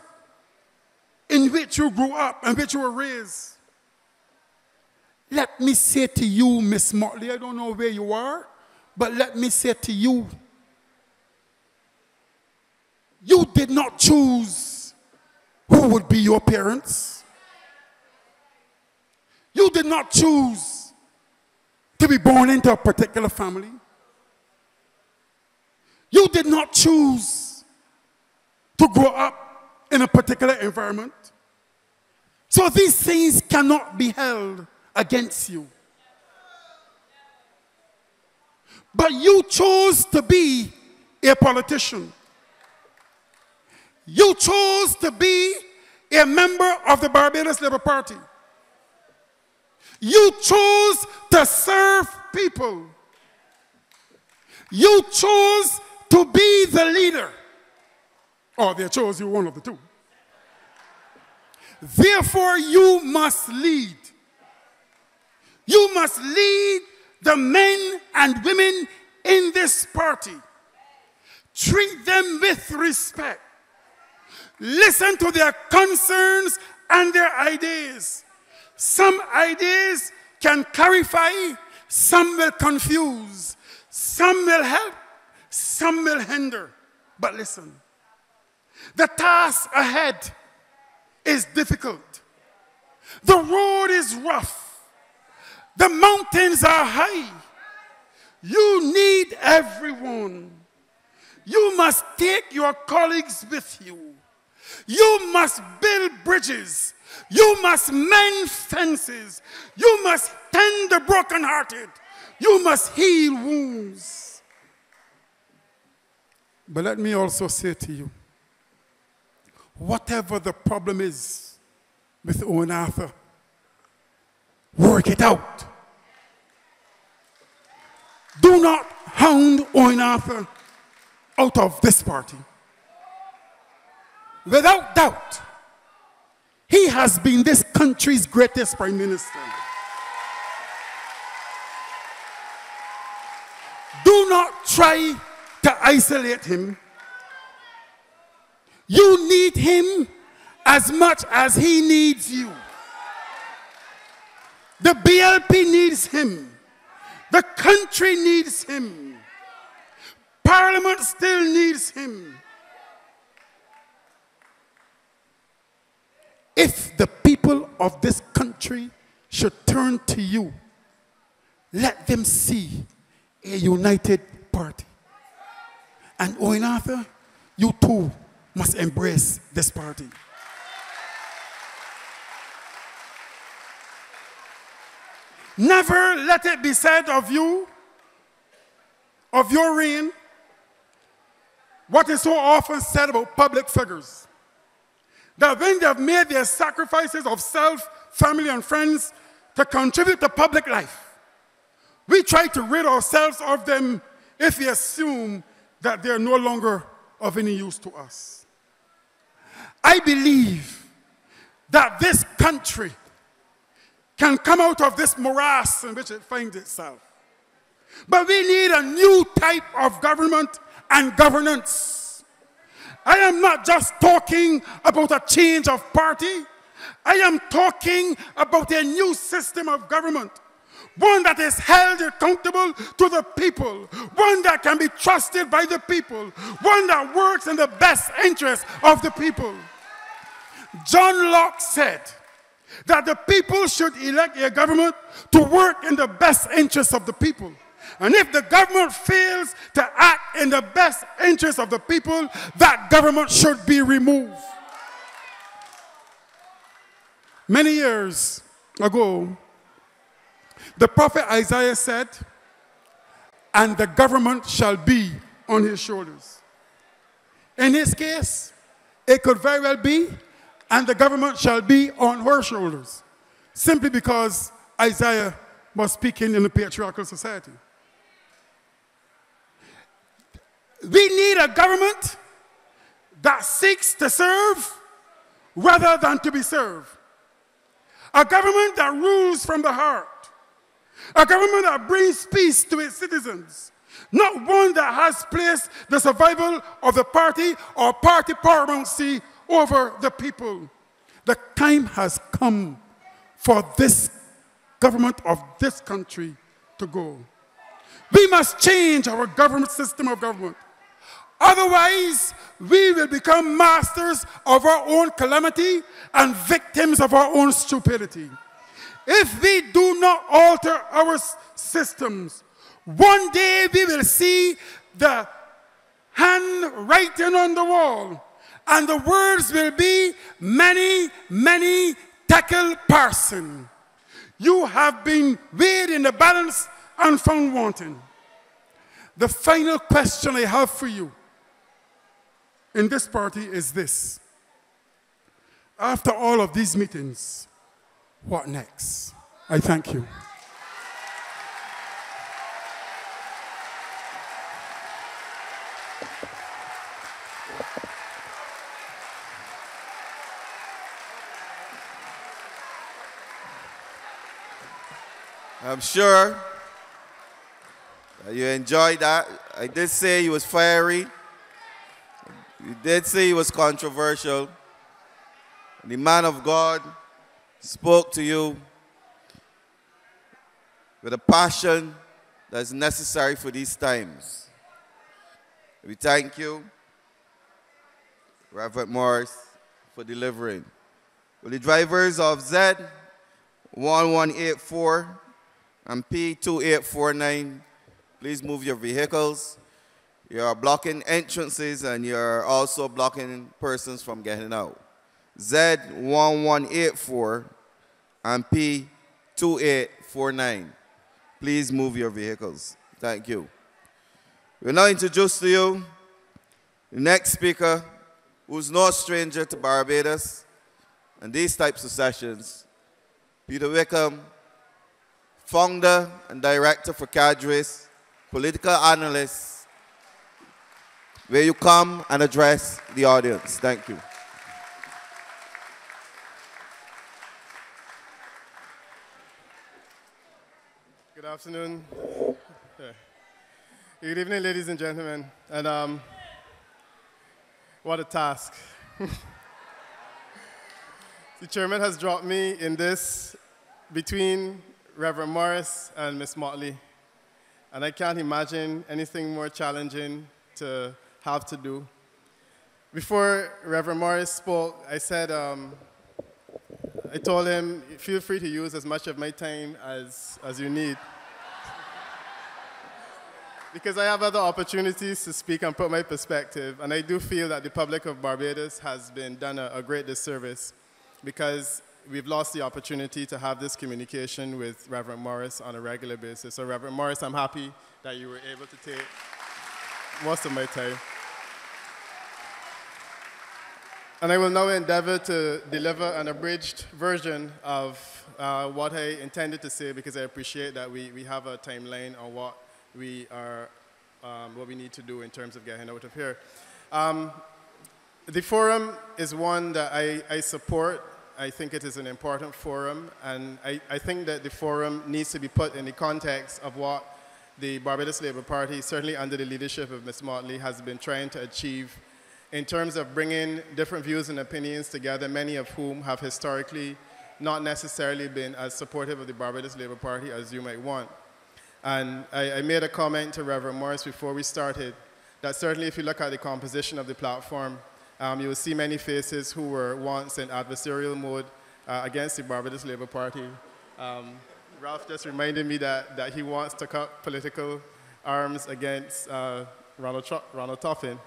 in which you grew up and which you were raised. Let me say to you, Miss Motley, I don't know where you are, but let me say to you, you did not choose who would be your parents. You did not choose to be born into a particular family. You did not choose to grow up in a particular environment. So these things cannot be held against you. But you chose to be a politician. You chose to be a member of the Barbados Labour Party. You chose to serve people. You chose to be the leader. Or they chose you, one of the two. Therefore, you must lead. You must lead the men and women in this party. Treat them with respect. Listen to their concerns and their ideas. Some ideas can clarify, some will confuse, some will help, some will hinder. But listen, the task ahead is difficult. The road is rough. The mountains are high. You need everyone. You must take your colleagues with you. You must build bridges. You must mend fences. You must tend the brokenhearted. You must heal wounds. But let me also say to you, whatever the problem is with Owen Arthur, work it out. Do not hound Owen Arthur out of this party. Without doubt, he has been this country's greatest prime minister. Do not try to isolate him. You need him as much as he needs you. The BLP needs him. The country needs him. Parliament still needs him. If the people of this country should turn to you, let them see a united party. And Owen Arthur, you too must embrace this party. Never let it be said of you, of your reign, what is so often said about public figures, that when they have made their sacrifices of self, family, and friends to contribute to public life, we try to rid ourselves of them if we assume that they are no longer of any use to us. I believe that this country can come out of this morass in which it finds itself But we need a new type of government and governance. I am not just talking about a change of party. I am talking about a new system of government. One that is held accountable to the people. One that can be trusted by the people. One that works in the best interest of the people. John Locke said that the people should elect a government to work in the best interest of the people. And if the government fails to act in the best interest of the people, that government should be removed. Many years ago, the prophet Isaiah said, "And the government shall be on his shoulders." In his case, it could very well be, "And the government shall be on her shoulders," simply because Isaiah was speaking in a patriarchal society. We need a government that seeks to serve rather than to be served. A government that rules from the heart. A government that brings peace to its citizens. Not one that has placed the survival of the party or party paramountcy over the people. The time has come for this government of this country to go. We must change our government system of government. Otherwise, we will become masters of our own calamity and victims of our own stupidity. If we do not alter our systems, one day we will see the handwriting on the wall, and the words will be, "Many, many tekel parson. You have been weighed in the balance and found wanting." The final question I have for you in this party is this. After all of these meetings, what next? I thank you. I'm sure that you enjoyed that. I did say he was fiery. You did say he was controversial. The man of God spoke to you with a passion that's necessary for these times. We thank you, Reverend Morris, for delivering. Will the drivers of Z1184 and P2849 please move your vehicles? You're blocking entrances and you're also blocking persons from getting out. Z1184 and P2849. Please move your vehicles. Thank you. We'll now introduce to you the next speaker, who's no stranger to Barbados and these types of sessions. Peter Wickham, founder and director for Cadres, political analyst, where you come and address the audience. Thank you. Good afternoon. Good evening, ladies and gentlemen. And what a task. The chairman has dropped me in this between Reverend Morris and Miss Motley. And I can't imagine anything more challenging to have to do. Before Reverend Morris spoke, I said, I told him, feel free to use as much of my time as you need. Because I have other opportunities to speak and put my perspective, and I do feel that the public of Barbados has been done a great disservice because we've lost the opportunity to have this communication with Reverend Morris on a regular basis. So Reverend Morris, I'm happy that you were able to take most of my time. And I will now endeavor to deliver an abridged version of what I intended to say because I appreciate that we have a timeline on what we need to do in terms of getting out of here. The forum is one that I support. I think it is an important forum, and I think that the forum needs to be put in the context of what the Barbados Labour Party, certainly under the leadership of Ms. Motley, has been trying to achieve in terms of bringing different views and opinions together, many of whom have historically not necessarily been as supportive of the Barbados Labour Party as you might want. And I made a comment to Reverend Morris before we started that certainly if you look at the composition of the platform, you will see many faces who were once in adversarial mode against the Barbados Labour Party. Ralph just reminded me that he wants to cut political arms against Ronald Toffin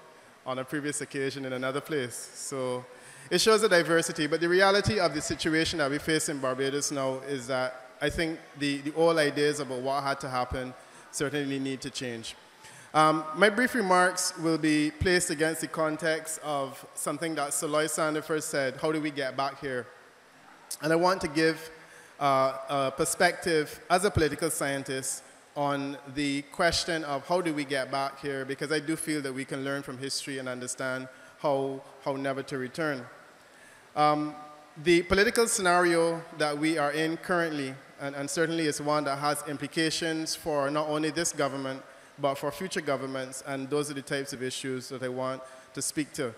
on a previous occasion in another place. So it shows the diversity, but the reality of the situation that we face in Barbados now is that I think the old ideas about what had to happen certainly need to change. My brief remarks will be placed against the context of something that Sir Lloyd Sandiford said, how do we get back here? And I want to give a perspective as a political scientist on the question of how do we get back here, because I do feel that we can learn from history and understand how never to return. The political scenario that we are in currently, and certainly is one that has implications for not only this government, but for future governments, and those are the types of issues that I want to speak to.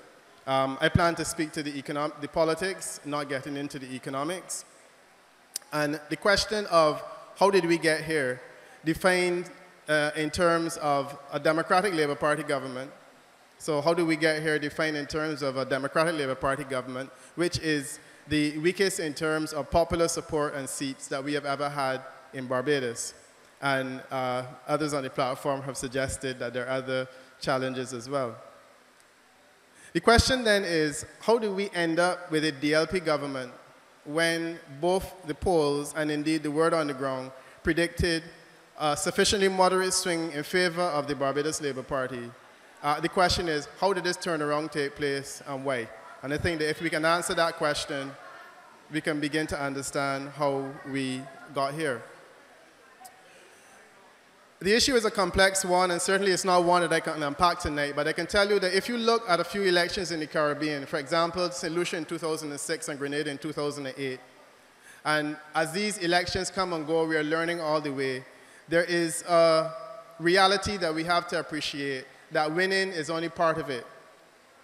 I plan to speak to the politics, not getting into the economics. And the question of how did we get here, defined in terms of a Democratic Labour Party government. So how do we get here defined in terms of a Democratic Labour Party government, which is the weakest in terms of popular support and seats that we have ever had in Barbados. And others on the platform have suggested that there are other challenges as well. The question then is, how do we end up with a DLP government when both the polls and indeed the word on the ground predicted a sufficiently moderate swing in favor of the Barbados Labour Party? The question is, how did this turnaround take place and why? And I think that if we can answer that question, we can begin to understand how we got here. The issue is a complex one, and certainly it's not one that I can unpack tonight, but I can tell you that if you look at a few elections in the Caribbean, for example, St. Lucia in 2006 and Grenada in 2008, and as these elections come and go, we are learning all the way, there is a reality that we have to appreciate, that winning is only part of it.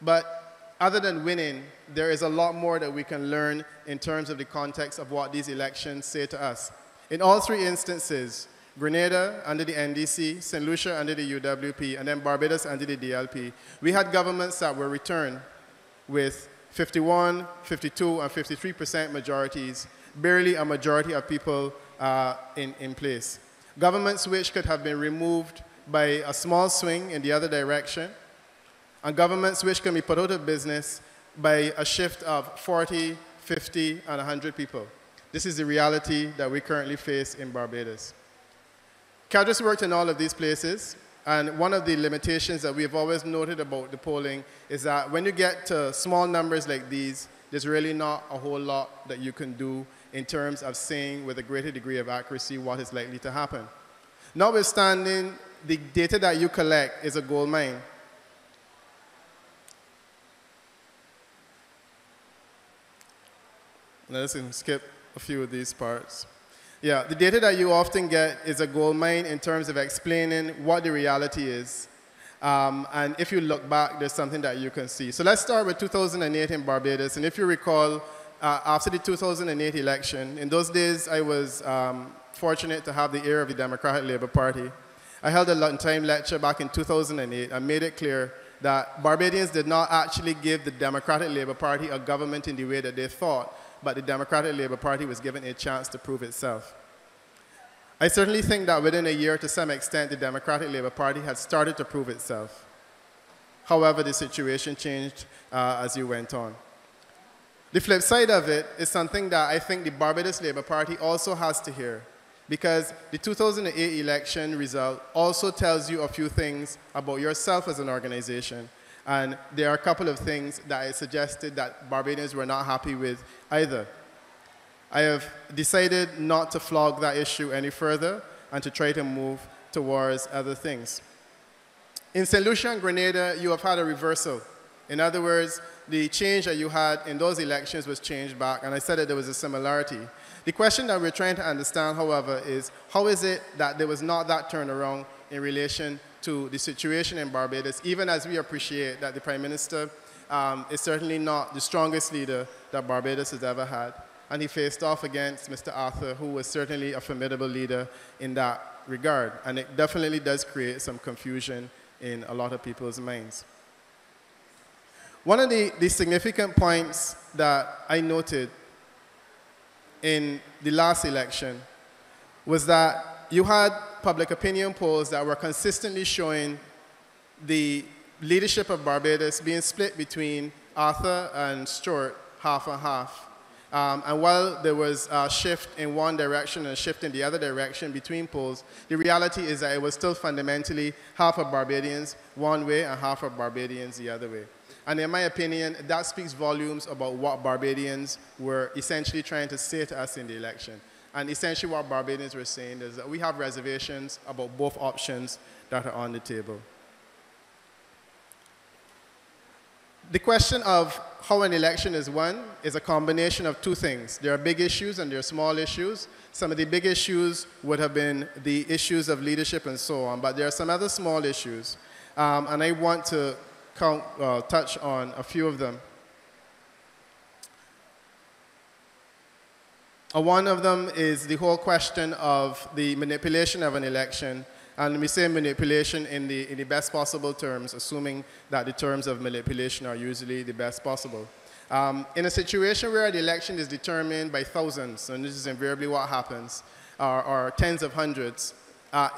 But other than winning, there is a lot more that we can learn in terms of the context of what these elections say to us. In all three instances, Grenada under the NDC, St. Lucia under the UWP, and then Barbados under the DLP, we had governments that were returned with 51, 52, and 53% majorities, barely a majority of people in place. Governments which could have been removed by a small swing in the other direction, and governments which can be put out of business by a shift of 40, 50, and 100 people. This is the reality that we currently face in Barbados. Cadres worked in all of these places, and one of the limitations that we have always noted about the polling is that when you get to small numbers like these, there's really not a whole lot that you can do in terms of saying with a greater degree of accuracy what is likely to happen. Notwithstanding, the data that you collect is a gold mine. Now let's skip a few of these parts. Yeah, the data that you often get is a gold mine in terms of explaining what the reality is. And if you look back, there's something that you can see. So let's start with 2008 in Barbados. And if you recall, after the 2008 election, in those days I was fortunate to have the ear of the Democratic Labour Party. I held a lunchtime lecture back in 2008 and made it clear that Barbadians did not actually give the Democratic Labour Party a government in the way that they thought, but the Democratic Labour Party was given a chance to prove itself. I certainly think that within a year, to some extent, the Democratic Labour Party had started to prove itself. However, the situation changed as you went on. The flip side of it is something that I think the Barbados Labour Party also has to hear, because the 2008 election result also tells you a few things about yourself as an organization. And there are a couple of things that I suggested that Barbadians were not happy with either. I have decided not to flog that issue any further and to try to move towards other things. In St. Lucia and Grenada, you have had a reversal. In other words, the change that you had in those elections was changed back, and I said that there was a similarity. The question that we're trying to understand, however, is how is it that there was not that turnaround in relation to the situation in Barbados, even as we appreciate that the Prime Minister is certainly not the strongest leader that Barbados has ever had. And he faced off against Mr. Arthur, who was certainly a formidable leader in that regard. And it definitely does create some confusion in a lot of people's minds. One of the significant points that I noted in the last election was that you had public opinion polls that were consistently showing the leadership of Barbados being split between Arthur and Stuart, half and half. And while there was a shift in one direction and a shift in the other direction between polls, the reality is that it was still fundamentally half of Barbadians one way and half of Barbadians the other way. And in my opinion, that speaks volumes about what Barbadians were essentially trying to say to us in the election. And essentially what Barbadians were saying is that we have reservations about both options that are on the table. The question of how an election is won is a combination of two things. There are big issues and there are small issues. Some of the big issues would have been the issues of leadership and so on, but there are some other small issues. And I want to touch on a few of them. One of them is the whole question of the manipulation of an election. And we say manipulation in the best possible terms, assuming that the terms of manipulation are usually the best possible. In a situation where the election is determined by thousands, and this is invariably what happens, or tens of hundreds,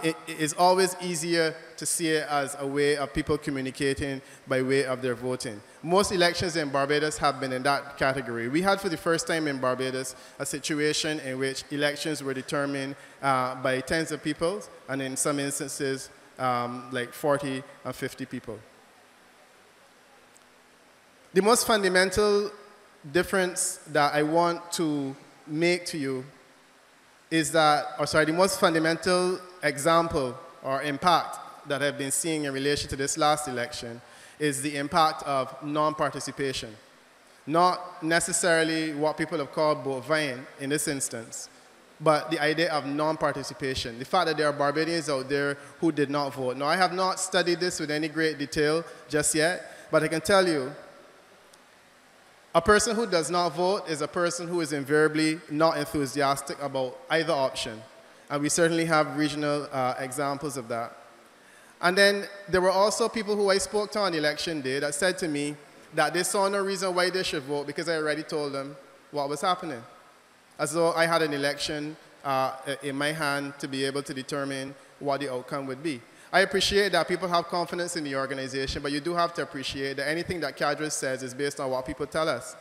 it is always easier to see it as a way of people communicating by way of their voting. Most elections in Barbados have been in that category. We had for the first time in Barbados a situation in which elections were determined by tens of people, and in some instances like 40 and 50 people. The most fundamental difference that I want to make to you is that, the most fundamental example or impact that I've been seeing in relation to this last election is the impact of non-participation. Not necessarily what people have called vote buying in this instance, but the idea of non-participation. The fact that there are Barbadians out there who did not vote. Now, I have not studied this with any great detail just yet, but I can tell you, a person who does not vote is a person who is invariably not enthusiastic about either option. And we certainly have regional examples of that. And then there were also people who I spoke to on election day that said to me that they saw no reason why they should vote because I already told them what was happening. As though I had an election in my hand to be able to determine what the outcome would be. I appreciate that people have confidence in the organization, but you do have to appreciate that anything that CADRES says is based on what people tell us.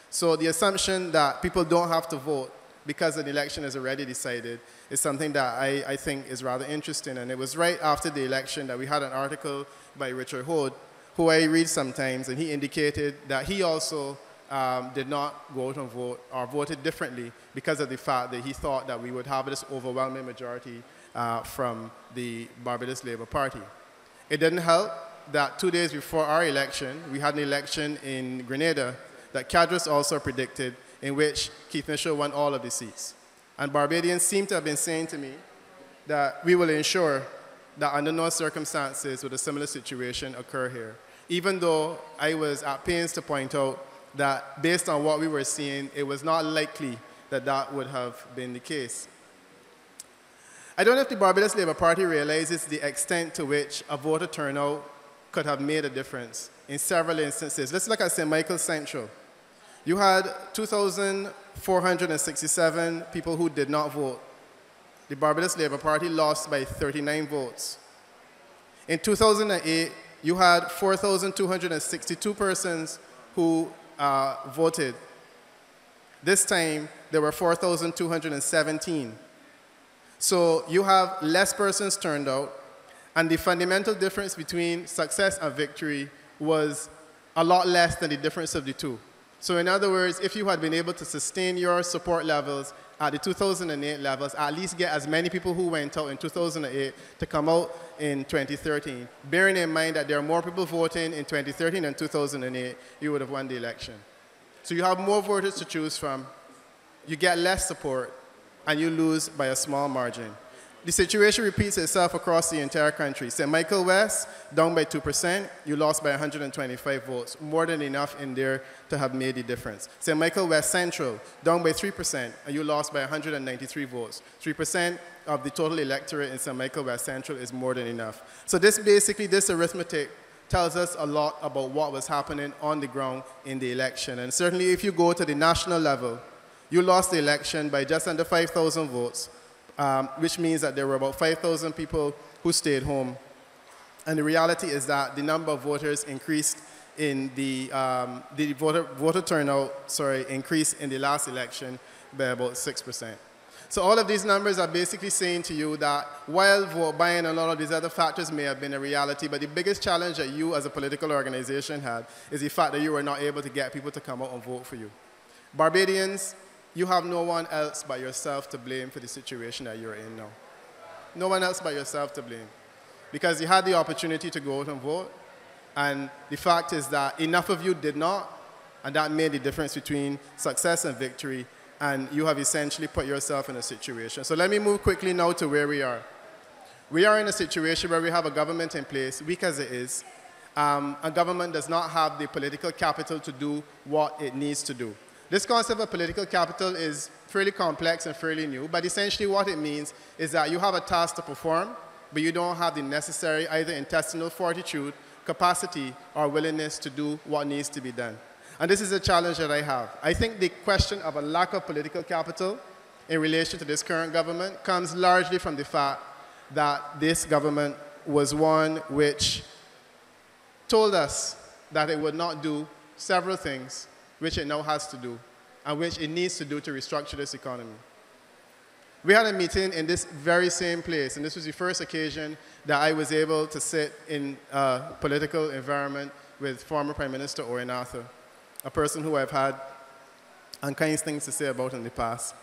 So the assumption that people don't have to vote because an election is already decided is something that I think is rather interesting. And it was right after the election that we had an article by Richard Hode, who I read sometimes, and he indicated that he also did not go out and vote or voted differently because of the fact that he thought that we would have this overwhelming majority from the Barbados Labour Party. It didn't help that 2 days before our election, we had an election in Grenada that CADRES also predicted, in which Keith Mitchell won all of the seats. And Barbadians seem to have been saying to me that we will ensure that under no circumstances would a similar situation occur here, even though I was at pains to point out that based on what we were seeing, it was not likely that that would have been the case. I don't know if the Barbados Labour Party realizes the extent to which a voter turnout could have made a difference in several instances. Let's look at St. Michael's Central. You had 2,467 people who did not vote. The Barbados Labour Party lost by 39 votes. In 2008, you had 4,262 persons who voted. This time, there were 4,217. So you have less persons turned out, and the fundamental difference between success and victory was a lot less than the difference of the two. So in other words, if you had been able to sustain your support levels at the 2008 levels, at least get as many people who went out in 2008 to come out in 2013, bearing in mind that there are more people voting in 2013 than 2008, you would have won the election. So you have more voters to choose from, you get less support, and you lose by a small margin. the situation repeats itself across the entire country. St. Michael West, down by 2%, you lost by 125 votes, more than enough in there to have made the difference. St. Michael West Central, down by 3%, and you lost by 193 votes. 3% of the total electorate in St. Michael West Central is more than enough. So this arithmetic tells us a lot about what was happening on the ground in the election. And certainly if you go to the national level, you lost the election by just under 5,000 votes, which means that there were about 5,000 people who stayed home. And the reality is that the number of voters increased in the voter turnout, increased in the last election by about 6%. So all of these numbers are basically saying to you that while vote buying and a lot of these other factors may have been a reality, but the biggest challenge that you as a political organization had is the fact that you were not able to get people to come out and vote for you. Barbadians, you have no one else but yourself to blame for the situation that you're in now. No one else but yourself to blame. Because you had the opportunity to go out and vote, and the fact is that enough of you did not, and that made the difference between success and victory, and you have essentially put yourself in a situation. So let me move quickly now to where we are. We are in a situation where we have a government in place, weak as it is. A government does not have the political capital to do what it needs to do. This concept of political capital is fairly complex and fairly new, but essentially what it means is that you have a task to perform, but you don't have the necessary either intestinal fortitude, capacity, or willingness to do what needs to be done. And this is a challenge that I have. I think the question of a lack of political capital in relation to this current government comes largely from the fact that this government was one which told us that it would not do several things which it now has to do and which it needs to do to restructure this economy. We had a meeting in this very same place, and this was the first occasion that I was able to sit in a political environment with former Prime Minister Owen Arthur, a person who I've had unkind things to say about in the past,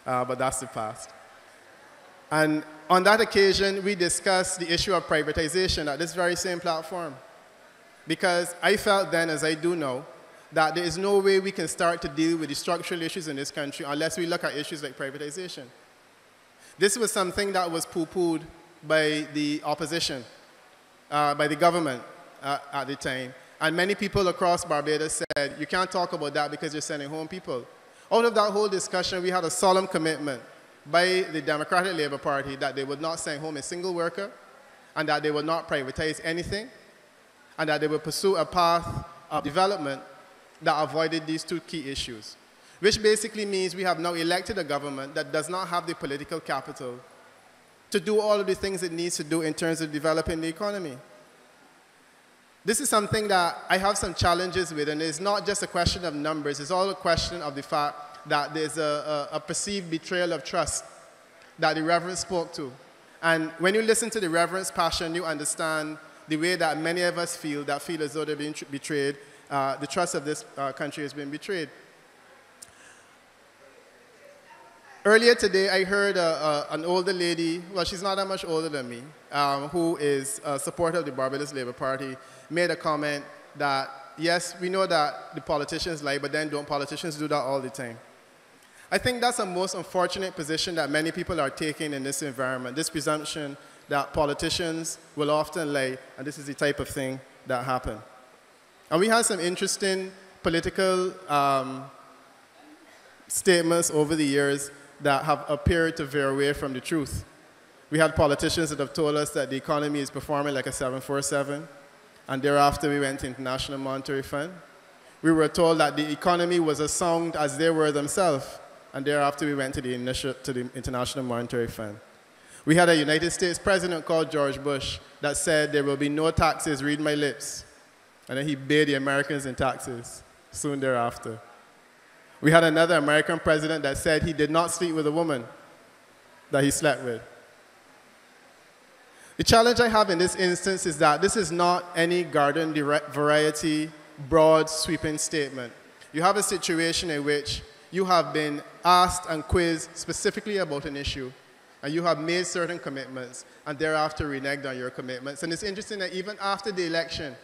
but that's the past. And on that occasion, we discussed the issue of privatization at this very same platform. Because I felt then, as I do now, that there is no way we can start to deal with the structural issues in this country unless we look at issues like privatization. This was something that was poo-pooed by the opposition, by the government at the time. And many people across Barbados said, you can't talk about that because you're sending home people. Out of that whole discussion, we had a solemn commitment by the Democratic Labour Party that they would not send home a single worker, and that they would not privatize anything, and that they would pursue a path of development that avoided these two key issues. Which basically means we have now elected a government that does not have the political capital to do all of the things it needs to do in terms of developing the economy. This is something that I have some challenges with, and it's not just a question of numbers, it's all a question of the fact that there's a perceived betrayal of trust that the Reverend spoke to. And when you listen to the Reverend's passion, you understand the way that many of us feel, that feel as though they're being betrayed. The trust of this country has been betrayed. Earlier today, I heard an older lady, well, she's not that much older than me, who is a supporter of the Barbados Labour Party, made a comment that, yes, we know that the politicians lie, but then don't politicians do that all the time? I think that's a most unfortunate position that many people are taking in this environment, this presumption that politicians will often lie, and this is the type of thing that happened. And we had some interesting political statements over the years that have appeared to veer away from the truth. We had politicians that have told us that the economy is performing like a 747, and thereafter we went to International Monetary Fund. We were told that the economy was as sound as they were themselves, and thereafter we went to the International Monetary Fund. We had a United States president called George Bush that said there will be no taxes, read my lips. And then he paid the Americans in taxes soon thereafter. We had another American president that said he did not sleep with a woman that he slept with. The challenge I have in this instance is that this is not any garden variety, broad, sweeping statement. You have a situation in which you have been asked and quizzed specifically about an issue, and you have made certain commitments, and thereafter reneged on your commitments. And it's interesting that even after the election,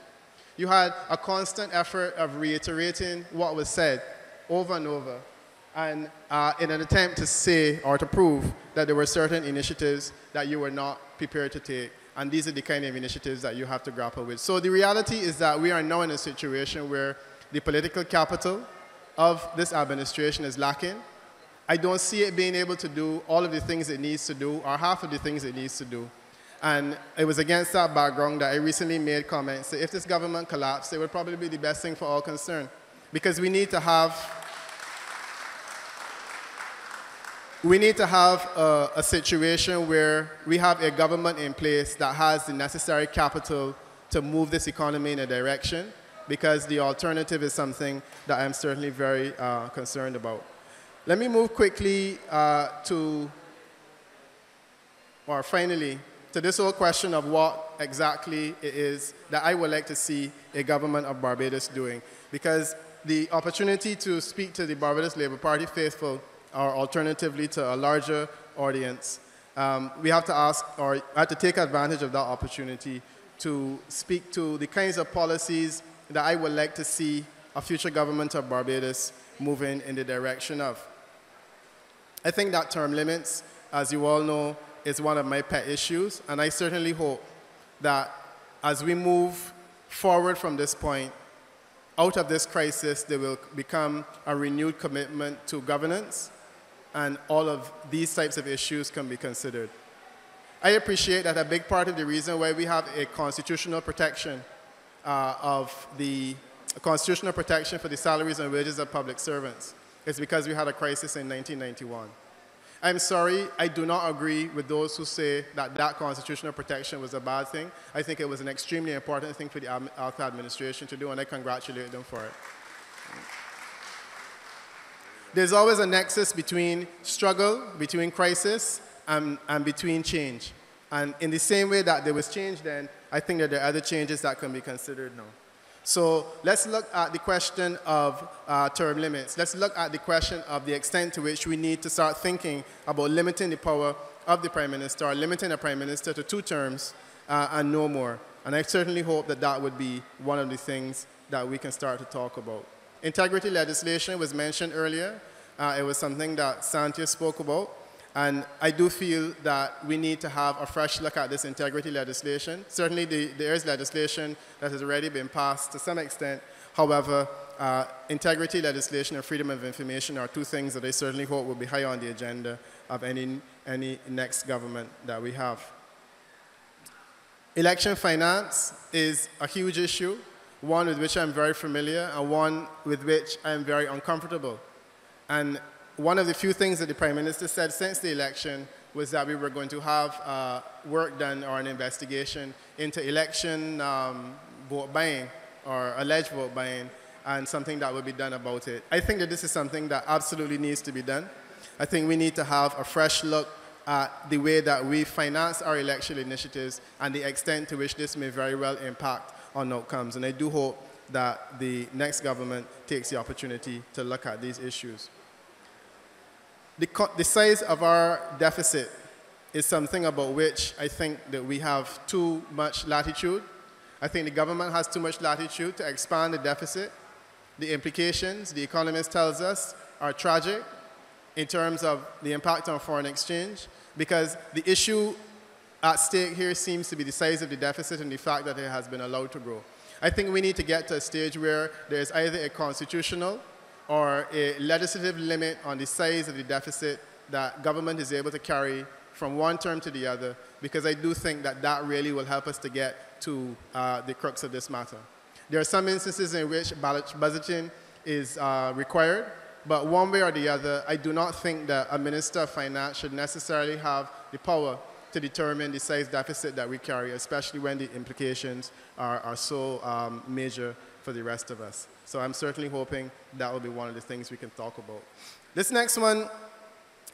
you had a constant effort of reiterating what was said over and over. and in an attempt to say or to prove that there were certain initiatives that you were not prepared to take. And these are the kind of initiatives that you have to grapple with. So the reality is that we are now in a situation where the political capital of this administration is lacking. I don't see it being able to do all of the things it needs to do, or half of the things it needs to do. And it was against that background that I recently made comments that if this government collapsed, it would probably be the best thing for all concerned. Because we need to have a situation where we have a government in place that has the necessary capital to move this economy in a direction, because the alternative is something that I'm certainly very concerned about. Let me move quickly finally, to this whole question of what exactly it is that I would like to see a government of Barbados doing. Because the opportunity to speak to the Barbados Labour Party faithful, or alternatively to a larger audience, we have to ask, or have to take advantage of that opportunity to speak to the kinds of policies that I would like to see a future government of Barbados moving in the direction of. I think that term limits, as you all know, is one of my pet issues, and I certainly hope that as we move forward from this point, out of this crisis, there will become a renewed commitment to governance, and all of these types of issues can be considered. I appreciate that a big part of the reason why we have a constitutional protection for the salaries and wages of public servants is because we had a crisis in 1991. I'm sorry, I do not agree with those who say that that constitutional protection was a bad thing. I think it was an extremely important thing for the Arthur administration to do, and I congratulate them for it. There's always a nexus between struggle, between crisis, and between change. And in the same way that there was change then, I think that there are other changes that can be considered now. So let's look at the question of term limits. Let's look at the question of the extent to which we need to start thinking about limiting the power of the Prime Minister, or limiting the Prime Minister to 2 terms and no more. And I certainly hope that that would be one of the things that we can start to talk about. Integrity legislation was mentioned earlier. It was something that Santia spoke about. And I do feel that we need to have a fresh look at this integrity legislation. Certainly there is legislation that has already been passed to some extent. However, integrity legislation and freedom of information are 2 things that I certainly hope will be high on the agenda of any next government that we have. Election finance is a huge issue, one with which I'm very familiar and one with which I'm very uncomfortable. And one of the few things that the Prime Minister said since the election was that we were going to have work done or an investigation into election vote buying or alleged vote buying, and something that would be done about it. I think that this is something that absolutely needs to be done. I think we need to have a fresh look at the way that we finance our election initiatives and the extent to which this may very well impact on outcomes. And I do hope that the next government takes the opportunity to look at these issues. The size of our deficit is something about which I think that we have too much latitude. I think the government has too much latitude to expand the deficit. The implications, the economist tells us, are tragic in terms of the impact on foreign exchange, because the issue at stake here seems to be the size of the deficit and the fact that it has been allowed to grow. I think we need to get to a stage where there is either a constitutional or a legislative limit on the size of the deficit that government is able to carry from one term to the other, because I do think that that really will help us to get to the crux of this matter. There are some instances in which budgeting is required, but one way or the other, I do not think that a Minister of Finance should necessarily have the power to determine the size deficit that we carry, especially when the implications are so major for the rest of us. So I'm certainly hoping that will be one of the things we can talk about. This next one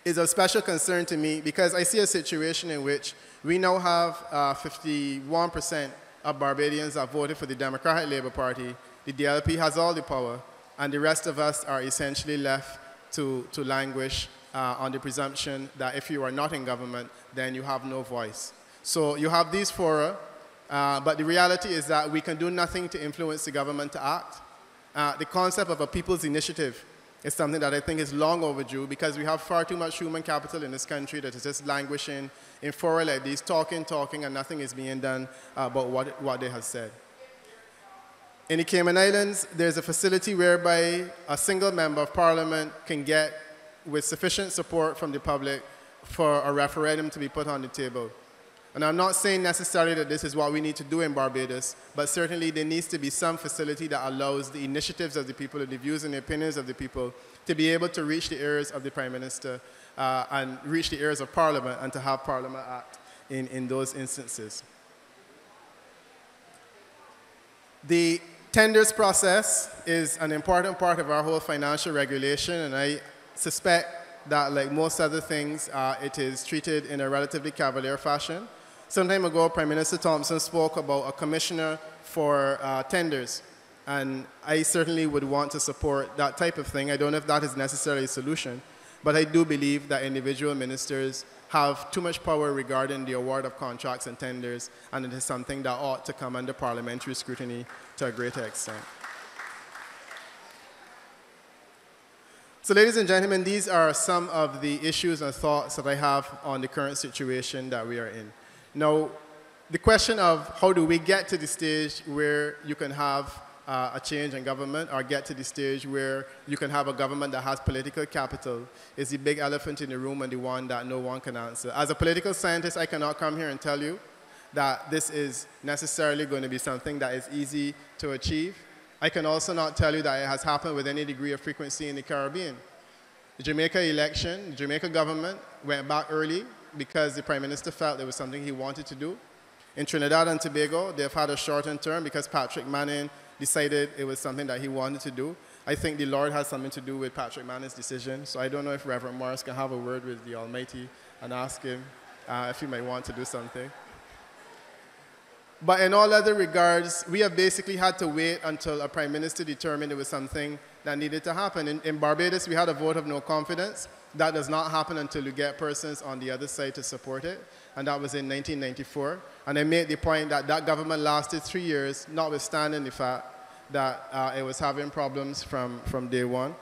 is of special concern to me because I see a situation in which we now have 51% of Barbadians have voted for the Democratic Labour Party. The DLP has all the power, and the rest of us are essentially left to languish on the presumption that if you are not in government, then you have no voice. So you have these fora, but the reality is that we can do nothing to influence the government to act. The concept of a people's initiative It's something that I think is long overdue because we have far too much human capital in this country that is just languishing in fora like these, talking, and nothing is being done about what they have said. In the Cayman Islands, there's a facility whereby a single member of parliament can get, with sufficient support from the public, for a referendum to be put on the table. And I'm not saying necessarily that this is what we need to do in Barbados, but certainly there needs to be some facility that allows the initiatives of the people, the views and the opinions of the people to be able to reach the ears of the Prime Minister and reach the ears of Parliament and to have Parliament act in those instances. The tenders process is an important part of our whole financial regulation, and I suspect that, like most other things, it is treated in a relatively cavalier fashion. Some time ago, Prime Minister Thompson spoke about a commissioner for tenders, and I certainly would want to support that type of thing. I don't know if that is necessarily a solution, but I do believe that individual ministers have too much power regarding the award of contracts and tenders, and it is something that ought to come under parliamentary scrutiny to a greater extent. So ladies and gentlemen, these are some of the issues and thoughts that I have on the current situation that we are in. Now, the question of how do we get to the stage where you can have a change in government or get to the stage where you can have a government that has political capital is the big elephant in the room and the one that no one can answer. As a political scientist, I cannot come here and tell you that this is necessarily going to be something that is easy to achieve. I can also not tell you that it has happened with any degree of frequency in the Caribbean. The Jamaica election, the Jamaica government went back early because the Prime Minister felt it was something he wanted to do. In Trinidad and Tobago, they've had a shortened term because Patrick Manning decided it was something that he wanted to do. I think the Lord has something to do with Patrick Manning's decision, so I don't know if Reverend Morris can have a word with the Almighty and ask him if he might want to do something. But in all other regards, we have basically had to wait until a Prime Minister determined it was something that needed to happen. In Barbados, we had a vote of no confidence. That does not happen until you get persons on the other side to support it, and that was in 1994. And I made the point that that government lasted 3 years, notwithstanding the fact that it was having problems from day one.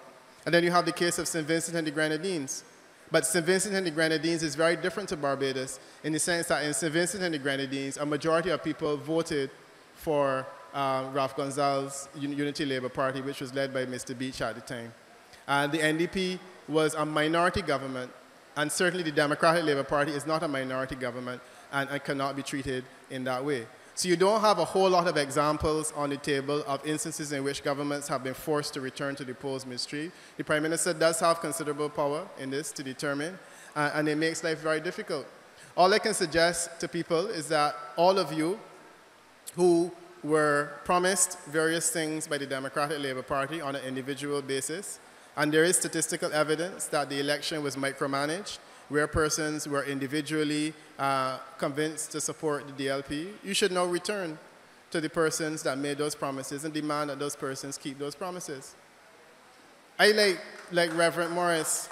And then you have the case of St. Vincent and the Grenadines. But St. Vincent and the Grenadines is very different to Barbados in the sense that in St. Vincent and the Grenadines, a majority of people voted for Ralph Gonzalez's Unity Labour Party, which was led by Mr. Beach at the time. And the NDP was a minority government, and certainly the Democratic Labour Party is not a minority government and cannot be treated in that way. So you don't have a whole lot of examples on the table of instances in which governments have been forced to return to the polls mid-street. The Prime Minister does have considerable power in this to determine, and it makes life very difficult. All I can suggest to people is that all of you who were promised various things by the Democratic Labour Party on an individual basis, and there is statistical evidence that the election was micromanaged, where persons were individually convinced to support the DLP, you should now return to the persons that made those promises and demand that those persons keep those promises. I, like Reverend Morris,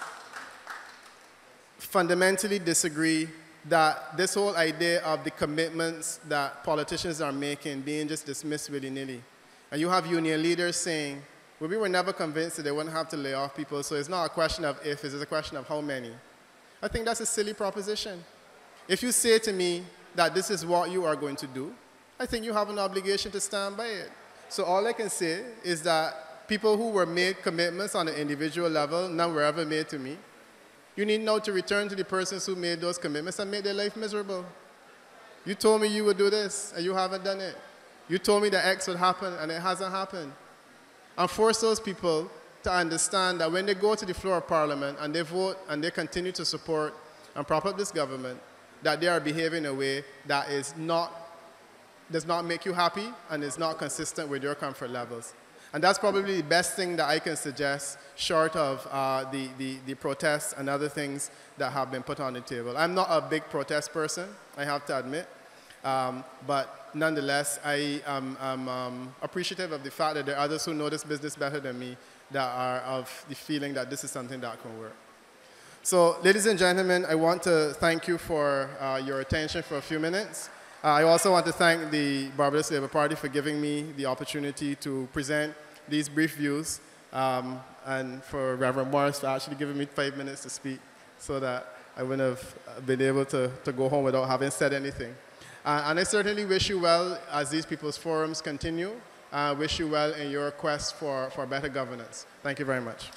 fundamentally disagree that this whole idea of the commitments that politicians are making being just dismissed willy-nilly. And you have union leaders saying, well, we were never convinced that they wouldn't have to lay off people, so it's not a question of if, it's a question of how many. I think that's a silly proposition. If you say to me that this is what you are going to do, I think you have an obligation to stand by it. So all I can say is that people who were made commitments on an individual level, none were ever made to me. You need now to return to the persons who made those commitments and make their life miserable. You told me you would do this, and you haven't done it. You told me that X would happen, and it hasn't happened. And force those people to understand that when they go to the floor of Parliament and they vote and they continue to support and prop up this government, that they are behaving in a way that does not make you happy and is not consistent with your comfort levels. And that's probably the best thing that I can suggest, short of the protests and other things that have been put on the table. I'm not a big protest person, I have to admit, but nonetheless, I am appreciative of the fact that there are others who know this business better than me that are of the feeling that this is something that can work. So, ladies and gentlemen, I want to thank you for your attention for a few minutes. I also want to thank the Barbados Labour Party for giving me the opportunity to present these brief views. and for Reverend Morris for actually giving me 5 minutes to speak so that I wouldn't have been able to go home without having said anything. And I certainly wish you well as these people's forums continue. Wish you well in your quest for better governance. Thank you very much.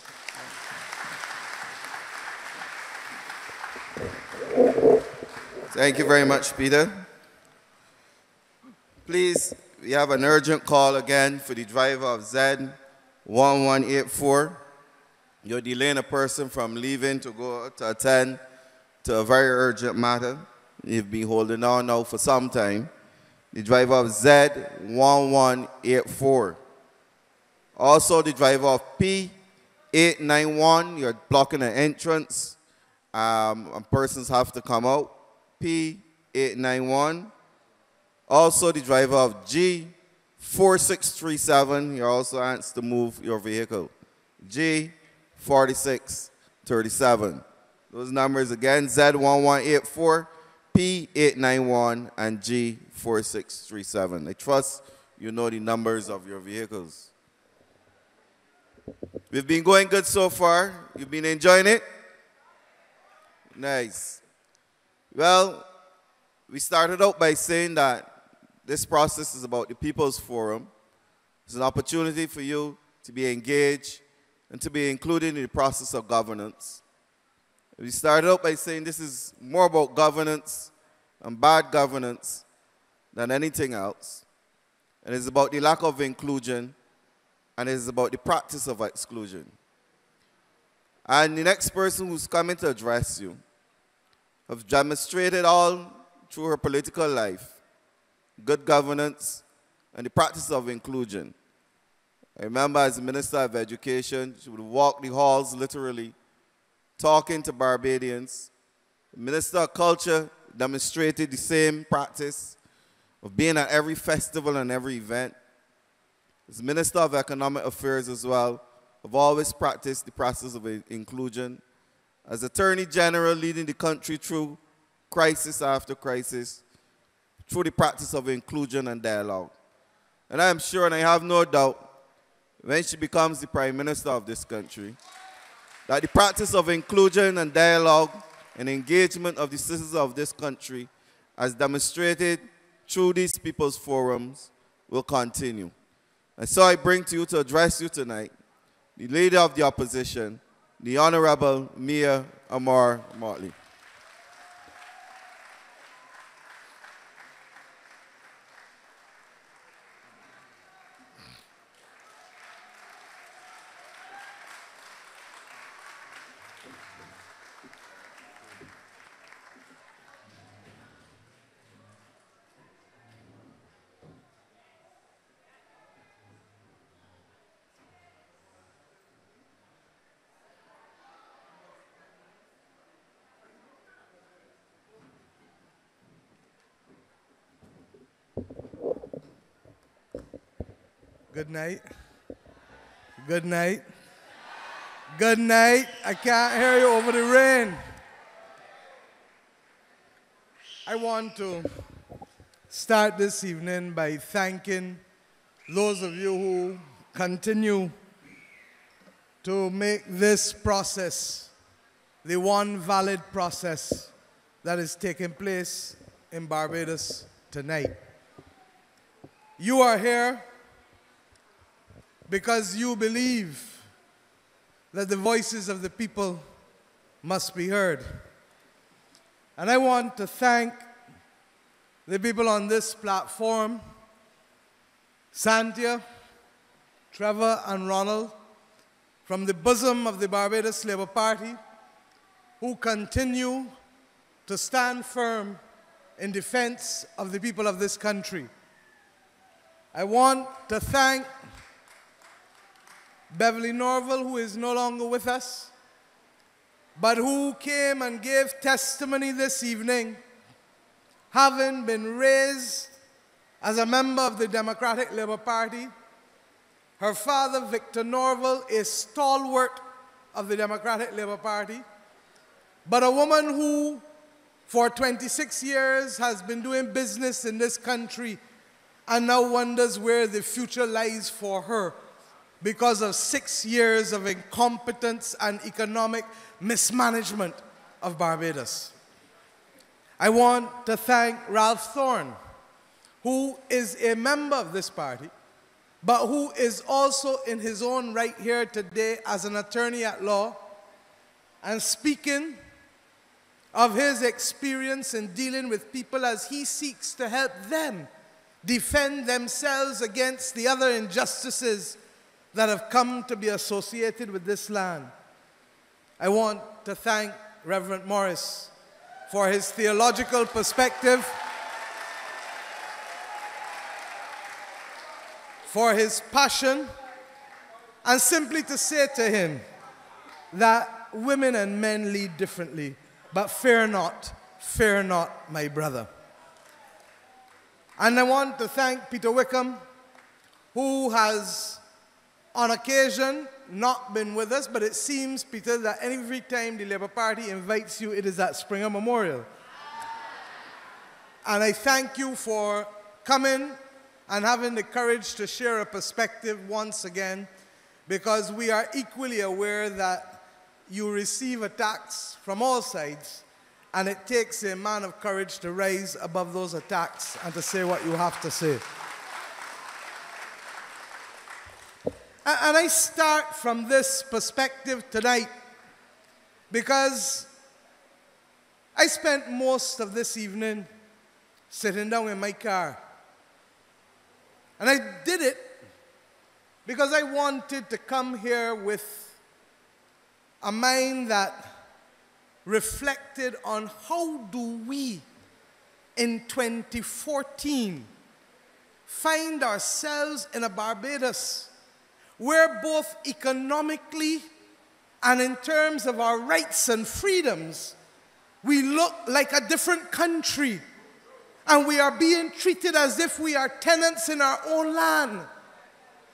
Thank you very much, Peter. Please, we have an urgent call again for the driver of Z1184. You're delaying a person from leaving to go to attend to a very urgent matter. You've been holding on now for some time. The driver of Z1184. Also the driver of P891, you're blocking an entrance. And persons have to come out. P891. Also the driver of G4637, you're also asked to move your vehicle. G4637. Those numbers again, Z1184, P891, and G4637. I trust you know the numbers of your vehicles. We've been going good so far. You've been enjoying it? Nice. Well, we started out by saying that this process is about the People's Forum. It's an opportunity for you to be engaged and to be included in the process of governance. We started out by saying this is more about governance and bad governance than anything else. And it's about the lack of inclusion, and it's about the practice of exclusion. And the next person who's coming to address you have demonstrated all through her political life good governance and the practice of inclusion. I remember as a Minister of Education, she would walk the halls literally, talking to Barbadians. The Minister of Culture demonstrated the same practice of being at every festival and every event. As Minister of Economic Affairs as well, I've always practiced the process of inclusion. As Attorney General, leading the country through crisis after crisis, through the practice of inclusion and dialogue. And I am sure, and I have no doubt, when she becomes the Prime Minister of this country, that the practice of inclusion and dialogue and engagement of the citizens of this country, as demonstrated through these people's forums, will continue. And so I bring to you to address you tonight, the Leader of the Opposition, the Honorable Mia Amor Motley. Good night. Good night. Good night. I can't hear you over the rain. I want to start this evening by thanking those of you who continue to make this process the one valid process that is taking place in Barbados tonight. You are here because you believe that the voices of the people must be heard. And I want to thank the people on this platform, Santia, Trevor, and Ronald, from the bosom of the Barbados Labour Party, who continue to stand firm in defense of the people of this country. I want to thank Beverly Norval, who is no longer with us, but who came and gave testimony this evening, having been raised as a member of the Democratic Labour Party. Her father, Victor Norval, is stalwart of the Democratic Labour Party, but a woman who, for 26 years, has been doing business in this country and now wonders where the future lies for her. because of 6 years of incompetence and economic mismanagement of Barbados. I want to thank Ralph Thorne, who is a member of this party, but who is also in his own right here today as an attorney at law, and speaking of his experience in dealing with people as he seeks to help them defend themselves against the other injustices that have come to be associated with this land. I want to thank Reverend Morris for his theological perspective, for his passion, and simply to say to him that women and men lead differently, but fear not, my brother. And I want to thank Peter Wickham, who has, on occasion, not been with us, but it seems, Peter, that every time the Labour Party invites you, it is at Springer Memorial. And I thank you for coming and having the courage to share a perspective once again, because we are equally aware that you receive attacks from all sides, and it takes a man of courage to rise above those attacks and to say what you have to say. And I start from this perspective tonight because I spent most of this evening sitting down in my car. And I did it because I wanted to come here with a mind that reflected on how do we, in 2014, find ourselves in a Barbados where both economically and in terms of our rights and freedoms, we look like a different country, and we are being treated as if we are tenants in our own land.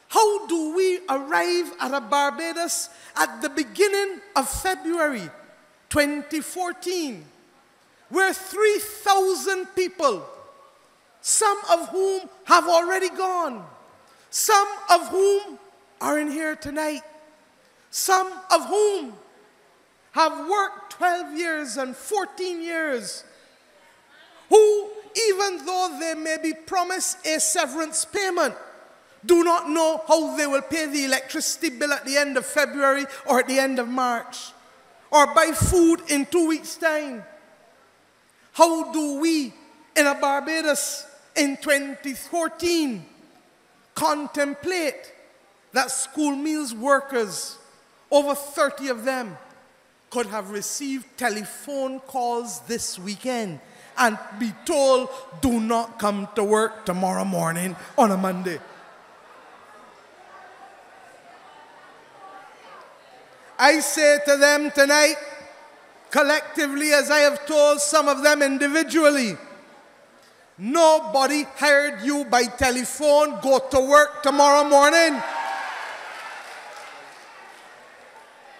How do we arrive at a Barbados at the beginning of February 2014, where 3,000 people, some of whom have already gone, some of whom are in here tonight, some of whom have worked 12 years and 14 years, who, even though they may be promised a severance payment, do not know how they will pay the electricity bill at the end of February or at the end of March, or buy food in 2 weeks' time. How do we, in a Barbados in 2014, contemplate that school meals workers, over 30 of them, could have received telephone calls this weekend and be told, do not come to work tomorrow morning on a Monday? I say to them tonight, collectively, as I have told some of them individually, nobody hired you by telephone, go to work tomorrow morning.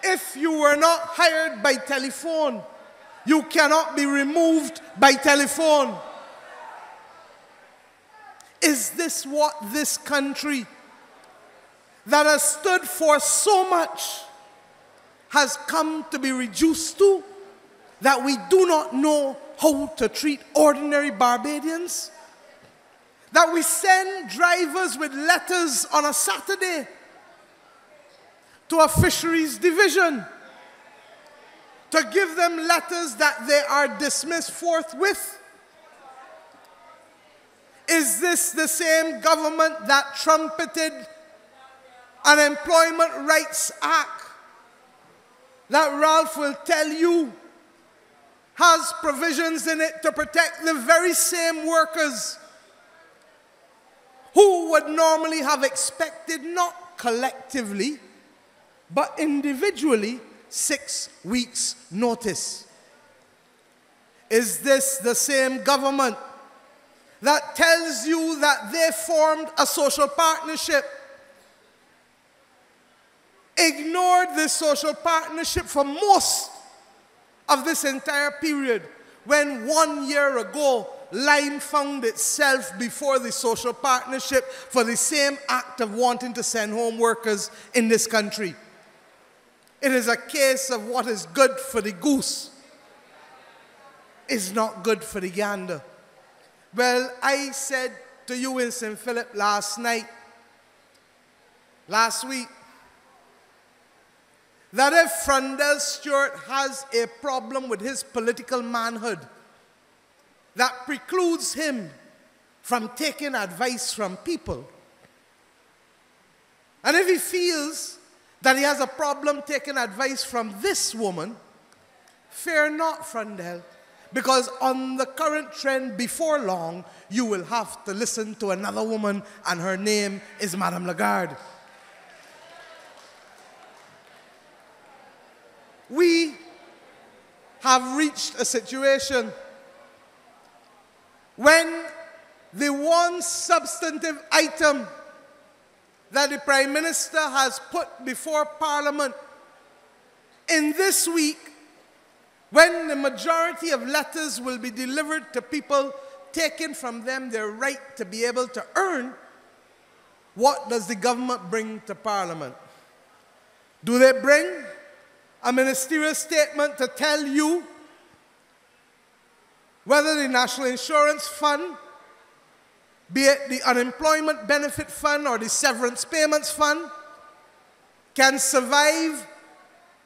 If you were not hired by telephone, you cannot be removed by telephone. Is this what this country that has stood for so much has come to be reduced to, that we do not know how to treat ordinary Barbadians? That we send drivers with letters on a Saturday to a fisheries division to give them letters that they are dismissed forthwith? Is this the same government that trumpeted an Employment Rights Act that Ralph will tell you has provisions in it to protect the very same workers who would normally have expected, not collectively, but individually, 6 weeks' notice? Is this the same government that tells you that they formed a social partnership, ignored this social partnership for most of this entire period, when 1 year ago, line found itself before the social partnership for the same act of wanting to send home workers in this country. It is a case of what is good for the goose is not good for the gander. Well, I said to you in St. Philip last week, that if Frundell Stewart has a problem with his political manhood that precludes him from taking advice from people, and if he feels that he has a problem taking advice from this woman, fear not, Frundell, because on the current trend, before long, you will have to listen to another woman, and her name is Madame Lagarde. We have reached a situation when the one substantive item that the Prime Minister has put before Parliament in this week, when the majority of letters will be delivered to people, taking from them their right to be able to earn, what does the government bring to Parliament? Do they bring a ministerial statement to tell you whether the National Insurance Fund, be it the Unemployment Benefit Fund or the Severance Payments Fund, can survive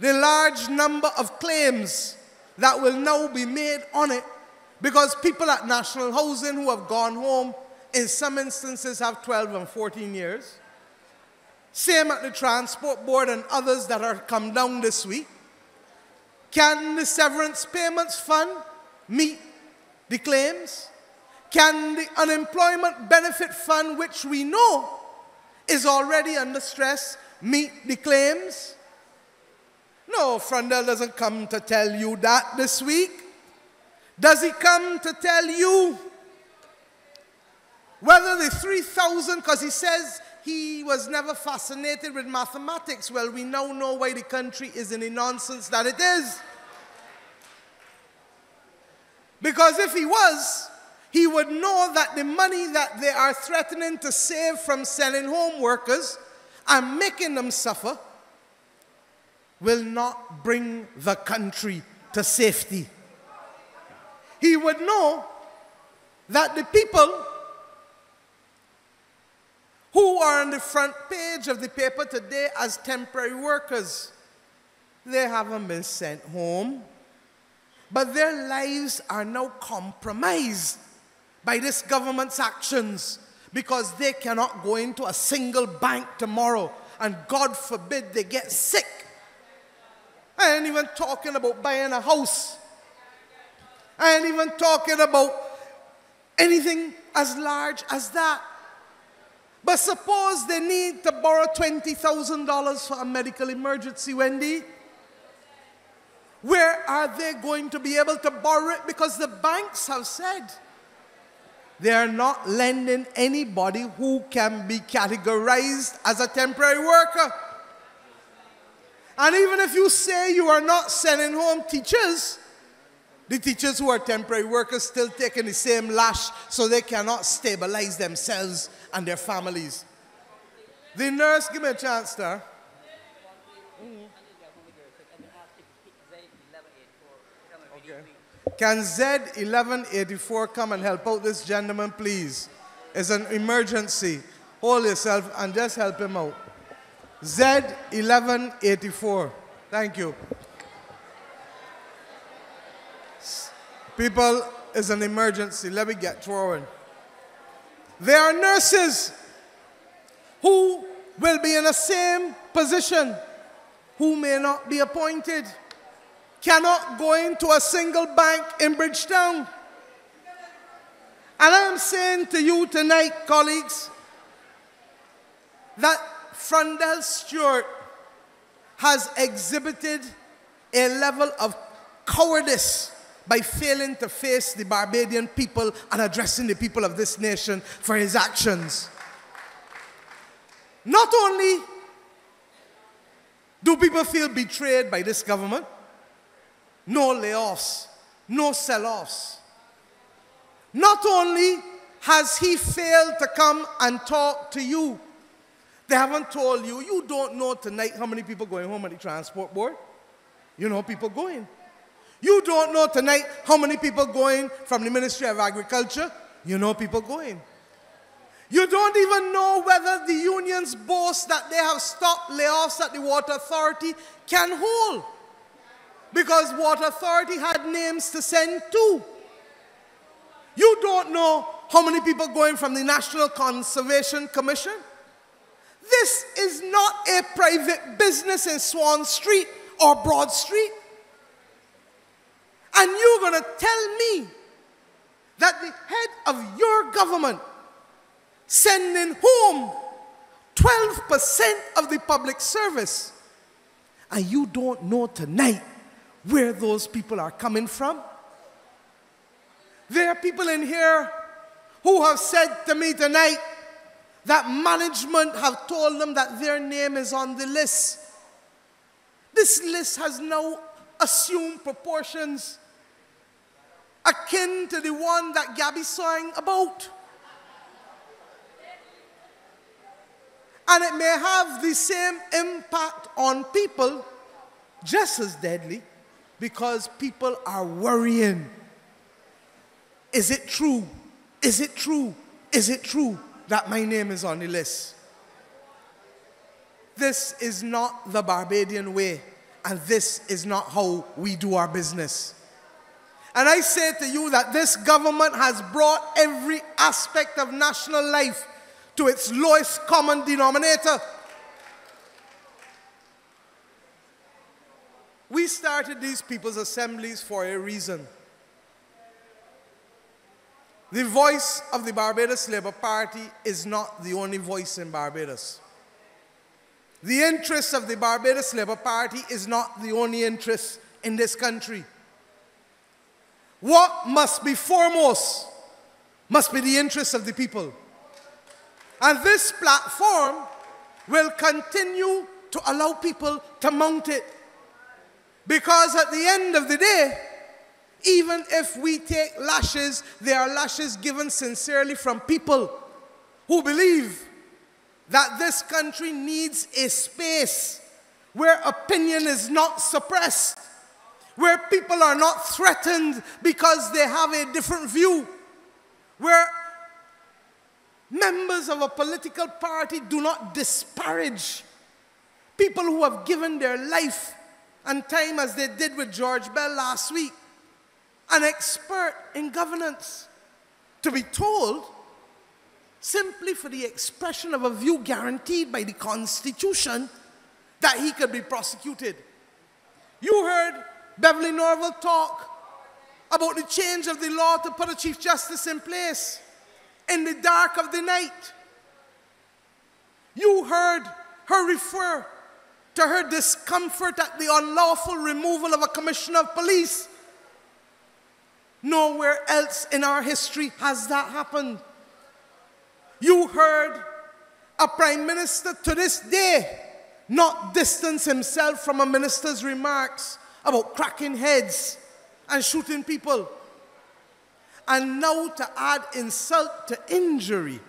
the large number of claims that will now be made on it, because people at National Housing who have gone home in some instances have 12 and 14 years. Same at the Transport Board and others that are come down this week. Can the Severance Payments Fund meet the claims? Can the Unemployment Benefit Fund, which we know is already under stress, meet the claims? No, Frundell doesn't come to tell you that this week. Does he come to tell you whether the 3,000, because he says he was never fascinated with mathematics. Well, we now know why the country is in the nonsense that it is. Because if he was, he would know that the money that they are threatening to save from sending home workers and making them suffer will not bring the country to safety. He would know that the people who are on the front page of the paper today as temporary workers, they haven't been sent home, but their lives are now compromised by this government's actions, because they cannot go into a single bank tomorrow, and God forbid they get sick. I ain't even talking about buying a house. I ain't even talking about anything as large as that. But suppose they need to borrow $20,000 for a medical emergency, Wendy. Where are they going to be able to borrow it? Because the banks have said they are not lending anybody who can be categorized as a temporary worker. And even if you say you are not sending home teachers, the teachers who are temporary workers still taking the same lash, so they cannot stabilize themselves and their families. The nurse, give me a chance, sir. Okay. Can Z1184 come and help out this gentleman, please? It's an emergency. Hold yourself and just help him out. Z1184. Thank you. People, it's an emergency. Let me get forward. There are nurses who will be in the same position, who may not be appointed, cannot go into a single bank in Bridgetown. And I am saying to you tonight, colleagues, that Frundell Stewart has exhibited a level of cowardice by failing to face the Barbadian people and addressing the people of this nation for his actions. Not only do people feel betrayed by this government, no layoffs, no sell-offs, Not only has he failed to come and talk to you, they haven't told you, you don't know tonight how many people going home on the transport board. You know people going. You don't know tonight how many people going from the Ministry of Agriculture. You know people going. You don't even know whether the unions boast that they have stopped layoffs at the Water Authority can hold. Because Water Authority had names to send to. You don't know how many people going from the National Conservation Commission. This is not a private business in Swan Street or Broad Street. And you're going to tell me that the head of your government sending home 12% of the public service, and you don't know tonight where those people are coming from? There are people in here who have said to me tonight that management have told them that their name is on the list. This list has now assumed proportions akin to the one that Gabby sang about. And it may have the same impact on people, just as deadly, because people are worrying. Is it true? Is it true? Is it true that my name is on the list? This is not the Barbadian way, and this is not how we do our business. And I say to you that this government has brought every aspect of national life to its lowest common denominator. We started these people's assemblies for a reason. The voice of the Barbados Labour Party is not the only voice in Barbados. The interest of the Barbados Labour Party is not the only interest in this country. What must be foremost must be the interest of the people. And this platform will continue to allow people to mount it. Because at the end of the day, even if we take lashes, they are lashes given sincerely from people who believe that this country needs a space where opinion is not suppressed, where people are not threatened because they have a different view, where members of a political party do not disparage people who have given their life and time, as they did with George Bell last week, an expert in governance, to be told simply for the expression of a view guaranteed by the Constitution that he could be prosecuted. You heard Beverly Norville talk about the change of the law to put a Chief Justice in place in the dark of the night. You heard her refer to her discomfort at the unlawful removal of a commissioner of police. Nowhere else in our history has that happened. You heard a prime minister to this day not distance himself from a minister's remarks about cracking heads and shooting people. And now to add insult to injury,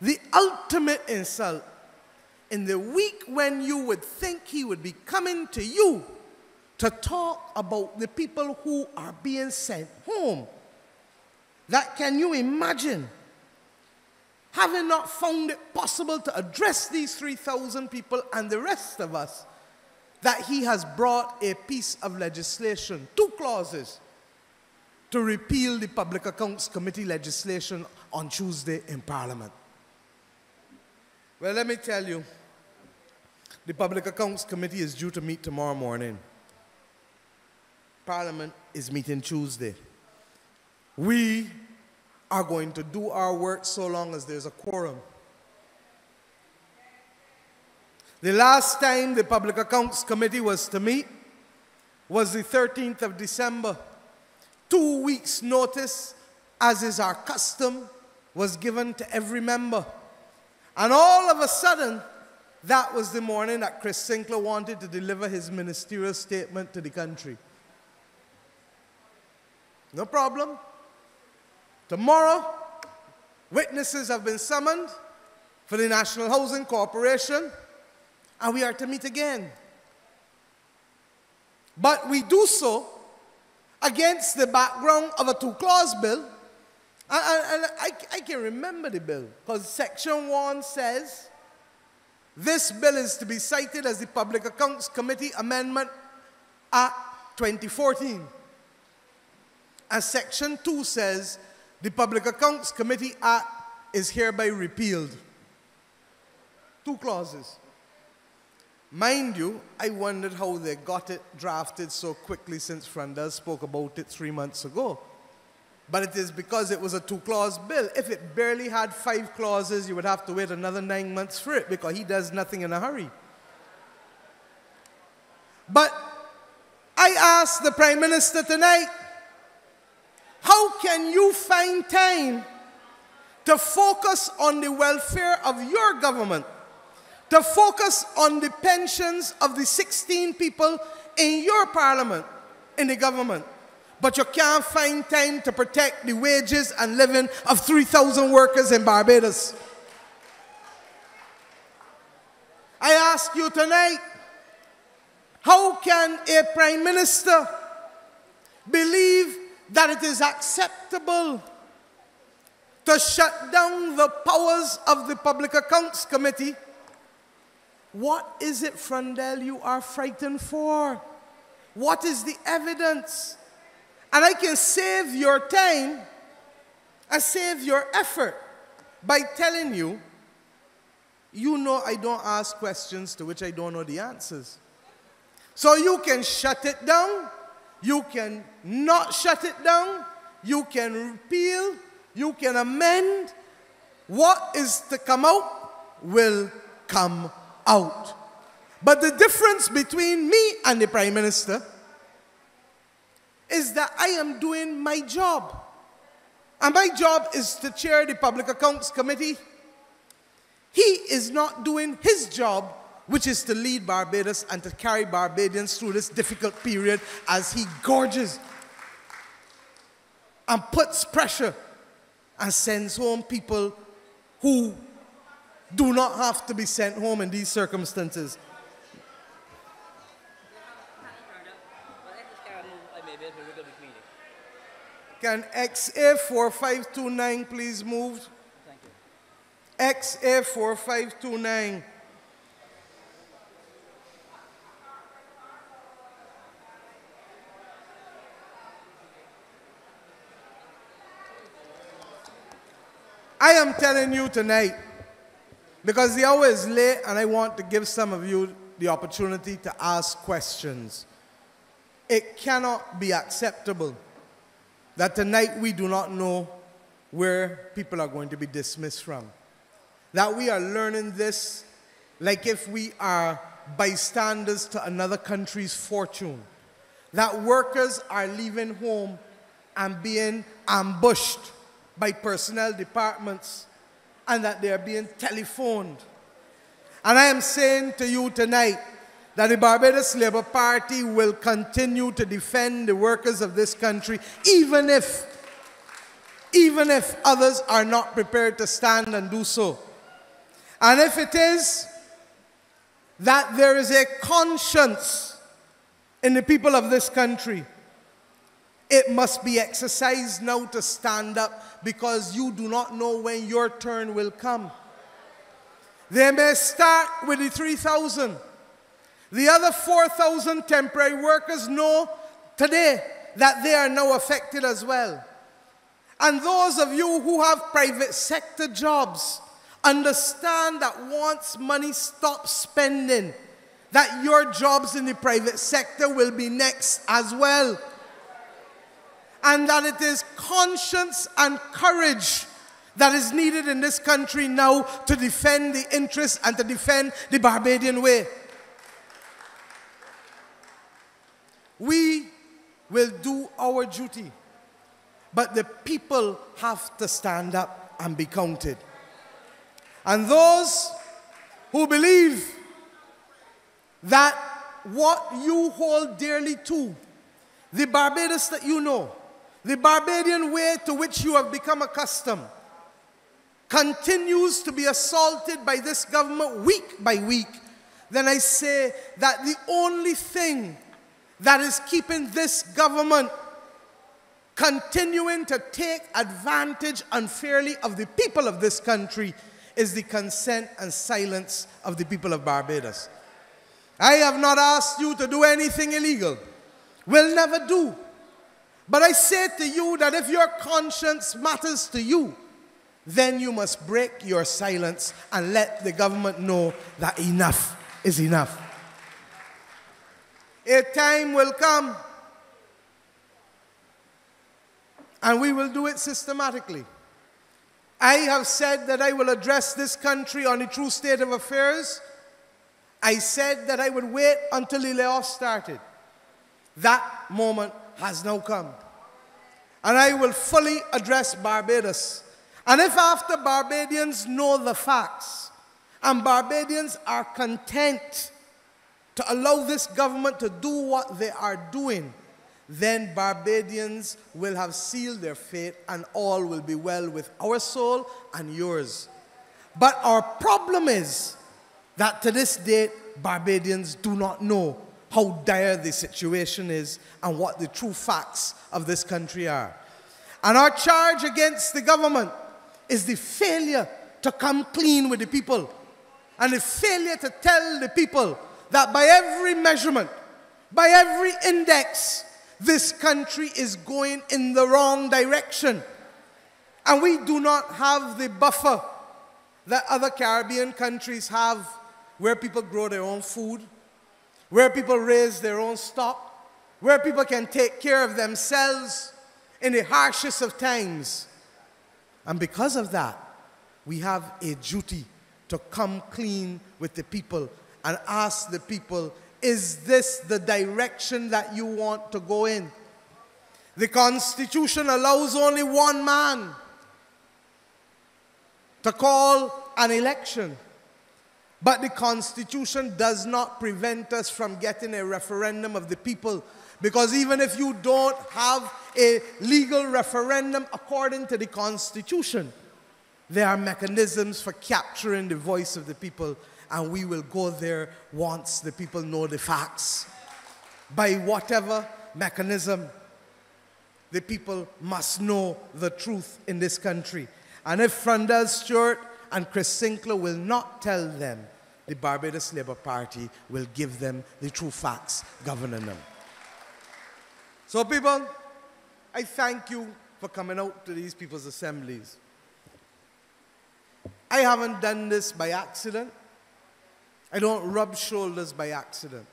the ultimate insult, in the week when you would think he would be coming to you to talk about the people who are being sent home. That, can you imagine, having not found it possible to address these 3,000 people and the rest of us, that he has brought a piece of legislation, 2 clauses, to repeal the Public Accounts Committee legislation on Tuesday in Parliament. Well, let me tell you, the Public Accounts Committee is due to meet tomorrow morning. Parliament is meeting Tuesday. We are going to do our work so long as there's a quorum. The last time the Public Accounts Committee was to meet was the 13th of December. 2 weeks' notice, as is our custom, was given to every member. And all of a sudden, that was the morning that Chris Sinclair wanted to deliver his ministerial statement to the country. No problem. Tomorrow, witnesses have been summoned for the National Housing Corporation, and we are to meet again. But we do so against the background of a two-clause bill. And I can remember the bill, because Section 1 says this bill is to be cited as the Public Accounts Committee Amendment Act 2014. And Section 2 says the Public Accounts Committee Act is hereby repealed. Two clauses. Mind you, I wondered how they got it drafted so quickly, since Frandel spoke about it 3 months ago. But it is because it was a two-clause bill. If it barely had 5 clauses, you would have to wait another 9 months for it, because he does nothing in a hurry. But I asked the Prime Minister tonight, how can you find time to focus on the welfare of your government, to focus on the pensions of the 16 people in your parliament, in the government, but you can't find time to protect the wages and living of 3,000 workers in Barbados? I ask you tonight, how can a Prime Minister believe that it is acceptable to shut down the powers of the Public Accounts Committee? What is it, Frandel, you are frightened for? What is the evidence? And I can save your time and save your effort by telling you, you know I don't ask questions to which I don't know the answers. So you can shut it down, you can not shut it down, you can repeal, you can amend. What is to come out will come out. But the difference between me and the Prime Minister is that I am doing my job. And my job is to chair the Public Accounts Committee. He is not doing his job, which is to lead Barbados and to carry Barbadians through this difficult period as he gorges and puts pressure and sends home people who do not have to be sent home in these circumstances. Can XA4529 please move? XA4529. I am telling you tonight, because the hour is late and I want to give some of you the opportunity to ask questions. It cannot be acceptable that tonight we do not know where people are going to be dismissed from. That we are learning this like if we are bystanders to another country's fortune. That workers are leaving home and being ambushed by personnel departments, and that they are being telephoned. And I am saying to you tonight that the Barbados Labour Party will continue to defend the workers of this country, even if others are not prepared to stand and do so. And if it is that there is a conscience in the people of this country, it must be exercised now to stand up, because you do not know when your turn will come. They may start with the 3,000. The other 4,000 temporary workers know today that they are now affected as well. And those of you who have private sector jobs understand that once money stops spending, that your jobs in the private sector will be next as well. And that it is conscience and courage that is needed in this country now to defend the interests and to defend the Barbadian way. We will do our duty, but the people have to stand up and be counted. And those who believe that what you hold dearly to, the Barbados that you know, the Barbadian way to which you have become accustomed, continues to be assaulted by this government week by week, then I say that the only thing that is keeping this government continuing to take advantage unfairly of the people of this country is the consent and silence of the people of Barbados. I have not asked you to do anything illegal. Will never do. But I say to you that if your conscience matters to you, then you must break your silence and let the government know that enough is enough. A time will come, and we will do it systematically. I have said that I will address this country on the true state of affairs. I said that I would wait until the layoff started. That moment has now come. And I will fully address Barbados. And if after Barbadians know the facts, and Barbadians are content to allow this government to do what they are doing, then Barbadians will have sealed their fate and all will be well with our soul and yours. But our problem is that to this date, Barbadians do not know how dire the situation is and what the true facts of this country are. And our charge against the government is the failure to come clean with the people and the failure to tell the people that by every measurement, by every index, this country is going in the wrong direction. And we do not have the buffer that other Caribbean countries have, where people grow their own food, where people raise their own stock, where people can take care of themselves in the harshest of times. And because of that, we have a duty to come clean with the people and ask the people, is this the direction that you want to go in? The Constitution allows only one man to call an election. But the Constitution does not prevent us from getting a referendum of the people. Because even if you don't have a legal referendum according to the Constitution, there are mechanisms for capturing the voice of the people, and we will go there once the people know the facts. By whatever mechanism, the people must know the truth in this country. And if Frandell Stewart and Chris Sinclair will not tell them, the Barbados Labour Party will give them the true facts governing them. So people, I thank you for coming out to these people's assemblies. I haven't done this by accident. I don't rub shoulders by accident.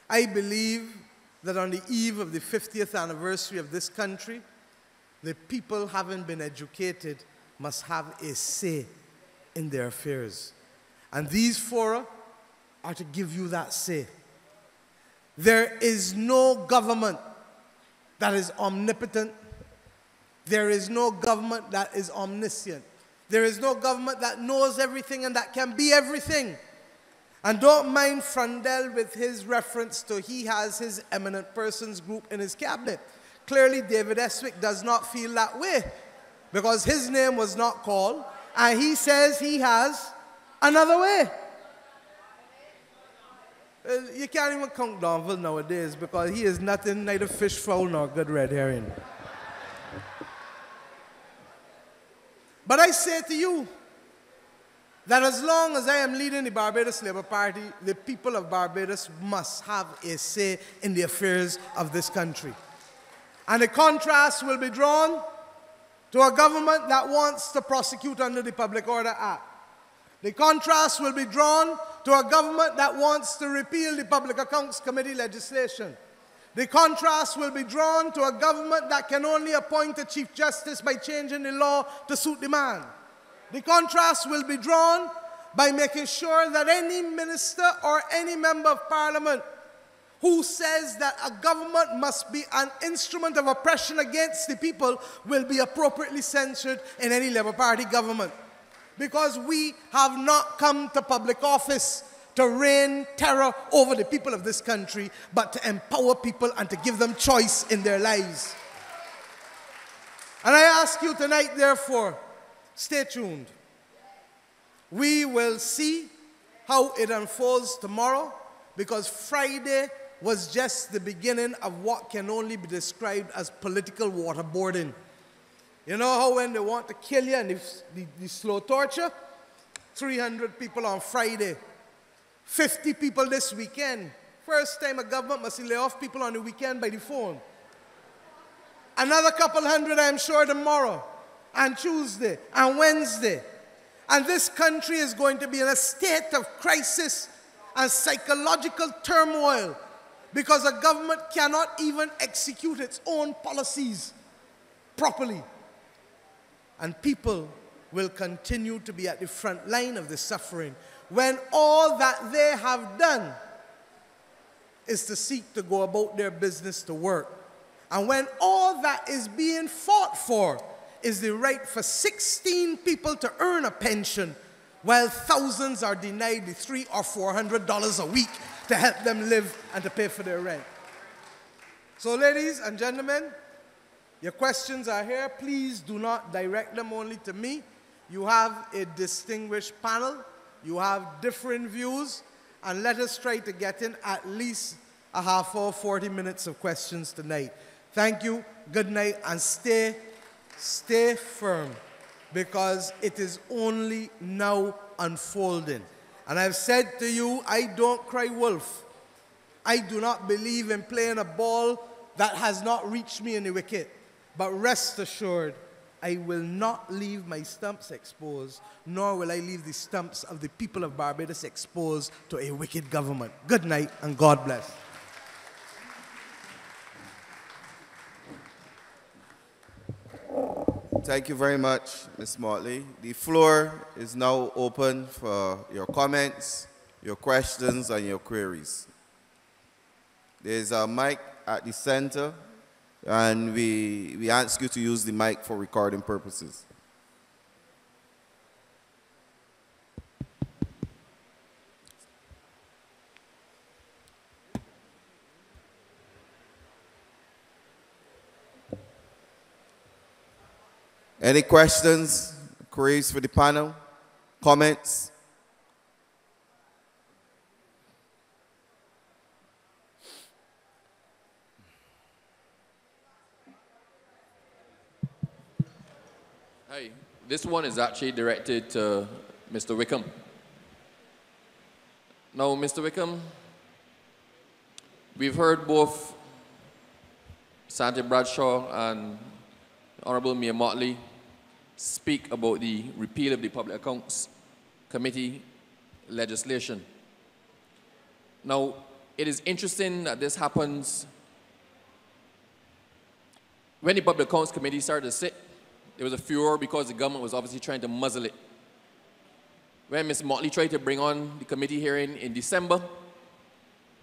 I believe that on the eve of the 50th anniversary of this country, the people, having been educated, must have a say in their affairs. And these fora are to give you that say. There is no government that is omnipotent. There is no government that is omniscient. There is no government that knows everything and that can be everything. And don't mind Frandell with his reference to he has his eminent persons group in his cabinet. Clearly, David Eswick does not feel that way because his name was not called, and he says he has another way. You can't even count Donville nowadays because he is nothing, neither fish fowl nor good red herring. But I say to you that as long as I am leading the Barbados Labour Party, the people of Barbados must have a say in the affairs of this country. And the contrast will be drawn to a government that wants to prosecute under the Public Order Act. The contrast will be drawn to a government that wants to repeal the Public Accounts Committee legislation. The contrast will be drawn to a government that can only appoint a Chief Justice by changing the law to suit the man. The contrast will be drawn by making sure that any minister or any member of Parliament who says that a government must be an instrument of oppression against the people will be appropriately censured in any Labour Party government. Because we have not come to public office to rain terror over the people of this country, but to empower people and to give them choice in their lives. And I ask you tonight, therefore, stay tuned. We will see how it unfolds tomorrow, because Friday was just the beginning of what can only be described as political waterboarding. You know how when they want to kill you and the slow torture? 300 people on Friday, 50 people this weekend. First time a government must lay off people on the weekend by the phone. Another couple hundred, I'm sure, tomorrow, and Tuesday, and Wednesday. And this country is going to be in a state of crisis and psychological turmoil because a government cannot even execute its own policies properly. And people will continue to be at the front line of the suffering when all that they have done is to seek to go about their business to work. And when all that is being fought for is the right for 16 people to earn a pension, while thousands are denied the $300 or $400 a week to help them live and to pay for their rent. So ladies and gentlemen, your questions are here. Please do not direct them only to me. You have a distinguished panel. You have different views. And let us try to get in at least a half hour, 40 minutes of questions tonight. Thank you, good night, and stay firm, because it is only now unfolding. And I've said to you, I don't cry wolf. I do not believe in playing a ball that has not reached me in the wicket. But rest assured, I will not leave my stumps exposed, nor will I leave the stumps of the people of Barbados exposed to a wicked government. Good night, and God bless. Thank you very much, Ms. Motley. The floor is now open for your comments, your questions, and your queries. There's a mic at the center, and we ask you to use the mic for recording purposes. Any questions, queries for the panel, comments? Hi, this one is actually directed to Mr. Wickham. Now, Mr. Wickham, we've heard both Santi Bradshaw and Honorable Mayor Motley speak about the repeal of the Public Accounts Committee legislation. Now, it is interesting that this happens when the Public Accounts Committee started to sit. There was a furor because the government was obviously trying to muzzle it. When Ms. Motley tried to bring on the committee hearing in December,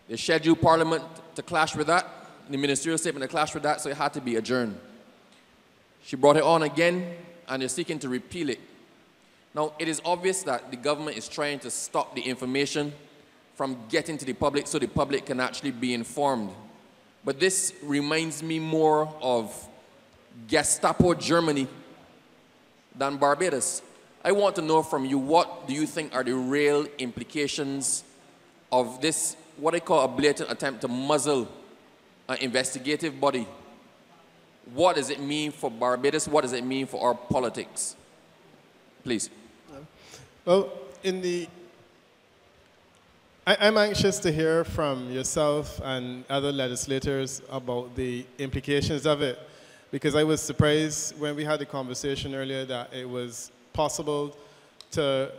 they scheduled Parliament to clash with that, the ministerial statement to clash with that, so it had to be adjourned. She brought it on again, and they're seeking to repeal it. Now, it is obvious that the government is trying to stop the information from getting to the public so the public can actually be informed. But this reminds me more of Gestapo Germany than Barbados. I want to know from you, what do you think are the real implications of this, what I call a blatant attempt to muzzle an investigative body? What does it mean for Barbados? What does it mean for our politics? Please. Well, I'm anxious to hear from yourself and other legislators about the implications of it, because I was surprised when we had the conversation earlier that it was possible to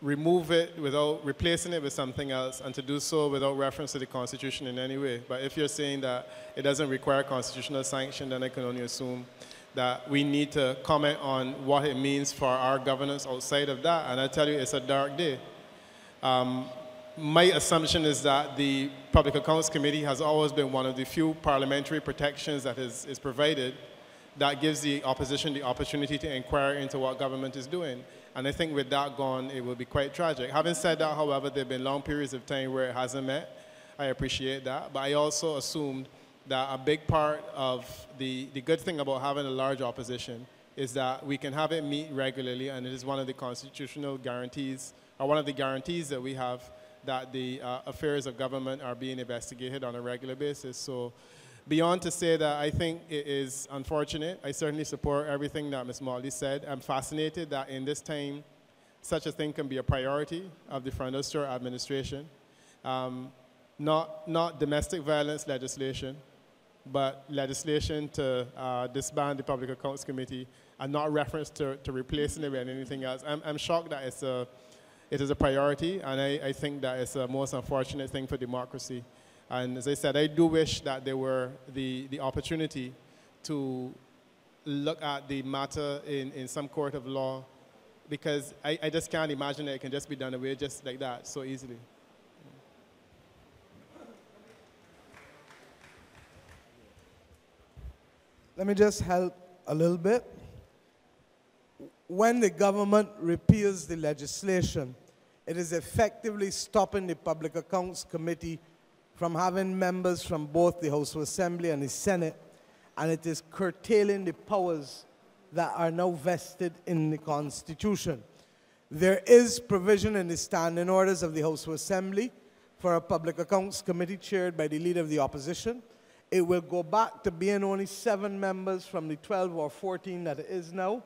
remove it without replacing it with something else, and to do so without reference to the Constitution in any way. But if you're saying that it doesn't require constitutional sanction, then I can only assume that we need to comment on what it means for our governance outside of that. And I tell you, it's a dark day. My assumption is that the Public Accounts Committee has always been one of the few parliamentary protections that is provided that gives the opposition the opportunity to inquire into what government is doing. And I think with that gone, it will be quite tragic. Having said that, however, there have been long periods of time where it hasn't met. I appreciate that. But I also assumed that a big part of the good thing about having a large opposition is that we can have it meet regularly, and it is one of the constitutional guarantees, or one of the guarantees that we have, that the affairs of government are being investigated on a regular basis. So beyond to say that I think it is unfortunate, I certainly support everything that Ms. Motley said. I'm fascinated that in this time, such a thing can be a priority of the Freundel Stewart administration. Not domestic violence legislation, but legislation to disband the Public Accounts Committee, and not reference to replacing it with anything else. I'm shocked that it is a priority, and I think that it's the most unfortunate thing for democracy. And as I said, I do wish that there were the opportunity to look at the matter in some court of law, because I just can't imagine that it can just be done away just like that so easily. Let me just help a little bit. When the government repeals the legislation, it is effectively stopping the Public Accounts Committee from having members from both the House of Assembly and the Senate, and it is curtailing the powers that are now vested in the Constitution. There is provision in the standing orders of the House of Assembly for a Public Accounts Committee chaired by the Leader of the Opposition. It will go back to being only 7 members from the 12 or 14 that it is now.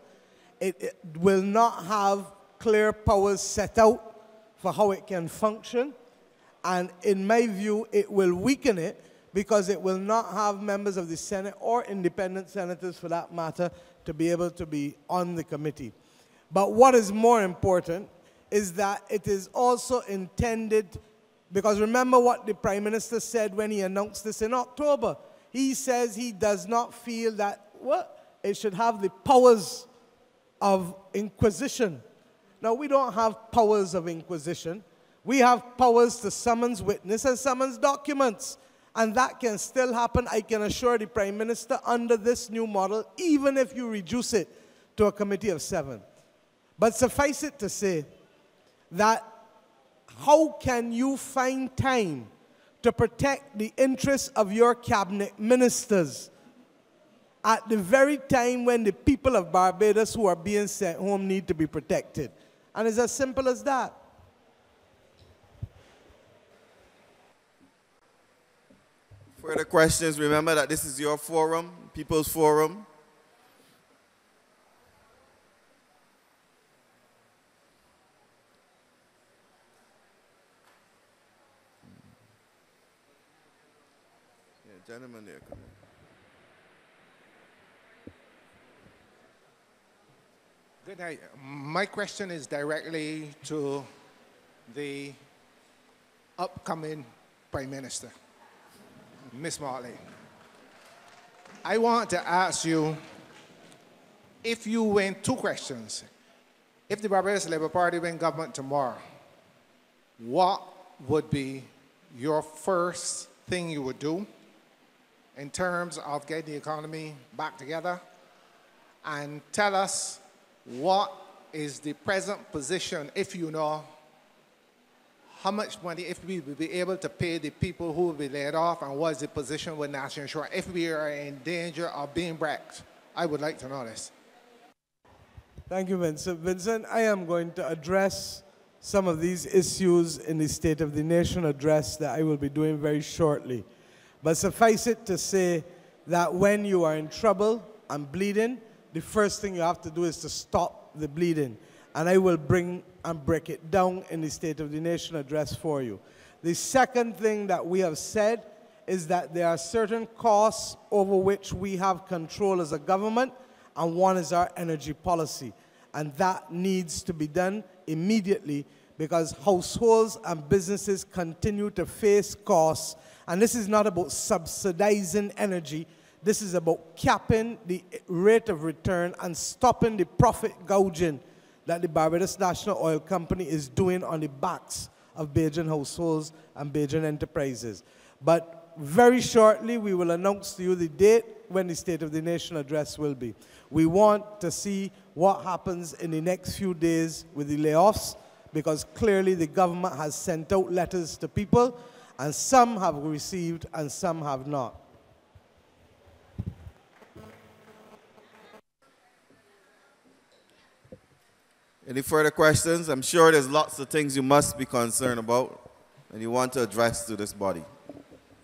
It will not have clear powers set out for how it can function. And in my view, it will weaken it, because it will not have members of the Senate or independent senators, for that matter, to be able to be on the committee. But what is more important is that it is also intended, because remember what the Prime Minister said when he announced this in October. He says he does not feel that, it should have the powers of inquisition. Now, we don't have powers of inquisition. We have powers to summons witness and summons documents. And that can still happen, I can assure the Prime Minister, under this new model, even if you reduce it to a committee of 7. But suffice it to say that how can you find time to protect the interests of your cabinet ministers at the very time when the people of Barbados who are being sent home need to be protected? And it's as simple as that. Further questions, remember that this is your forum, People's Forum. Yeah, gentlemen there, come on. Good night. My question is directly to the upcoming Prime Minister, Ms. Motley. I want to ask you, if you win 2 questions, if the Barbados Labour Party win government tomorrow, what would be your first thing you would do in terms of getting the economy back together? And tell us, what is the present position, if you know, how much money, if we will be able to pay the people who will be laid off, and what is the position with National Insurance, if we are in danger of being wrecked? I would like to know this. Thank you, Vincent. Vincent, I am going to address some of these issues in the State of the Nation address that I will be doing very shortly. But suffice it to say that when you are in trouble and bleeding, the first thing you have to do is to stop the bleeding. And I will bring and break it down in the State of the Nation address for you. The second thing that we have said is that there are certain costs over which we have control as a government, and one is our energy policy. And that needs to be done immediately, because households and businesses continue to face costs. And this is not about subsidizing energy. This is about capping the rate of return and stopping the profit gouging that the Barbados National Oil Company is doing on the backs of Bajan households and Bajan enterprises. But very shortly, we will announce to you the date when the State of the Nation address will be. We want to see what happens in the next few days with the layoffs, because clearly the government has sent out letters to people, and some have received and some have not. Any further questions? I'm sure there's lots of things you must be concerned about and you want to address to this body.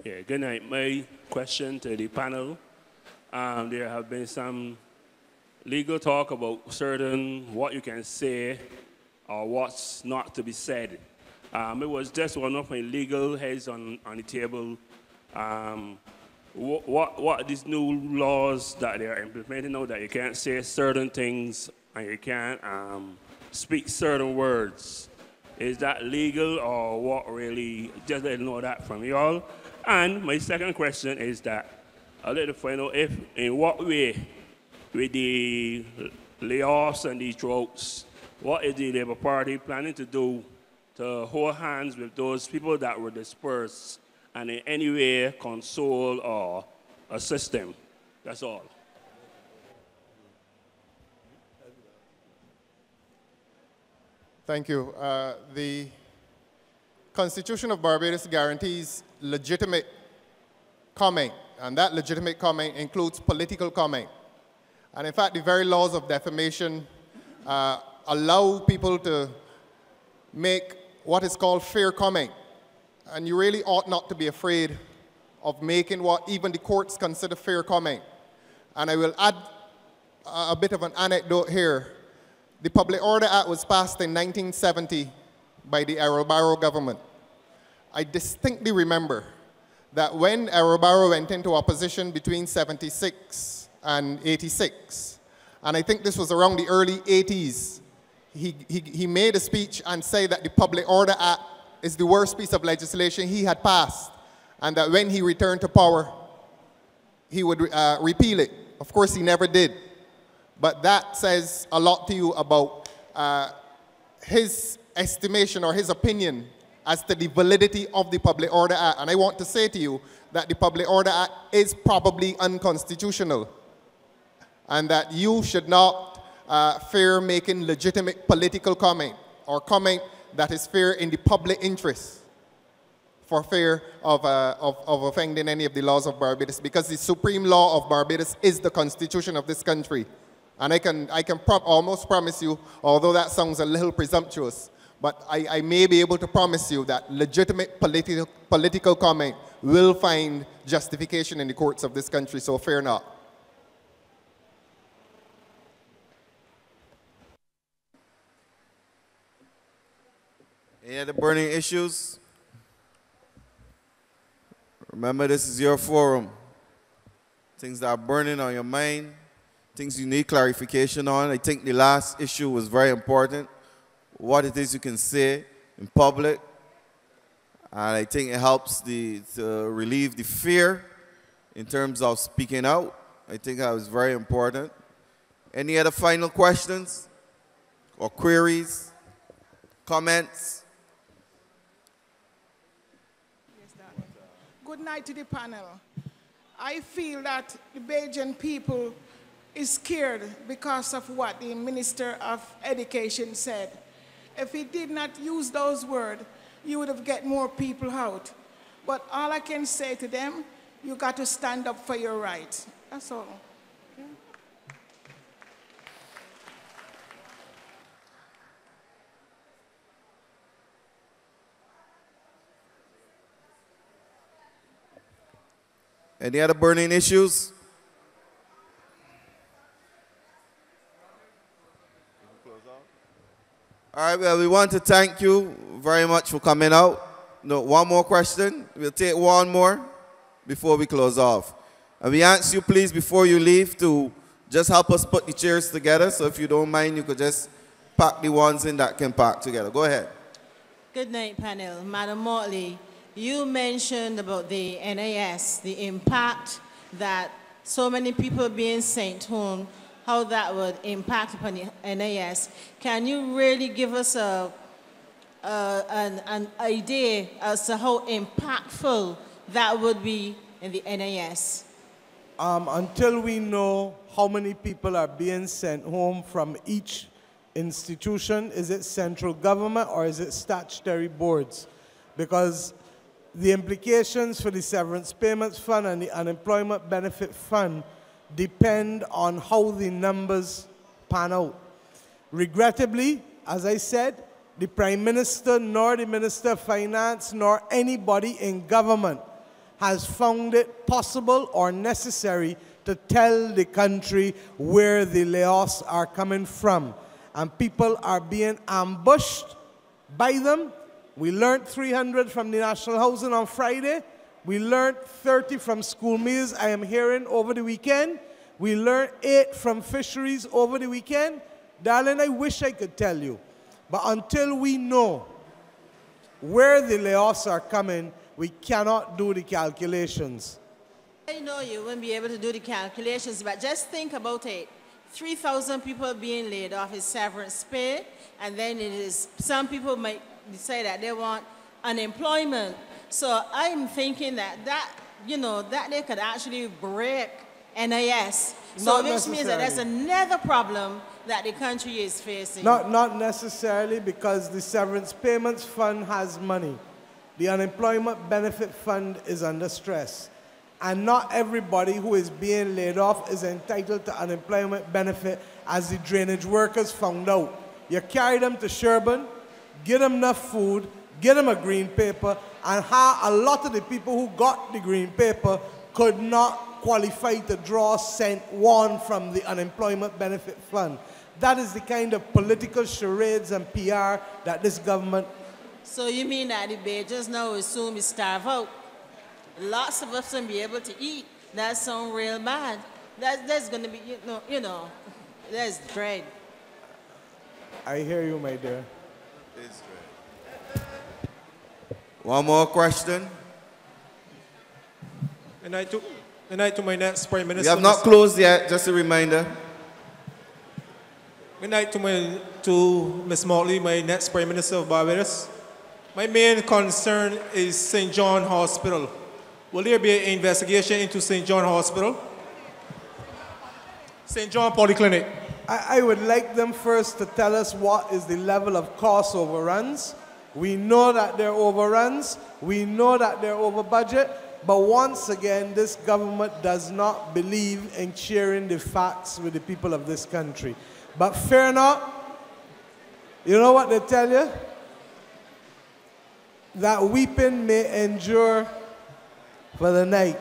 Yeah, good night. My question to the panel. There have been some legal talk about certain what you can say or what's not to be said. It was just one of my legal heads on the table. What are these new laws that they are implementing now that you can't say certain things and you can't speak certain words? Is that legal or what really? Just let me know that from you all. And my second question is that I'd like to find out if, in what way, with the layoffs and the droughts, what is the Labour Party planning to do to hold hands with those people that were dispersed and in any way console or assist them? That's all. Thank you. The Constitution of Barbados guarantees legitimate comment, and that legitimate comment includes political comment. And in fact, the very laws of defamation allow people to make what is called fair comment. And you really ought not to be afraid of making what even the courts consider fair comment. And I will add a bit of an anecdote here. The Public Order Act was passed in 1970 by the Errol Barrow government. I distinctly remember that when Errol Barrow went into opposition between 76 and 86, and I think this was around the early 80s, he made a speech and said that the Public Order Act is the worst piece of legislation he had passed, and that when he returned to power, he would repeal it. Of course, he never did. But that says a lot to you about his estimation or his opinion as to the validity of the Public Order Act. And I want to say to you that the Public Order Act is probably unconstitutional, and that you should not fear making legitimate political comment or comment that is fair in the public interest for fear of offending any of the laws of Barbados, because the supreme law of Barbados is the Constitution of this country. And I can almost promise you, although that sounds a little presumptuous, but I may be able to promise you that legitimate political comment will find justification in the courts of this country, so fear not. Any other burning issues? Remember, this is your forum. Things that are burning on your mind, things you need clarification on. I think the last issue was very important, what it is you can say in public. And I think it helps to relieve the fear in terms of speaking out. I think that was very important. Any other final questions or queries, comments? Good night to the panel. I feel that the Bajan people is scared because of what the Minister of Education said. If he did not use those words, you would have get more people out. But all I can say to them, you got to stand up for your rights. That's all. Okay? Any other burning issues? All right, well, we want to thank you very much for coming out. No, one more question. We'll take one more before we close off. And we ask you, please, before you leave, to just help us put the chairs together. So if you don't mind, you could just pack the ones in that can pack together. Go ahead. Good night, panel. Madam Mortley, you mentioned about the NIS, the impact that so many people being sent home, how that would impact upon the NIS. Can you really give us an idea as to how impactful that would be in the NIS? Until we know how many people are being sent home from each institution, is it central government or is it statutory boards? Because the implications for the severance payments fund and the unemployment benefit fund depend on how the numbers pan out. Regrettably, as I said, the Prime Minister, nor the Minister of Finance, nor anybody in government has found it possible or necessary to tell the country where the layoffs are coming from. And people are being ambushed by them. We learned 300 from the National Housing on Friday. We learned 30 from school meals, I am hearing, over the weekend. We learned 8 from fisheries over the weekend. Darling, I wish I could tell you. But until we know where the layoffs are coming, we cannot do the calculations. I know you won't be able to do the calculations, but just think about it. 3,000 people being laid off is severance pay, and then it is, some people might decide that they want unemployment. So I'm thinking that they could actually break NIS. So which means that there's another problem that the country is facing. Not necessarily, because the severance payments fund has money. The unemployment benefit fund is under stress. And not everybody who is being laid off is entitled to unemployment benefit, as the drainage workers found out. You carry them to Sherburne, get them enough food, get them a green paper, and a lot of the people who got the green paper could not qualify to draw cent one from the unemployment benefit fund. That is the kind of political charades and PR that this government... So you mean that the Bajans now will soon be starved out? Lots of us won't be able to eat. That sounds real bad. That's going to be, that's dread. I hear you, my dear. It's dread. One more question. And I to my next Prime Minister. We have not closed yet, just a reminder. Good night to Ms. Motley, my next Prime Minister of Barbados. My main concern is St. John Hospital. Will there be an investigation into St. John Hospital? St. John Polyclinic. I would like them first to tell us what is the level of cost overruns. We know that there are overruns. We know that they're over budget. But once again, this government does not believe in sharing the facts with the people of this country. But fear not, you know what they tell you? That weeping may endure for the night,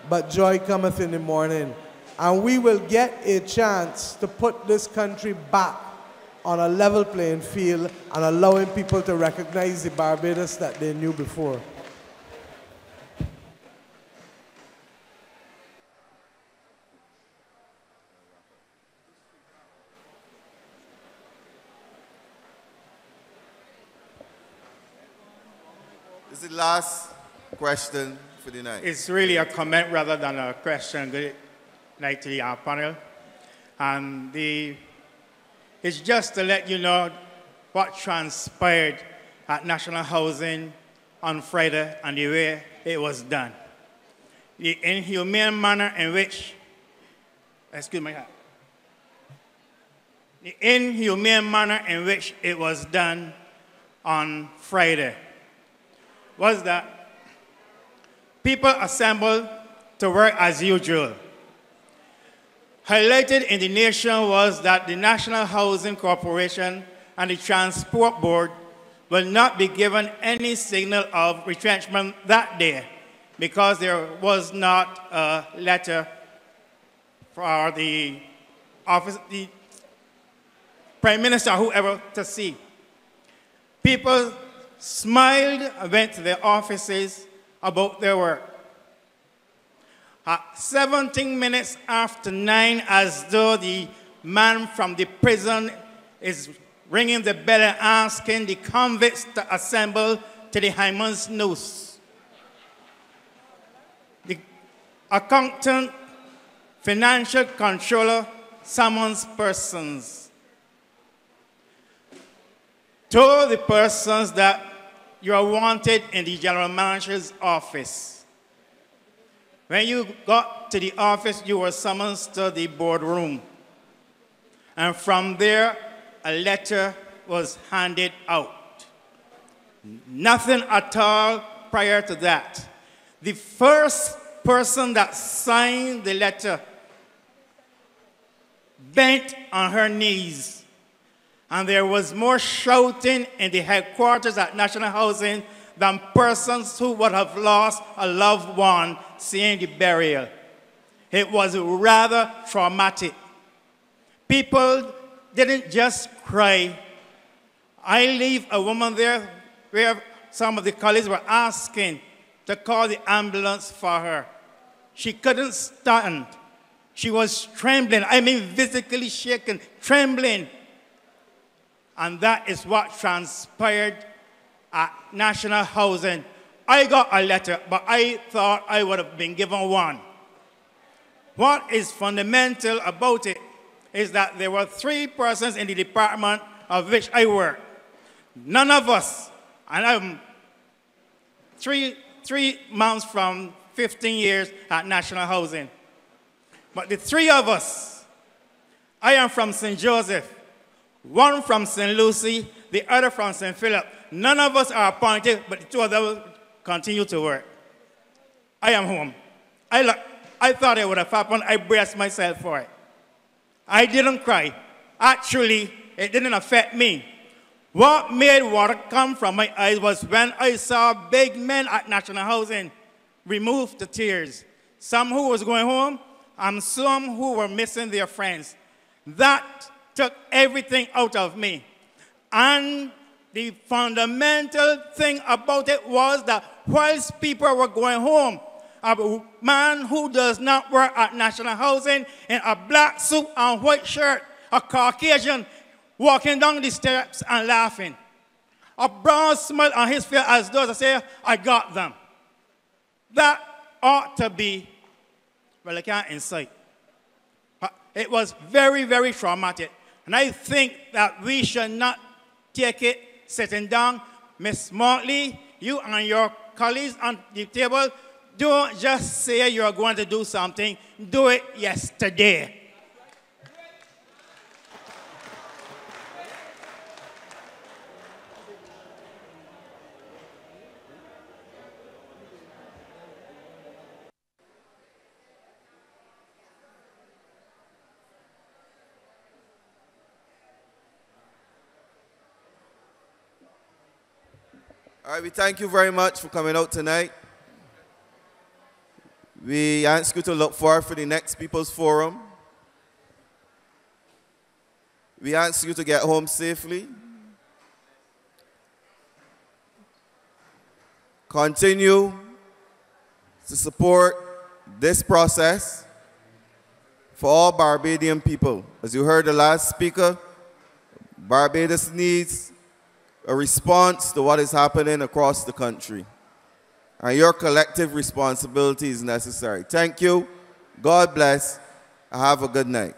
but joy cometh in the morning. And we will get a chance to put this country back on a level playing field and allowing people to recognize the Barbados that they knew before. This is the last question for the night. It's really a comment rather than a question. Good night to the panel. And it's just to let you know what transpired at National Housing on Friday and the way it was done. The inhumane manner in which, excuse my hat, the inhumane manner in which it was done on Friday was that people assembled to work as usual. Highlighted in the nation was that the National Housing Corporation and the Transport Board will not be given any signal of retrenchment that day because there was not a letter for the office, the Prime Minister, whoever, to see. People smiled and went to their offices about their work. At 17 minutes after 9, as though the man from the prison is ringing the bell and asking the convicts to assemble to the Hyman's noose. The accountant, financial controller summons persons. Told the persons that you are wanted in the general manager's office. When you got to the office, you were summoned to the boardroom. And from there, a letter was handed out. Nothing at all prior to that. The first person that signed the letter bent on her knees And there was more shouting in the headquarters at National Housing than persons who would have lost a loved one seeing the burial. It was rather traumatic. People didn't just cry. I leave a woman there where some of the colleagues were asking to call the ambulance for her. She couldn't stand. She was trembling, I mean physically shaken, trembling. And that is what transpired at National Housing. I got a letter, but I thought I would have been given one. What is fundamental about it is that there were 3 persons in the department of which I work. None of us, and I'm 3 months from 15 years at National Housing. But the 3 of us, I am from St. Joseph, one from St. Lucie, the other from St. Philip. None of us are appointed, but the 2 of them continue to work. I am home. I thought it would have happened. I braced myself for it. I didn't cry. Actually, it didn't affect me. What made water come from my eyes was when I saw big men at National Housing remove the tears. Some who was going home, and some who were missing their friends. That took everything out of me. And the fundamental thing about it was that whilst people were going home, a man who does not work at National Housing in a black suit and white shirt, a Caucasian, walking down the steps and laughing. A broad smile on his face as though to say, I got them. That ought to be, well, I can't incite. It was very, very traumatic. And I think that we should not take it sitting down. Miss Motley, you and your colleagues on the table, don't just say you're going to do something. Do it yesterday. All right, we thank you very much for coming out tonight. We ask you to look forward for the next People's Forum. We ask you to get home safely. Continue to support this process for all Barbadian people. As you heard the last speaker, Barbados needs a response to what is happening across the country. And your collective responsibility is necessary. Thank you. God bless. Have a good night.